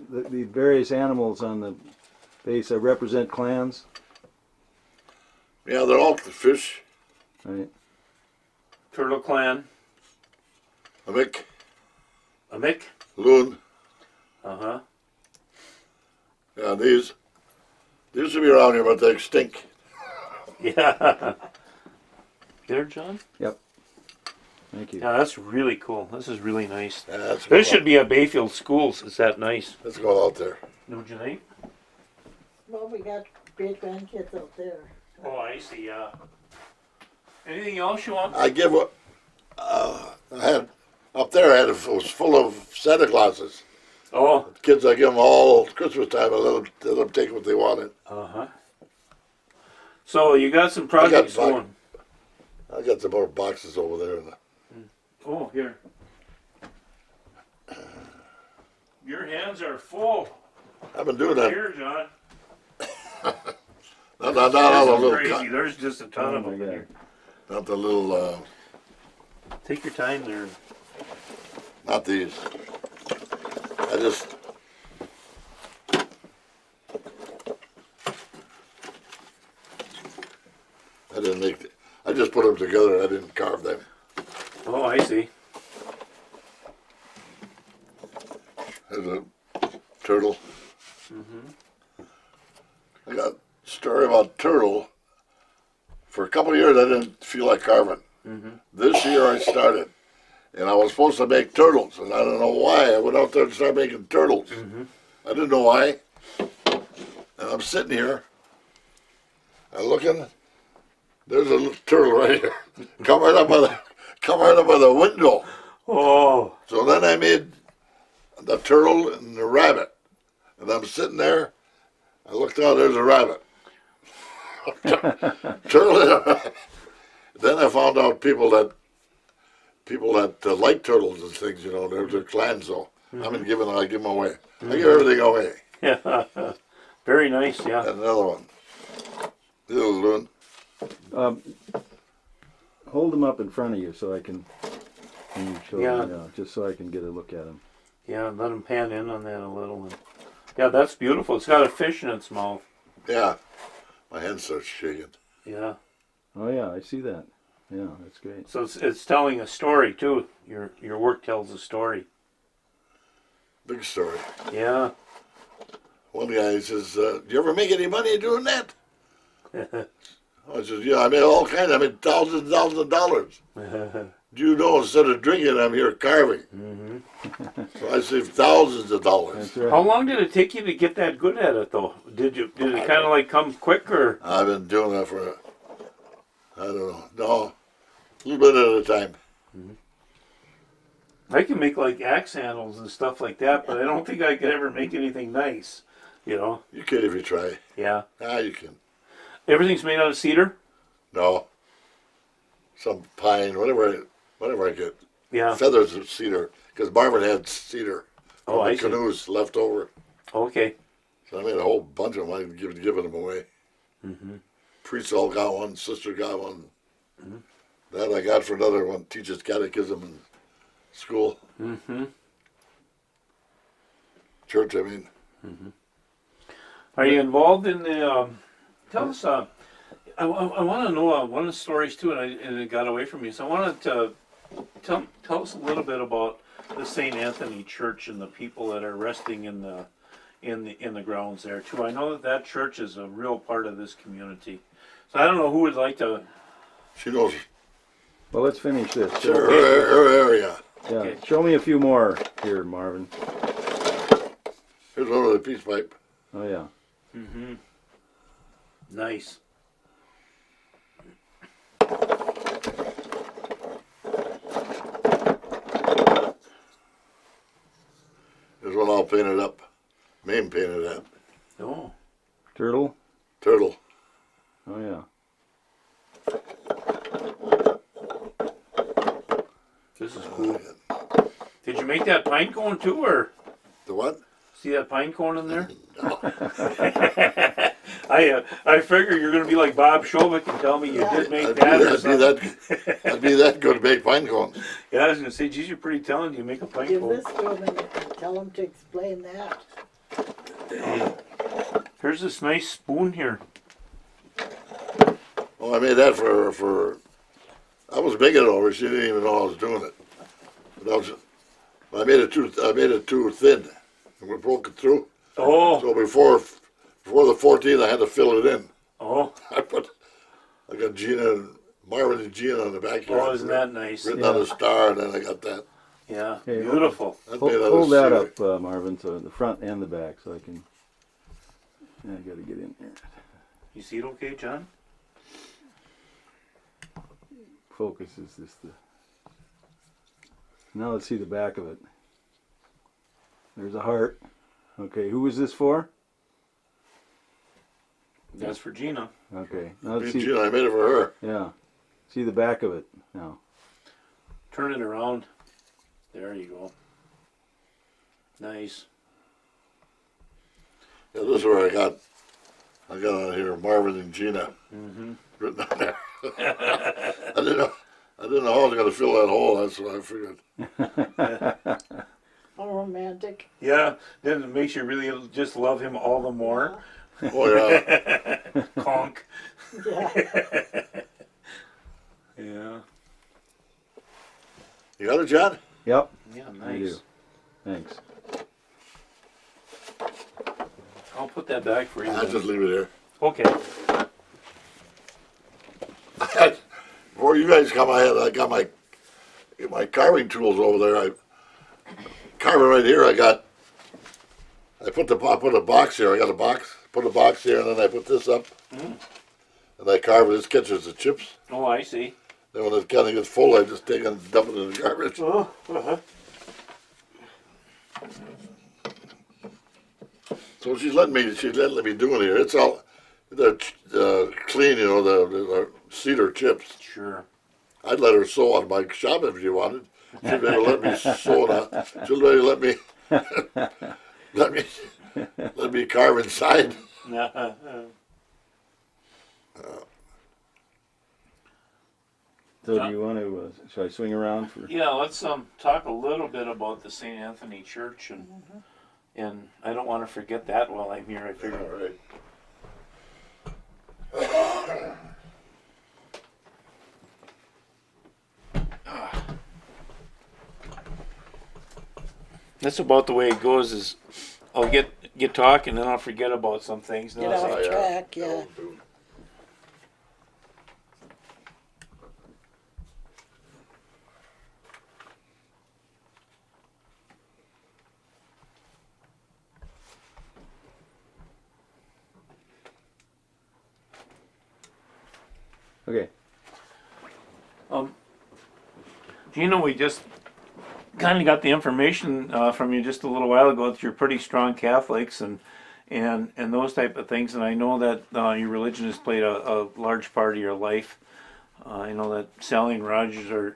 various animals on the base represent clans, Yeah, they're all fish. right? Turtle clan. A mick, A mick. loon, Uh huh. Yeah, these used to be around here, but they stink. Yeah. There, John? Yep. Thank you. Yeah, that's really cool. This is really nice. Yeah, let's This go should be a Bayfield schools. It's that nice. Let's go out there. Don't you think? Well, we got great grandkids out there. Oh, I see, yeah. Anything else you want? I give what I had up there. It was full of Santa Clauses. Oh, Kids, I give them all Christmas time. I let them take what they wanted. uh-huh. So you got some projects I got going. I got some more boxes over there. Oh, here. Your hands are full. I've been doing that. Here, John. Not This a is little, crazy. There's just a ton of Oh, my them God. here. not the little, Take your time there. not these. I just. I didn't make. I just put them together. I didn't carve them. Oh, I see. There's a turtle. I got a story about turtle. For a couple of years, I didn't feel like carving. This year, I started, and I was supposed to make turtles, and I don't know why. I went out there and started making turtles. I didn't know why. And I'm sitting here, I'm looking. There's a little turtle right here. Come right up by the window. Oh, So then I made the turtle and the rabbit. And I'm sitting there. I looked out, there's a rabbit. Turtle and a rabbit. Then I found out people that like turtles and things, you know, they're clans, so I give them away. I give everything away. yeah. Very nice, yeah. And another one. Little loon. Hold them up in front of you so I can. When you show Yeah. them, just so I can get a look at them. Yeah, let them pan in on that a little. Yeah, that's beautiful. It's got a fish in its mouth. Yeah. My hand starts shaking. Yeah. Oh yeah, I see that. Yeah, that's great. So it's telling a story too. Your work tells a story. Big story. Yeah. One guy says, do you ever make any money doing that? I said, yeah, I made all kinds. I made thousands and thousands of dollars. Do you know, instead of drinking, I'm here carving. So I saved thousands of dollars. That's right. How long did it take you to get that good at it though? Did it kind of like come quick or? I've been doing that for, I don't know, no, a little bit at a time. I can make like axe handles and stuff like that, but I don't think I could ever make anything nice. You know? You can if you try. Yeah. You can. Everything's made out of cedar? No. Some pine, whatever I get. Yeah. Feathers of cedar, because Marvin had cedar from Oh, I the see. canoes left over. Okay. So I made a whole bunch of them. I'm giving them away. Priests all got one. Sister got one. That I got for another one. Teaches catechism in school. Church, I mean. Are you involved in the? Tell us. I want to know one of the stories too, and it got away from me. So I wanted to tell us a little bit about the St. Anthony Church and the people that are resting in the grounds there too. I know that church is a real part of this community. So I don't know who would like to. She knows Well, let's finish this. her area. Yeah, Okay. show me a few more here, Marvin. Here's one with a peace pipe. Oh yeah. Nice. There's one all painted up. Name painted up. Oh. Turtle. Turtle. Oh yeah. This is cool. Did you make that pine cone too, or The what? see that pine cone in there? I figure you're gonna be like Bob Shobik and tell me you did make I'd that. Or be something. that, I'd be that good to make pine cones. Yeah, I was gonna say, geez, you're pretty talented. You make a pine Give cone. this to him and tell him to explain that. Here's this nice spoon here. Well, I made that for I was making it over. She didn't even know I was doing it. But I made it too thin. And we broke it through. Oh, So before the 14th, I had to fill it in. oh, I got Gina, Marvin and Gina on the back here. oh, isn't that nice? Written Yeah. on a star, and then I got that. Yeah, Hey, beautiful. That's Hold, made out hold of that cedar. up, Marvin, so the front and the back, so I can. I got to get in there. You see it okay, John? Focus is this the. Now let's see the back of it. There's a heart. Okay, who was this for? That's for Gina. Okay, now let's see. Gina, I made it for her. Yeah, see the back of it now. Turn it around. There you go. Nice. Yeah, this is where I got on here Marvin and Gina Mm-hmm. written on there. I didn't know how I was going to fill that hole. That's what I figured. How romantic. Yeah, then it makes you really just love him all the more. Oh yeah. Conk. Yeah. Yeah. You got it, John? Yep, Yeah, I do. nice. Thanks. I'll put that back for you. I'll then. just leave it here. Okay. Before you guys come, I got my carving tools over there. I carving right here. I put a box here. I got a box. Put a box here, and then I put this up, and I carve it. This catches the chips. Oh, I see. Then when it kind of gets full, I just take it and dump it in the garbage. Oh, uh-huh. So she's letting me do it here. It's all they're clean, you know, the cedar chips. Sure. I'd let her sew on my shop if she wanted. She'd maybe let me sew it on. She'd maybe let me let me carve inside. So do you want to? Should I swing around for? Yeah, let's talk a little bit about the St. Anthony Church, and I don't want to forget that while I'm here. I All figure. right. That's about the way it goes. Is I'll get talking, then I'll forget about some things. Get Then I'll off say, track, yeah. Okay. Gina, we just kind of got the information from you just a little while ago that you're pretty strong Catholics and those type of things, and I know that your religion has played a large part of your life. I know that Sally and Rogers are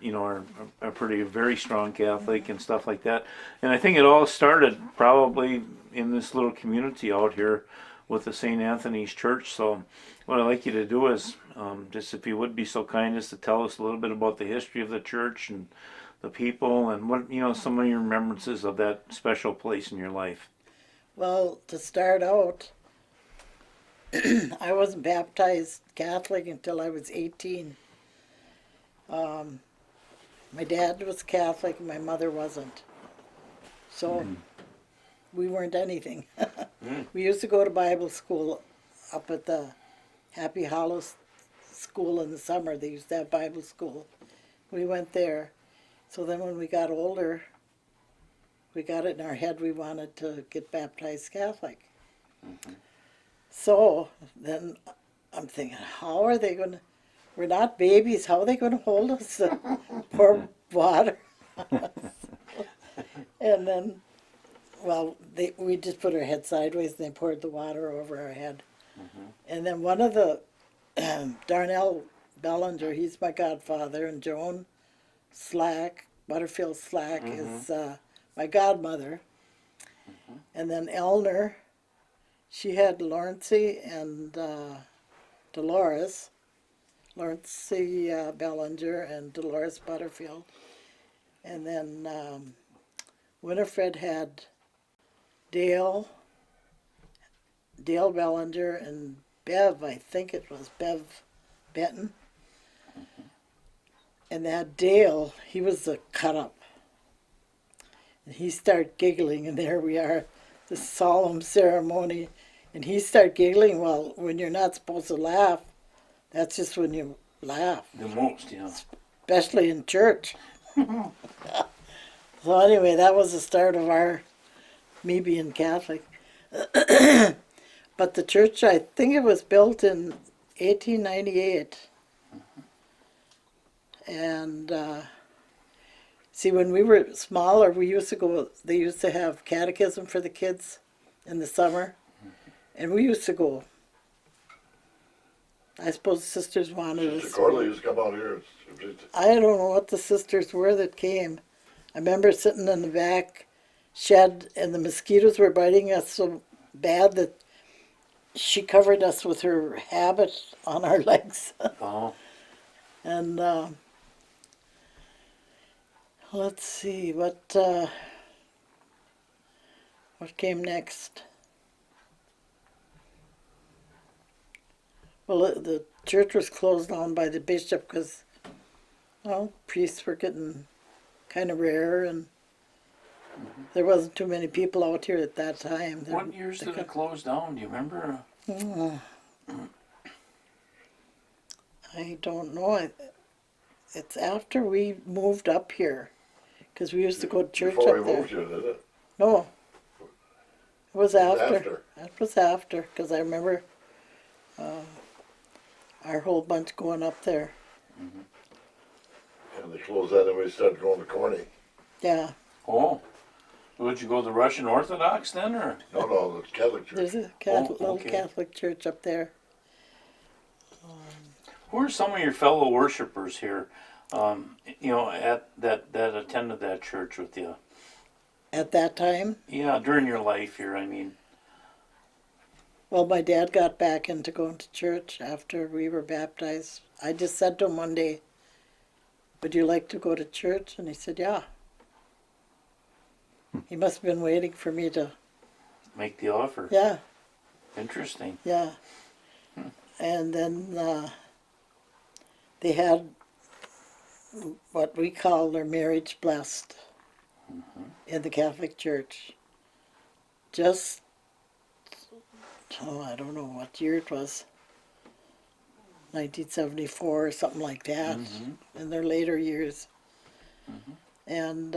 pretty very strong Catholic and stuff like that, and I think it all started probably in this little community out here with the St. Anthony's Church. So what I'd like you to do is just if you would be so kind as to tell us a little bit about the history of the church and the people and what some of your remembrances of that special place in your life. Well, to start out, I wasn't baptized Catholic until I was 18. My dad was Catholic and my mother wasn't. So we weren't anything. We used to go to Bible school up at the Happy Hollow School in the summer. They used to have Bible school. We went there. So then when we got older, we got it in our head we wanted to get baptized Catholic. So then I'm thinking, how are they going to, we're not babies, how are they going to hold us to pour water? And then, well, we just put our head sideways and they poured the water over our head. And then one of the, Darnell Bellinger, he's my godfather, and Joan Slack, Butterfield Slack is my godmother. And then Elner, she had Lawrencey and Dolores, Lawrencey Bellinger and Dolores Butterfield. And then Winifred had Dale Bellinger and Bev, I think it was Bev Benton. And that Dale, he was the cut up. And he started giggling, and there we are, the solemn ceremony, and he started giggling. Well, when you're not supposed to laugh, that's just when you laugh, The most, yeah. especially in church. So anyway, that was the start of me being Catholic. But the church, I think it was built in 1898. And see, when we were smaller, we used to go, they used to have catechism for the kids in the summer. And we used to go. I suppose the sisters wanted Sister us. Corley used to come out here. I don't know what the sisters were that came. I remember sitting in the back shed and the mosquitoes were biting us so bad that she covered us with her habit on our legs. Oh, And let's see, what came next? Well, the church was closed down by the bishop because, well, priests were getting kind of rare, and there wasn't too many people out here at that time. what years did it close down? Do you remember? I don't know. It's after we moved up here, because we used to go to church Before up we there. moved here, did it? No, it was after. after. That was after, because I remember our whole bunch going up there. And they closed that and we started going to Corny. Yeah, Oh, would you go to the Russian Orthodox then, or? No, the Catholic Church. there's a little okay. Catholic church up there. Who are some of your fellow worshipers here? You know, at that attended that church with you. At that time, Yeah, during your life here. I mean, well, my dad got back into going to church after we were baptized. I just said to him one day, "Would you like to go to church?" And he said, "Yeah." He must have been waiting for me to, make the offer. yeah, Interesting. yeah. And then they had what we call their marriage blessed in the Catholic Church. Just, I don't know what year it was, 1974 or something like that, in their later years. And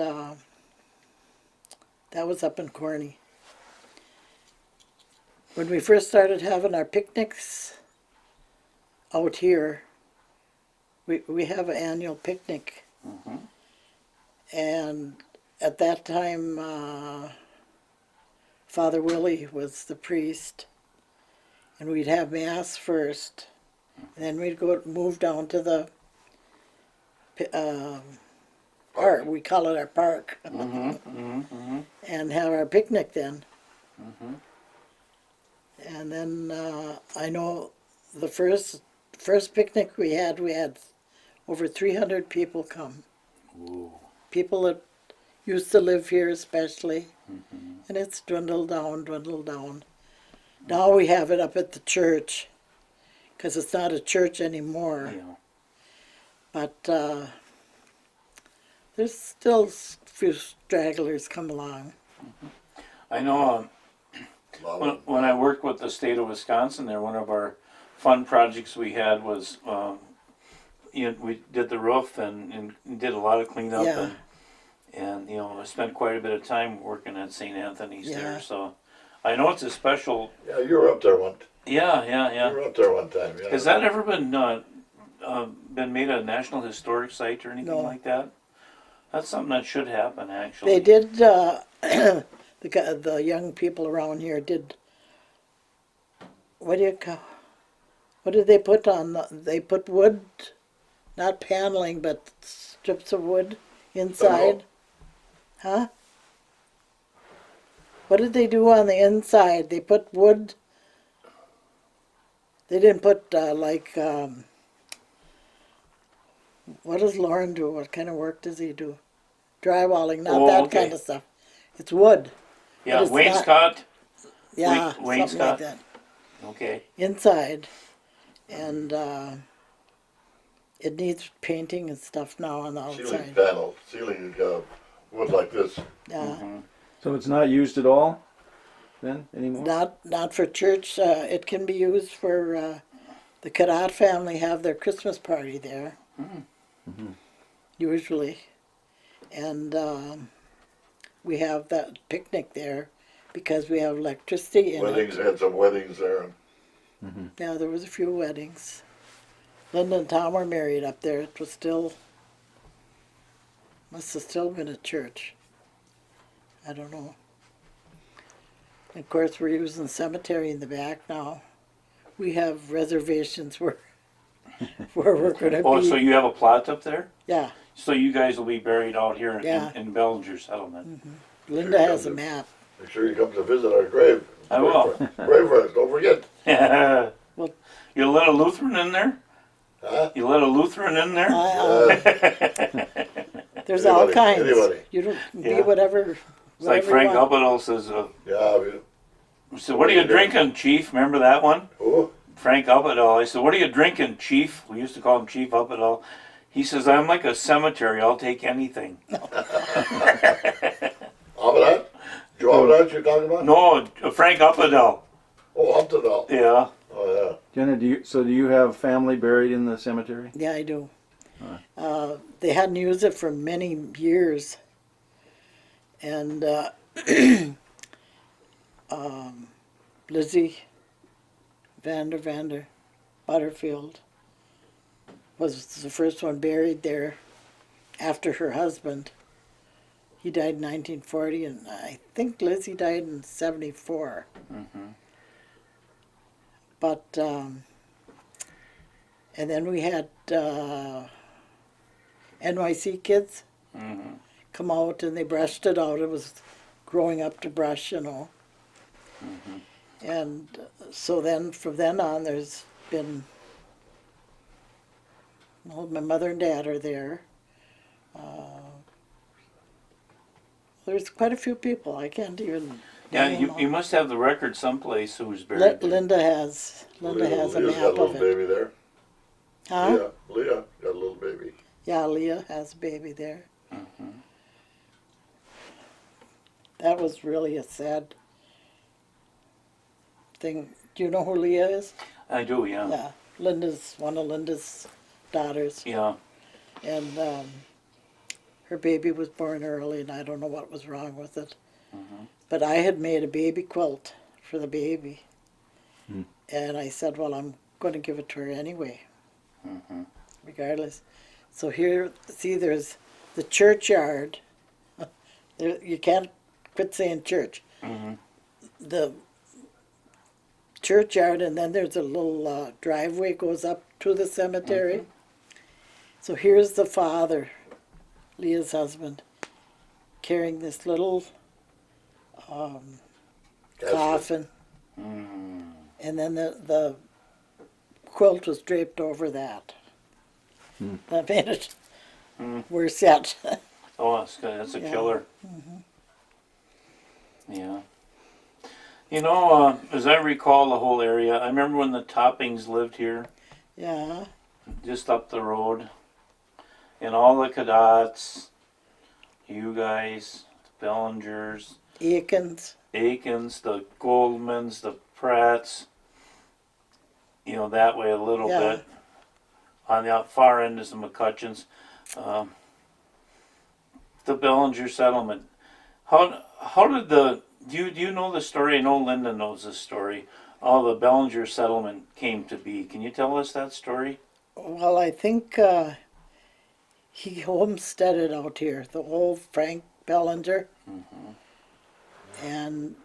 that was up in Corny. When we first started having our picnics out here, we have an annual picnic. And at that time, Father Willie was the priest, and we'd have Mass first, and then we'd move down to the park. We call it our park, and have our picnic then. And then I know the first picnic we had over 300 people come. Ooh. People that used to live here especially, and it's dwindled down, dwindled down. Now we have it up at the church, because it's not a church anymore. Yeah. But there's still a few stragglers come along. I know. When I worked with the state of Wisconsin, there, one of our fun projects we had was, we did the roof and did a lot of cleanup, Yeah. and I spent quite a bit of time working at St. Anthony's Yeah. there. So I know it's a special. Yeah, you were up there one. Yeah. You were up there one time. Yeah. Has that ever been made a National Historic Site or anything No. like that? That's something that should happen, actually. They did, the young people around here did, what did they put on? They put wood, not paneling, but strips of wood inside. Huh? What did they do on the inside? They put wood. They didn't put what does Lauren do? What kind of work does he do? Drywalling, not that okay. kind of stuff. It's wood. Yeah, but it's wainscot. Yeah, something wainscot. like that. Okay. Inside. And it needs painting and stuff now on the Ceiling outside. panel, ceiling wood like this. Yeah. So it's not used at all? then anymore? Not for church. It can be used for the Cadet family have their Christmas party there, usually, and we have that picnic there because we have electricity in Weddings, it. had some weddings there. Yeah, there was a few weddings. Linda and Tom were married up there. It was still, must have still been a church. I don't know. Of course, we're using the cemetery in the back now. We have reservations where we're going to Oh, be. so you have a plot up there? Yeah, So you guys will be buried out here in, Yeah. in Bellinger settlement. Linda has a map. Make sure you come to visit our grave. I will. Pray for us, don't forget. Well- You let a Lutheran in there? Huh? You let a Lutheran in there? There's all Anybody, kinds. anybody. You don't be Yeah. whatever. It's like whatever you Frank want. Uppedall says, Yeah, so what are you drinking, Chief? Remember that one? who? Frank Uppedall. I said, what are you drinking, Chief? We used to call him Chief Uppedall. He says, I'm like a cemetery. I'll take anything. Amadant? Joe Amadant you're talking about? No, Frank Uppedall. Oh, Upton. Yeah. Oh, Jenna, do you have family buried in the cemetery? Yeah, I do. They hadn't used it for many years. And Lizzie Vander Butterfield was the first one buried there after her husband. He died in 1940, and I think Lizzie died in 74. But, and then we had NYC kids come out and they brushed it out. It was growing up to brush, you know. And so then, from then on, there's been, well, my mother and dad are there. There's quite a few people. I can't even. Yeah, name you, them all. you must have the record someplace who's buried there. Linda has a Leah's got a map little of it. baby there. Huh? Leah got a little baby. Yeah, Leah has a baby there. That was really a sad thing. Do you know who Leah is? I do, yeah. Yeah, Linda's one of Linda's daughters, Yeah. and her baby was born early, and I don't know what was wrong with it. But I had made a baby quilt for the baby, and I said, "Well, I'm going to give it to her anyway, regardless." So here, see, there's the churchyard. There, you can't quit saying church. The churchyard, and then there's a little driveway goes up to the cemetery. So here's the father, Leah's husband, carrying this little coffin, and then the quilt was draped over that. That made it worse yet. Oh, that's good. That's a Yeah. killer. Yeah. You know, as I recall the whole area, I remember when the Toppings lived here, Yeah, just up the road, and all the Cadets, you guys, the Bellingers, Aikens. Aikens, the Goldmans, the Pratts, you know, that way a little Yeah. bit. On the far end is the McCutcheons. The Bellinger settlement. How did the do you know the story? I know Linda knows this story. How the Bellinger settlement came to be. Can you tell us that story? Well, I think he homesteaded out here, the old Frank Bellinger. And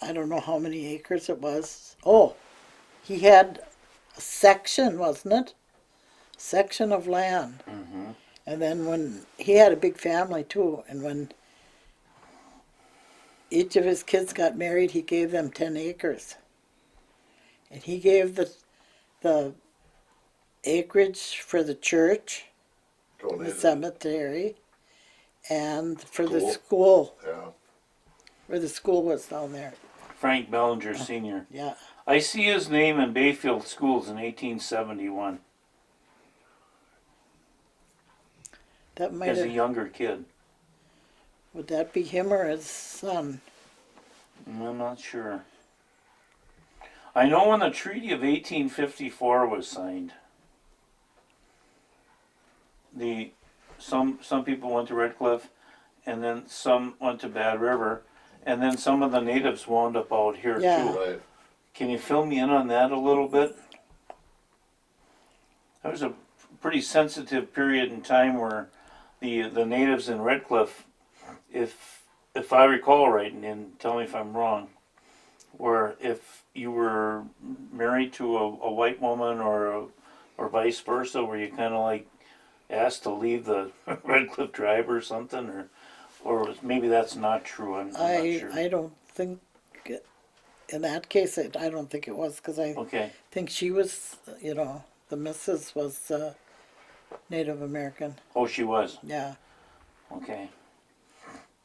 I don't know how many acres it was. Oh, he had a section, wasn't it? Section of land. And then when he had a big family too, and when each of his kids got married, he gave them 10 acres. And he gave the acreage for the church, the Donated. cemetery, and for the School. school, Yeah. where the school was down there. Frank Bellinger Sr. Yeah. I see his name in Bayfield schools in 1871 That might as a have, younger kid. would that be him or his son? I'm not sure. I know when the Treaty of 1854 was signed, some people went to Red Cliff, and then some went to Bad River, and then some of the natives wound up out here Yeah. too. Right. Can you fill me in on that a little bit? That was a pretty sensitive period in time where the natives in Red Cliff, if I recall right, and tell me if I'm wrong, where if you were married to a white woman or vice versa, were you kind of like asked to leave the Red Cliff Drive or something, or maybe that's not true. I'm not sure. I don't think, in that case, I don't think it was, because I Okay. think she was, the missus was Native American. Oh, she was. Yeah, Okay.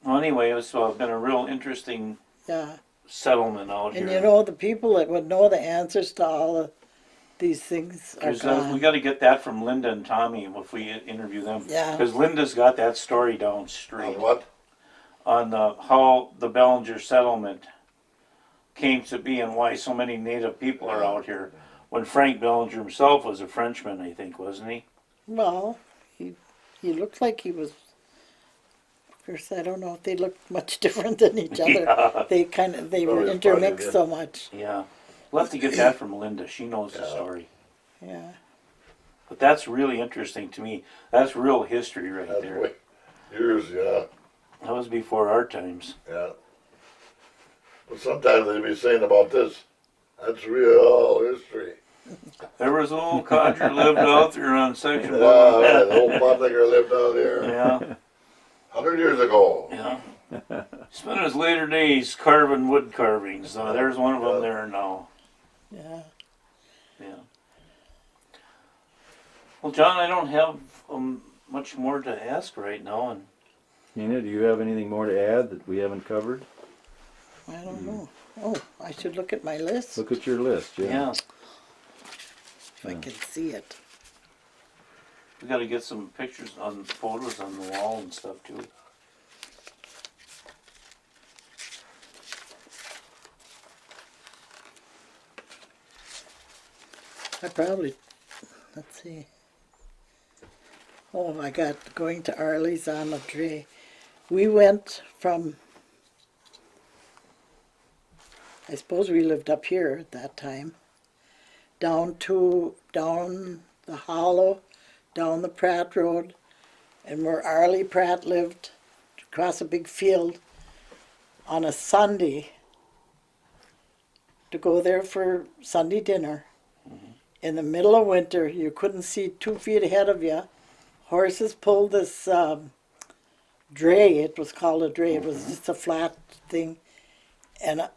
Well, anyway, it's been a real interesting yeah. settlement out And here. the people that would know the answers to all of these things are Because gone. we got to get that from Linda and Tommy if we interview them. Yeah. Because Linda's got that story down straight On what? on how the Bellinger settlement came to be and why so many Native people are out here. When Frank Bellinger himself was a Frenchman, I think, wasn't he? Well, he looked like he was. Of course, I don't know if they looked much different than each other. Yeah. They were Probably intermixed funny, so much. Yeah. We'll have to get that from Linda. She knows the Yeah. story. Yeah. But that's really interesting to me. That's real history right That's there. way, years, yeah, That was before our times. yeah. But sometimes they be saying about this, that's real history. There was an old codger lived out there on section Yeah, right, the 1. old bootlegger lived out here Yeah, 100 years ago. yeah. Spent his later days carving wood carvings. There's one of them there now. Yeah. Yeah. Well, John, I don't have much more to ask right now, and Nina, do you have anything more to add that we haven't covered? I don't know. Oh, I should look at my list Look at your list, yeah. yeah, if I can see it. we got to get some pictures on photos on the wall and stuff too. I probably, let's see. Oh, I got going to Arlie's on a tray. We went from, I suppose we lived up here at that time, down the hollow, down the Pratt Road, and where Arlie Pratt lived, across a big field, on a Sunday, to go there for Sunday dinner. In the middle of winter, you couldn't see 2 feet ahead of you. Horses pulled this dray. It was called a dray. It was just a flat thing. And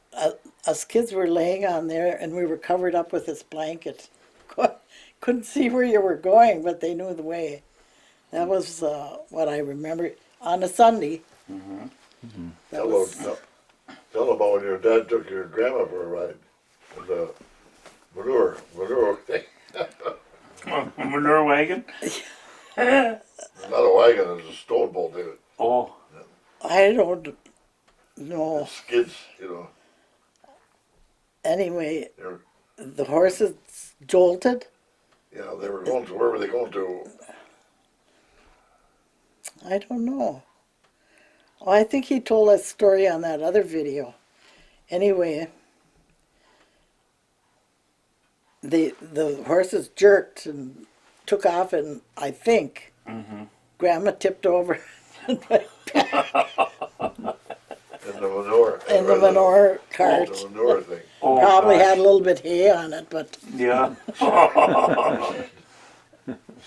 us kids were laying on there, and we were covered up with this blanket. Couldn't see where you were going, but they knew the way. That was what I remember on a Sunday. That was, Tell about when your dad took your grandma for a ride. The manure thing. Manure wagon? Not a wagon, it was a stone bolt, David. Oh, I don't know. Skids, Anyway, they were, the horses jolted. they were going to, where were they going to? I don't know. Oh, I think he told that story on that other video. Anyway, the horses jerked and took off, and I think Grandma tipped over In the manure. in the manure cart. The manure thing. oh Probably gosh. had a little bit hay on it, but Yeah.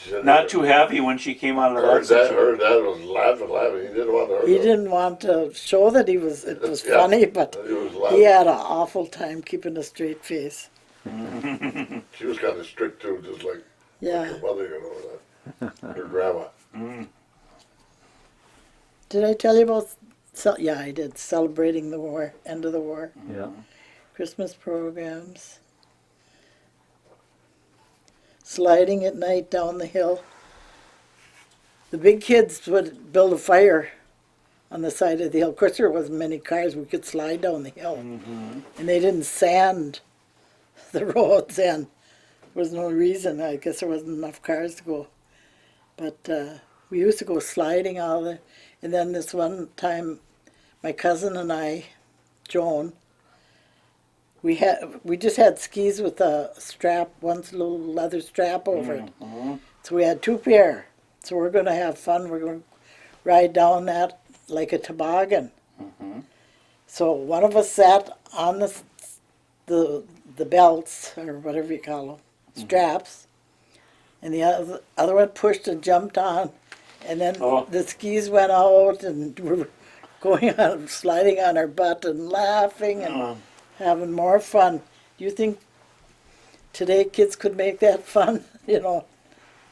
She said Not too happy when she came out of that situation. her dad was laughing. He didn't want her he to. didn't want to show that it was Yeah. funny, but He was laughing. he had an awful time keeping a straight face. She was kind of strict too, just like Yeah. her mother, that. Her grandma. Did I tell you about? Yeah, I did. Celebrating the war, end of the war, Yeah. Christmas programs, sliding at night down the hill. The big kids would build a fire on the side of the hill. Of course, there wasn't many cars. We could slide down the hill. And they didn't sand the roads, and there was no reason. I guess there wasn't enough cars to go. But we used to go sliding all the, and then this one time, my cousin and I, Joan, we just had skis with a strap, one little leather strap over it. So we had 2 pair. So we're going to have fun. We're going to ride down that like a toboggan. So one of us sat on the belts, or whatever you call them, straps, and the other one pushed and jumped on, and then the skis went out, and we were going on, sliding on our butt and laughing and having more fun. Do you think today kids could make that fun? You know,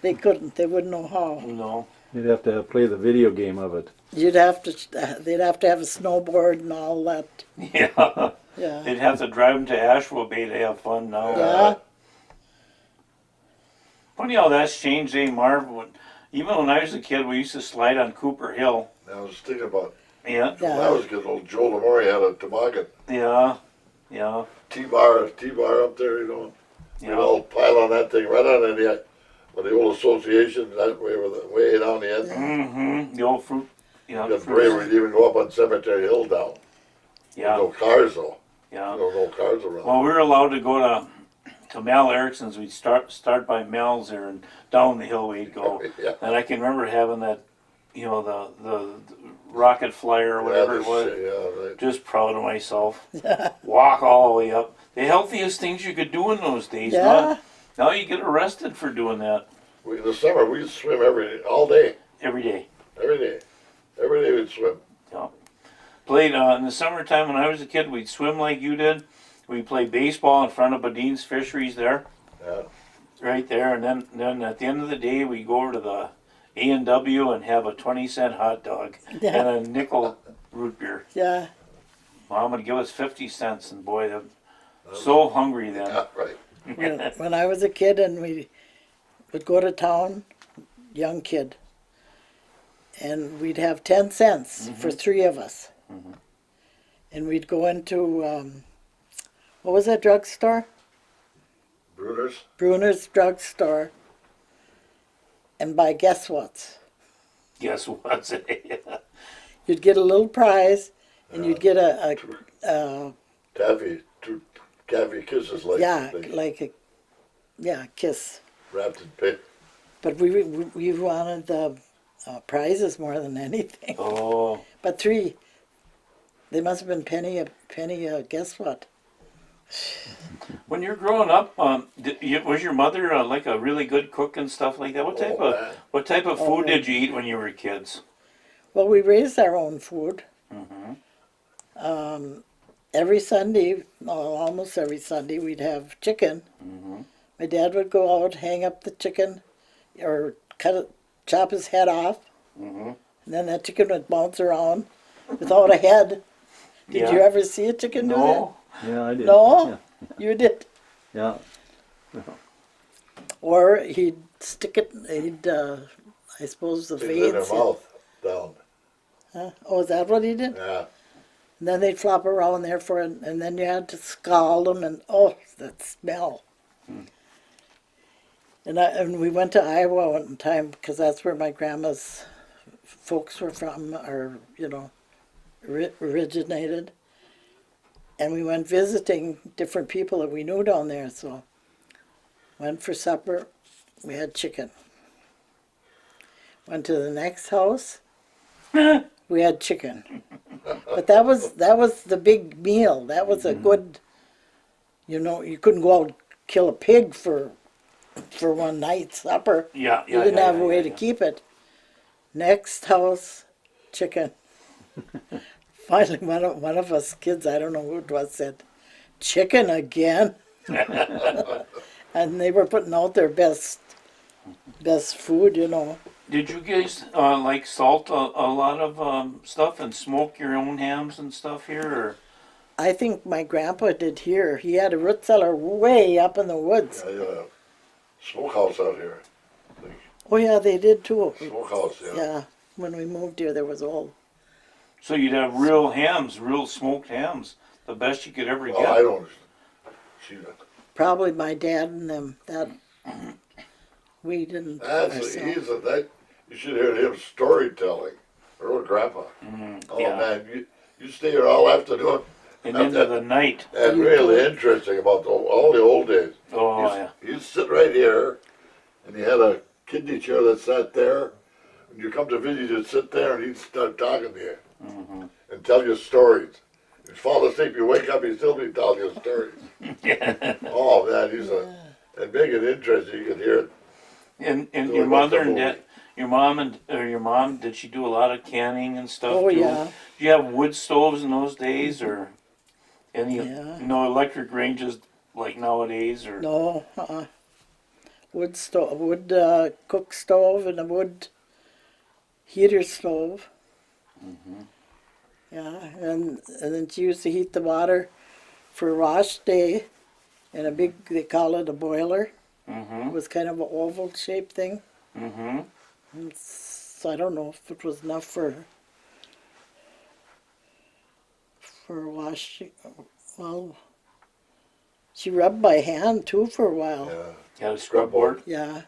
they couldn't. They wouldn't know how. No. You'd have to play the video game of it. You'd have to. They'd have to have a snowboard and all that. Yeah. Yeah. They'd have to drive them to Asheville Bay to have fun now. Yeah. Funny how that's changed, eh, Marv? Even when I was a kid, we used to slide on Cooper Hill. I was thinking about, Yeah. when I was a kid, old Joe Lamore had a toboggan. Yeah. Yeah. T-bar up there, you know. We'd Yeah. all pile on that thing right on the old association, that way, way down the end. Mm-hmm. The old fruit. Yeah. Got brave, we'd even go up on Cemetery Hill down. Yeah. No cars though. Yeah. No cars around. Well, we were allowed to go to Mel Erickson's. We'd start by Mel's there, and down the hill we'd go. Yeah. And I can remember having that, you know, the rocket flyer or whatever it was. Yeah, right. Just proud of myself. Walk all the way up. The healthiest things you could do in those days. Yeah. Now you get arrested for doing that In the summer, we'd swim all day. every day. Every day. Every day we'd swim. Yeah. Played in the summertime when I was a kid. We'd swim like you did. We'd play baseball in front of Badine's Fisheries there. Yeah. Right there, and then at the end of the day, we go over to the A&W and have a 20-cent hot dog Yeah. and a nickel root beer. Yeah. Mom would give us 50 cents, and boy, I'm so hungry then. Yeah, right. When I was a kid and we would go to town, young kid, and we'd have 10 cents for 3 of us. And we'd go into, what was that drugstore? Bruners. Bruner's drugstore, and buy guess what's. Guess what's it? You'd get a little prize, and you'd get a Taffy kisses like yeah, they like a, yeah, kiss. wrapped in paper. But we wanted the prizes more than anything. Oh, But 3, they must have been penny guess what? when you're growing up, was your mother like a really good cook and stuff like that? Man. What type of Oh, food man. did you eat when you were kids? Well, we raised our own food. Every Sunday, almost every Sunday, we'd have chicken. My dad would go out, hang up the chicken, or chop his head off, and then that chicken would bounce around without a head. Did Yeah. you ever see a chicken do that? No. Yeah, I did. No? You did. Yeah. Or he'd stick it, I suppose the Things in their veins. mouth down. Huh? Oh, is that what he did? Yeah. And then they'd flop around there for it, and then you had to scald them, and oh, that smell. And we went to Iowa one time because that's where my grandma's folks were from, or originated. And we went visiting different people that we knew down there. So went for supper. We had chicken. Went to the next house. We had chicken. But that was the big meal. That was a good. You couldn't go out and kill a pig for one night's supper. Yeah, You didn't have a way to keep it. Next house, chicken. Finally, one of us kids, I don't know who it was, said, "Chicken again," and they were putting out their best food, Did you guys like salt a lot of stuff and smoke your own hams and stuff here? Or? I think my grandpa did here. He had a root cellar way up in the woods. Yeah, yeah. Smokehouse out here. Oh yeah, they did too. Smokehouse, yeah. Yeah, when we moved here, there was all So you'd have real hams, real smoked hams, the best you could ever Well, get. I don't. She, Probably my dad and them. That we didn't that's ourselves. that. You should hear him storytelling. Or Grandpa. Oh Yeah. man, you stay here all afternoon. And into the night. And You really go- interesting about all the old days. Oh, you, yeah. You sit right here, and you had a kidney chair that sat there. When you come to visit, you'd sit there, and he'd start talking to you and tell you stories. You fall asleep, you wake up, he'd still be telling you stories. Oh man, and make it interesting. You could hear it. And Really your like mother the and movie. dad, your mom, did she do a lot of canning and stuff Oh, too? yeah. Did you have wood stoves in those days, or any Yeah. no electric ranges like nowadays, or No, wood stove, wood cook stove, and a wood heater stove. Yeah, and then she used to heat the water for wash day in a big, they call it a boiler. It was kind of an oval shaped thing. So I don't know if it was enough for washing. Well, she rubbed by hand too for a while. Yeah. had a scrub board? Yeah.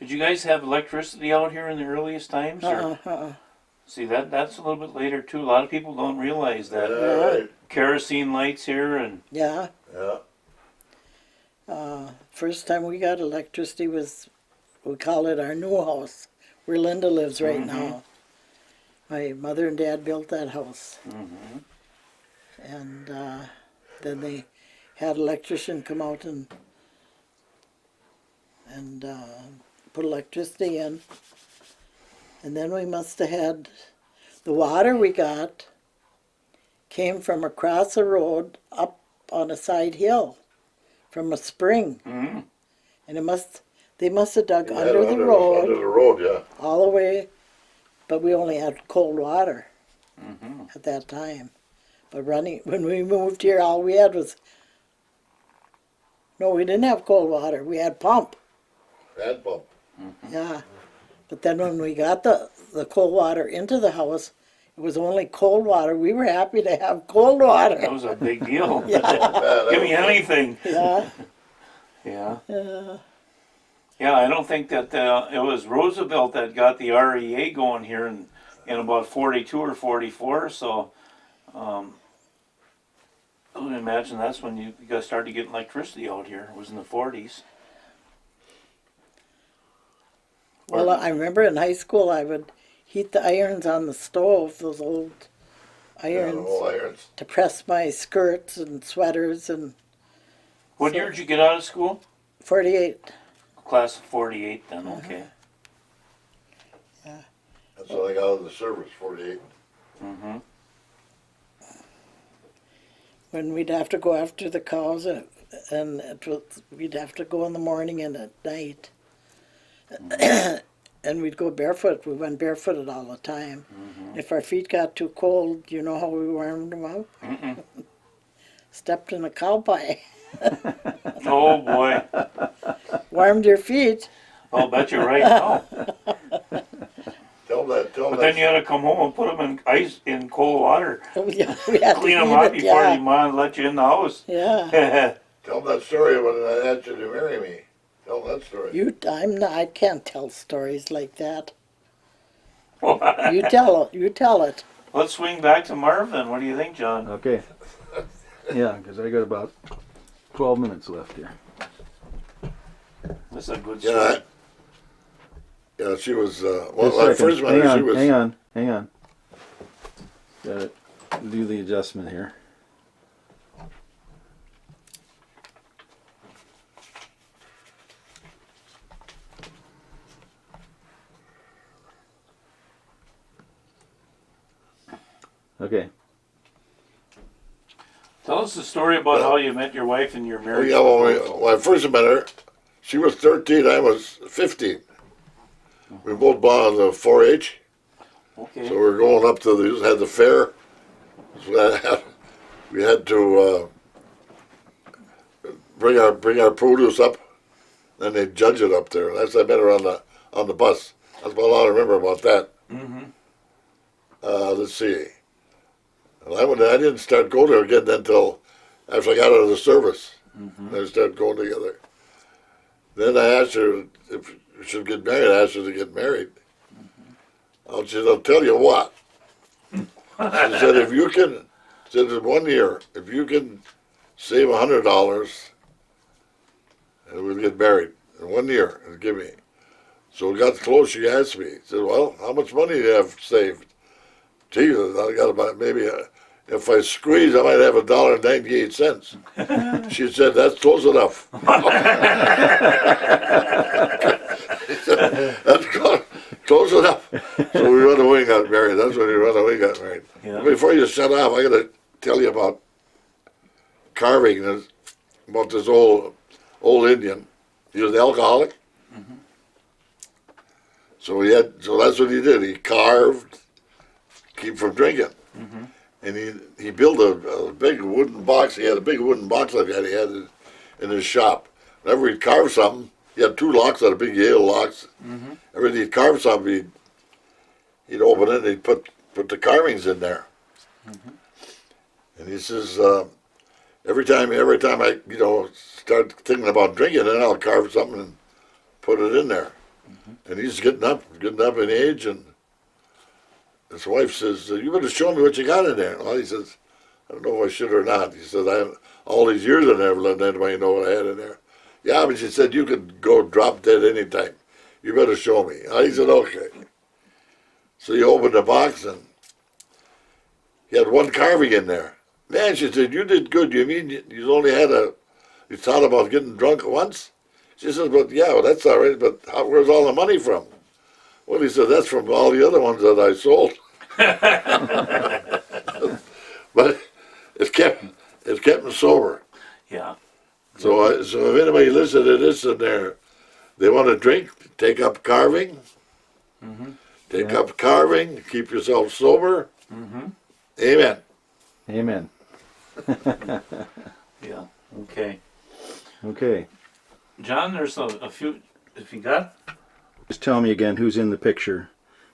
Did you guys have electricity out here in the earliest times? Or? See, that's a little bit later too. A lot of people don't realize that. Yeah, right. Kerosene lights here, and Yeah. Yeah. First time we got electricity was, we call it our new house, where Linda lives right now. My mother and dad built that house. And then they had electrician come out and put electricity in. And then we must have had, the water we got came from across the road up on a side hill from a spring. And they must have dug Yeah, under the road Under the road, yeah. all the way, but we only had cold water at that time. But running, when we moved here, all we had was, no, we didn't have cold water, we had pump. Hand pump. Yeah, but then when we got the cold water into the house, it was only cold water. We were happy to have cold that water. was a big deal. Man, that Give me was- anything. Yeah, Yeah. Yeah, I don't think that it was Roosevelt that got the REA going here in about 42 or 44. So I would imagine that's when you guys started getting electricity out here. It was in the 40s. well, I remember in high school I would heat the irons on the stove, those old Yeah, irons, the whole irons. to press my skirts and sweaters and What year did you get out of school? 48. Class of 48 then, okay. That's when I got out of the service, 48. When we'd have to go after the cows, and we'd have to go in the morning and at night. And we'd go barefoot. We went barefooted all the time. If our feet got too cold, you know how we warmed them up? Stepped in a cow pie. Oh boy. Warmed your feet. I'll bet you're right now. Tell that. But then you had to come home and put them in ice in cold water. We had to Clean them heat up it, before yeah. your mom let you in the house. Yeah. Tell that story when I asked you to marry me. Tell that story. I can't tell stories like that. You tell it. Let's swing back to Marvin. What do you think, John? Okay. Yeah, because I got about 12 minutes left here. This is a good Yeah, story. yeah. She was. Just Well, a I second. first met her. She was. Hang on. Got to do the adjustment here. Okay. Tell us the story about how you met your wife and your Oh, marriage. yeah, when I first met her, she was 13. I was 15. We both belonged to 4-H. Okay. So we were going up to had the fair. So we had to bring our produce up, and they judge it up there. That's I met her on the bus. That's about all I remember about that. let's see. Well, I didn't start going there again until after I got out of the service. I started going together. Then I asked her if we should get married. I asked her to get married. She said, I'll tell you what. She said, if you can, said in 1 year, if you can save $100, and we'll get married in 1 year and give me. So we got close, she asked me, said, well, how much money do you have saved? Jesus, I got about maybe, if I squeeze, I might have $1.98. She said, that's close enough. That's close enough. So we run away and got married. That's when we run away and got married. Yeah. Before you shut off, I got to tell you about carving, about this old Indian. He was an alcoholic. So so that's what he did. He carved, keep from drinking. And he built a big wooden box. He had a big wooden box like that he had in his shop. Whenever he'd carve something, he had 2 locks out of big Yale locks. Every time he'd carve something, he'd open it and he'd put the carvings in there. And he says, every time I start thinking about drinking, then I'll carve something and put it in there. And he's getting up in age, and his wife says, you better show me what you got in there. Well, he says, I don't know if I should or not. He says, all these years I never let anybody know what I had in there. Yeah, but she said, you could go drop dead anytime. You better show me. He said, okay. So he opened the box, and he had 1 carving in there. Man, she said, you did good. You mean you only had you thought about getting drunk once? She said, but yeah, well, that's all right, but where's all the money from? Well, he said, that's from all the other ones that I sold. But it kept me sober. Yeah. So if anybody listens to this and they want to drink, take up carving. Take up carving, keep yourself sober. Amen. Amen. Yeah. Okay. Okay. John, there's a few. If you got. Just tell me again who's in the picture.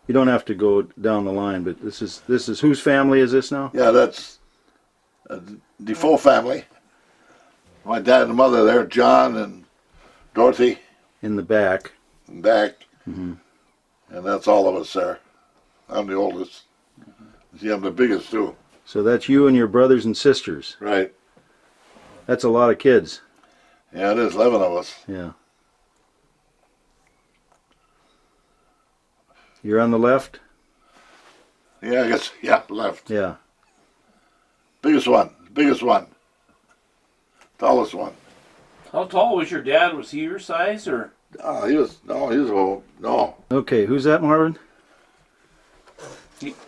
You don't have to go down the line, but this is whose family is this now? Yeah, that's DeFoe family. My dad and mother there, John and Dorothy, In the back. back. And that's all of us there. I'm the oldest. See, I'm the biggest too. So that's you and your brothers and sisters. Right. That's a lot of kids. Yeah, there's 11 of us. Yeah. You're on the left? Yeah, I guess, yeah, left. Yeah. Biggest one. Tallest one. How tall was your dad? Was he your size or? He was old. No. Okay, who's that, Marvin?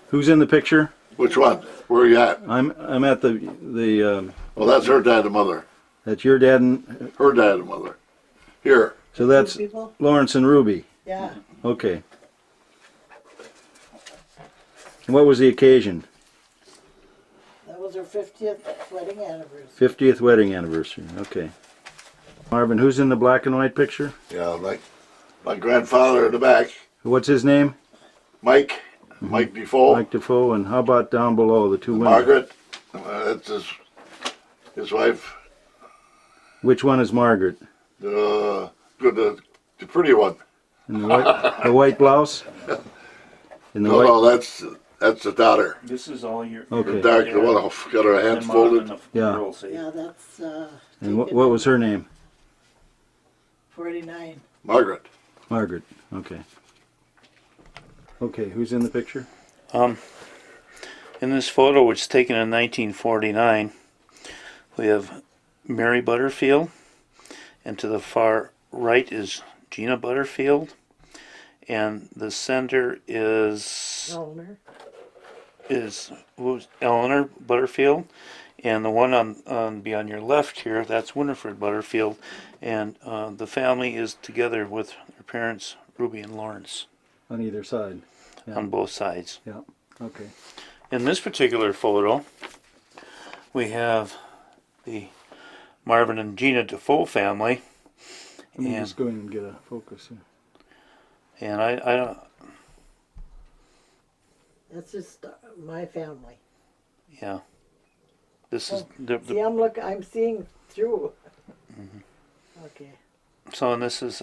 Who's in the picture? Which one? Where are you at? I'm at the Well, that's her dad and mother. that's your dad and Her dad and mother. Here. so that's People? Lawrence and Ruby. Yeah. Okay. And what was the occasion? That was her 50th wedding anniversary. 50th wedding anniversary. Okay. Marvin, who's in the black and white picture? Yeah, my grandfather in the back. What's his name? Mike DeFoe. Mike DeFoe. And how about down below, the 2 women? Margaret. That's his wife. Which one is Margaret? The pretty one. In the white blouse? In the No, that's the daughter. This is all your. Okay. The dark, the one who got her hands folded. Yeah. Yeah, that's And what was her name? 49. Margaret. Margaret. Okay. Okay, who's in the picture? In this photo, which is taken in 1949, we have Mary Butterfield, and to the far right is Gina Butterfield, and the center is Eleanor Butterfield, and the one on beyond your left here, that's Winifred Butterfield, and the family is together with their parents, Ruby and Lawrence, On either side. Yeah. on both sides. Yeah. Okay. In this particular photo, we have the Marvin and Gina DeFoe family, Let me and just go in and get a focus here. I don't. That's just my family. Yeah. This is See, I'm seeing through. Okay. so, and this is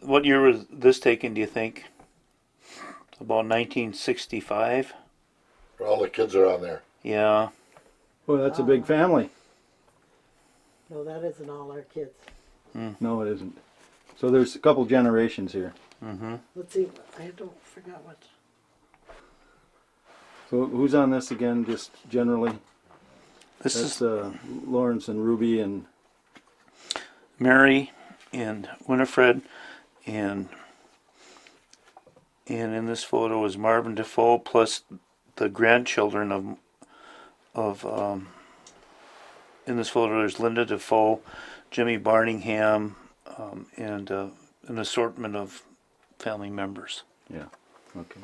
what year was this taken? Do you think? About 1965. All the kids are on there. Yeah. Well, that's a big family. No, that isn't all our kids. No, it isn't. So there's a couple generations here. Mm-hmm. Let's see. I don't forgot what. So who's on this again? Just generally, This that's is Lawrence and Ruby and Mary and Winifred, and in this photo is Marvin DeFoe plus the grandchildren of in this photo there's Linda DeFoe, Jimmy Barningham, and an assortment of family members. yeah. Okay.